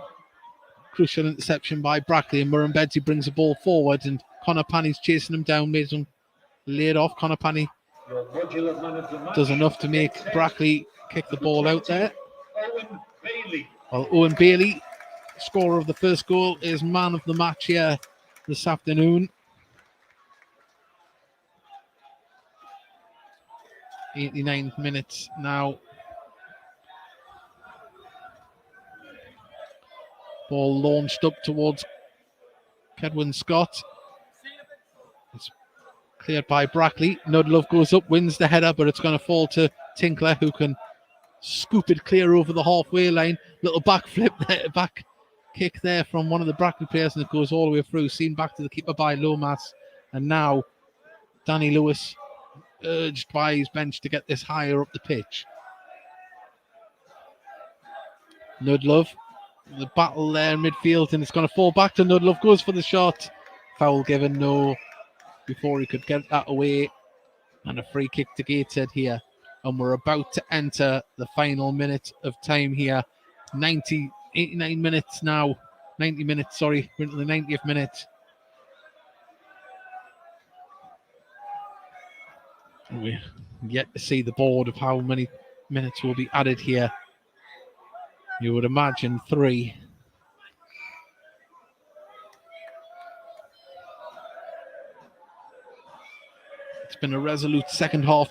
crucial interception by Brackley, and Murrumbedzi brings the ball forward, and Connor Panny's chasing him down, made him lay it off. Connor Panny does enough to make Brackley kick the ball out there. Owen Bailey. Well, Owen Bailey, scorer of the first goal, is man of the match here this afternoon. 89 minutes now. Ball launched up towards Kedwin Scott. It's cleared by Brackley. Nudlove goes up, wins the header, but it's going to fall to Tinkler, who can scoop it clear over the halfway line. Little backflip there, back kick there from one of the Brackley players, and it goes all the way through. Seen back to the keeper by Lomas. And now Danny Lewis, urged by his bench to get this higher up the pitch. Nudlove, the battle there in midfield, and it's going to fall back to Nudlove. Goes for the shot. Foul given, no, before he could get that away. And a free kick to Gateshead here. And we're about to enter the final minute of time here. 89 minutes now. 90 minutes, sorry. We're into the 90th minute. We're yet to see the board of how many minutes will be added here. You would imagine 3. It's been a resolute second half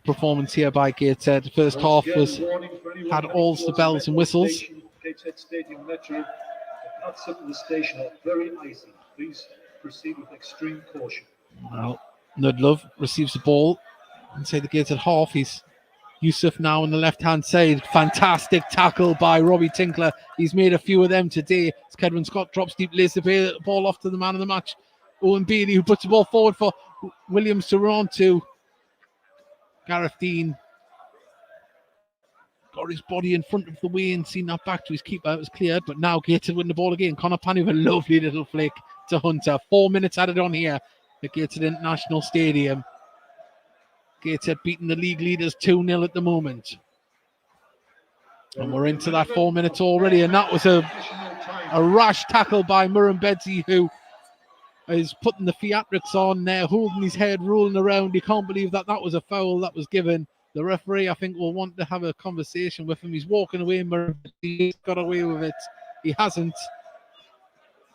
performance here by Gateshead. The first half had all the bells and whistles. Gateshead Stadium Metro. The paths up to the station are very icy. Please proceed with extreme caution. Well, Nudlove receives the ball inside the Gateshead half. He's Yusuf now on the left-hand side. Fantastic tackle by Robbie Tinkler. He's made a few of them today. As Kedwin Scott drops deep, lays the ball off to the man of the match, Owen Bailey, who puts the ball forward for Williams to run to. Gareth Dean got his body in front of the way and seen that back to his keeper. It was cleared, but now Gateshead win the ball again. Connor Panny with a lovely little flick to Hunter. 4 minutes added on here at Gateshead International Stadium. Gateshead beating the league leaders 2-0 at the moment. And we're into that 4 minutes already, and that was a rash tackle by Murren Bedsy, who is putting the theatrics on there, holding his head, rolling around. He can't believe that was a foul that was given. The referee, I think, will want to have a conversation with him. He's walking away, Murren Bedsy. He's got away with it. He hasn't.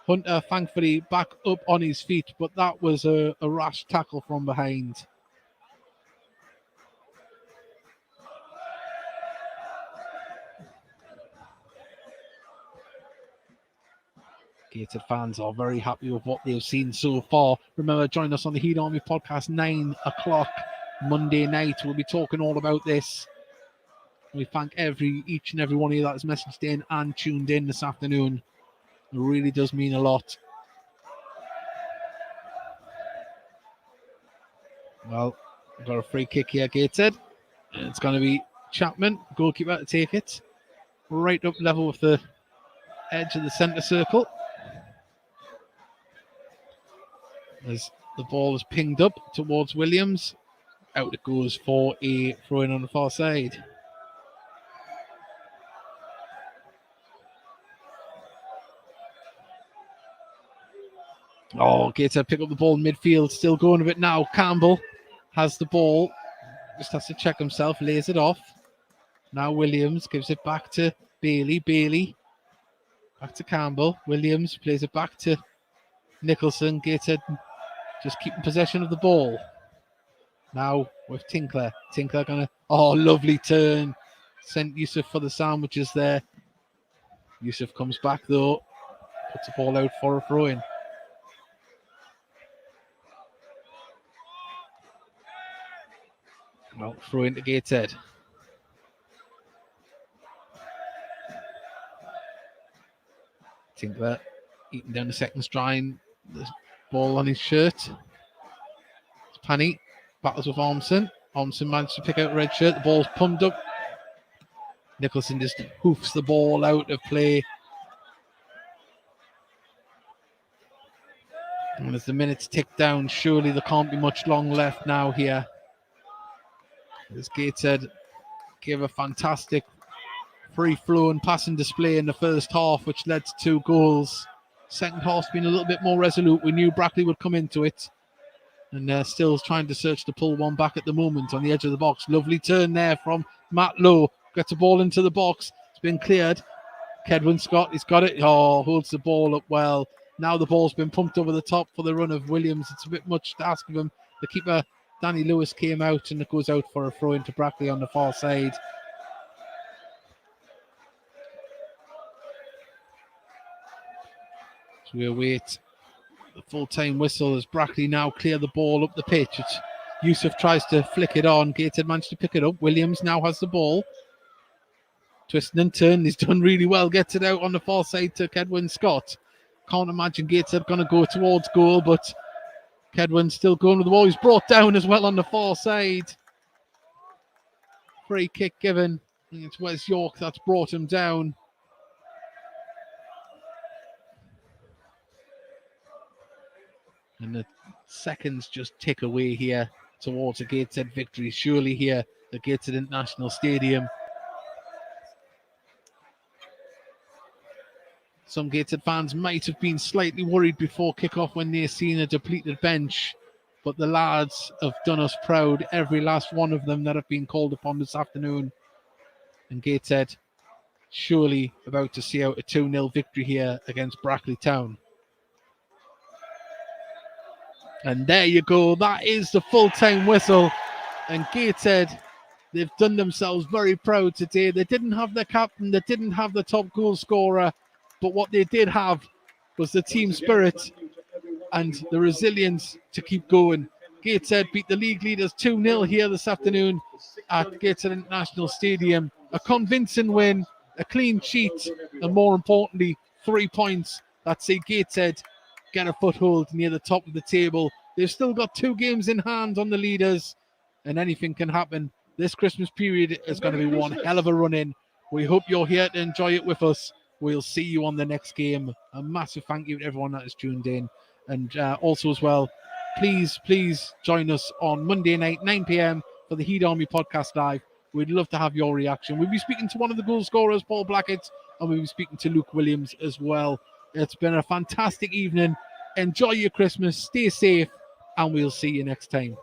Hunter, thankfully, back up on his feet, but that was a rash tackle from behind. Gateshead fans are very happy with what they've seen so far. Remember, join us on the Heat Army podcast, 9 o'clock Monday night. We'll be talking all about this. We thank each and every one of you that has messaged in and tuned in this afternoon. It really does mean a lot. Well, we've got a free kick here, Gateshead. It's going to be Chapman, goalkeeper, to take it. Right up level with the edge of the centre circle. As the ball is pinged up towards Williams. Out it goes for a throw-in on the far side. Oh, Gateshead pick up the ball in midfield. Still going with it now. Campbell has the ball. Just has to check himself. Lays it off. Now Williams gives it back to Bailey. Bailey back to Campbell. Williams plays it back to Nicholson. Gateshead just keeping possession of the ball. Now with Tinkler. Tinkler gonna... Oh, lovely turn. Sent Yusuf for the sandwiches there. Yusuf comes back though. Puts the ball out for a throw-in. Well, throw into Gateshead. Tinkler eating down the second stride. The ball on his shirt. It's Panny. Battles with Ormson. Ormson managed to pick out a red shirt. The ball's pumped up. Nicholson just hoofs the ball out of play. And as the minutes tick down, surely there can't be much long left now here. As Gateshead gave a fantastic free-flowing passing display in the first half, which led to 2 goals. Second half's been a little bit more resolute. We knew Brackley would come into it. And still trying to search to pull one back at the moment on the edge of the box. Lovely turn there from Matt Lowe. Gets the ball into the box. It's been cleared. Kedwin Scott, he's got it. Oh, holds the ball up well. Now the ball's been pumped over the top for the run of Williams. It's a bit much to ask of him. The keeper, Danny Lewis, came out and it goes out for a throw into Brackley on the far side. So we await the full-time whistle as Brackley now clear the ball up the pitch. Yusuf tries to flick it on. Gateshead managed to pick it up. Williams now has the ball. Twisting and turning. He's done really well. Gets it out on the far side to Kedwin Scott. Can't imagine Gateshead going to go towards goal, but Kedwin still going with the ball. He's brought down as well on the far side. Free kick given. I think it's Wes York that's brought him down. And the seconds just tick away here towards a Gateshead victory. Surely here, the Gateshead International Stadium. Some Gateshead fans might have been slightly worried before kick-off when they've seen a depleted bench. But the lads have done us proud, every last one of them that have been called upon this afternoon. And Gateshead surely about to see out a 2-0 victory here against Brackley Town. And there you go. That is the full-time whistle. And Gateshead, they've done themselves very proud today. They didn't have their captain. They didn't have the top goal scorer. But what they did have was the team spirit and the resilience to keep going. Gateshead beat the league leaders 2-0 here this afternoon at Gateshead International Stadium. A convincing win, a clean sheet, and more importantly, 3 points that see Gateshead get a foothold near the top of the table. They've still got 2 games in hand on the leaders, and anything can happen. This Christmas period is going to be one hell of a run-in. We hope you're here to enjoy it with us. We'll see you on the next game. A massive thank you to everyone that has tuned in. And also as well, please join us on Monday night, 9 p.m. for the Heat Army Podcast Live. We'd love to have your reaction. We'll be speaking to one of the goal scorers, Paul Blackett, and we'll be speaking to Luke Williams as well. It's been a fantastic evening. Enjoy your Christmas, stay safe, and we'll see you next time.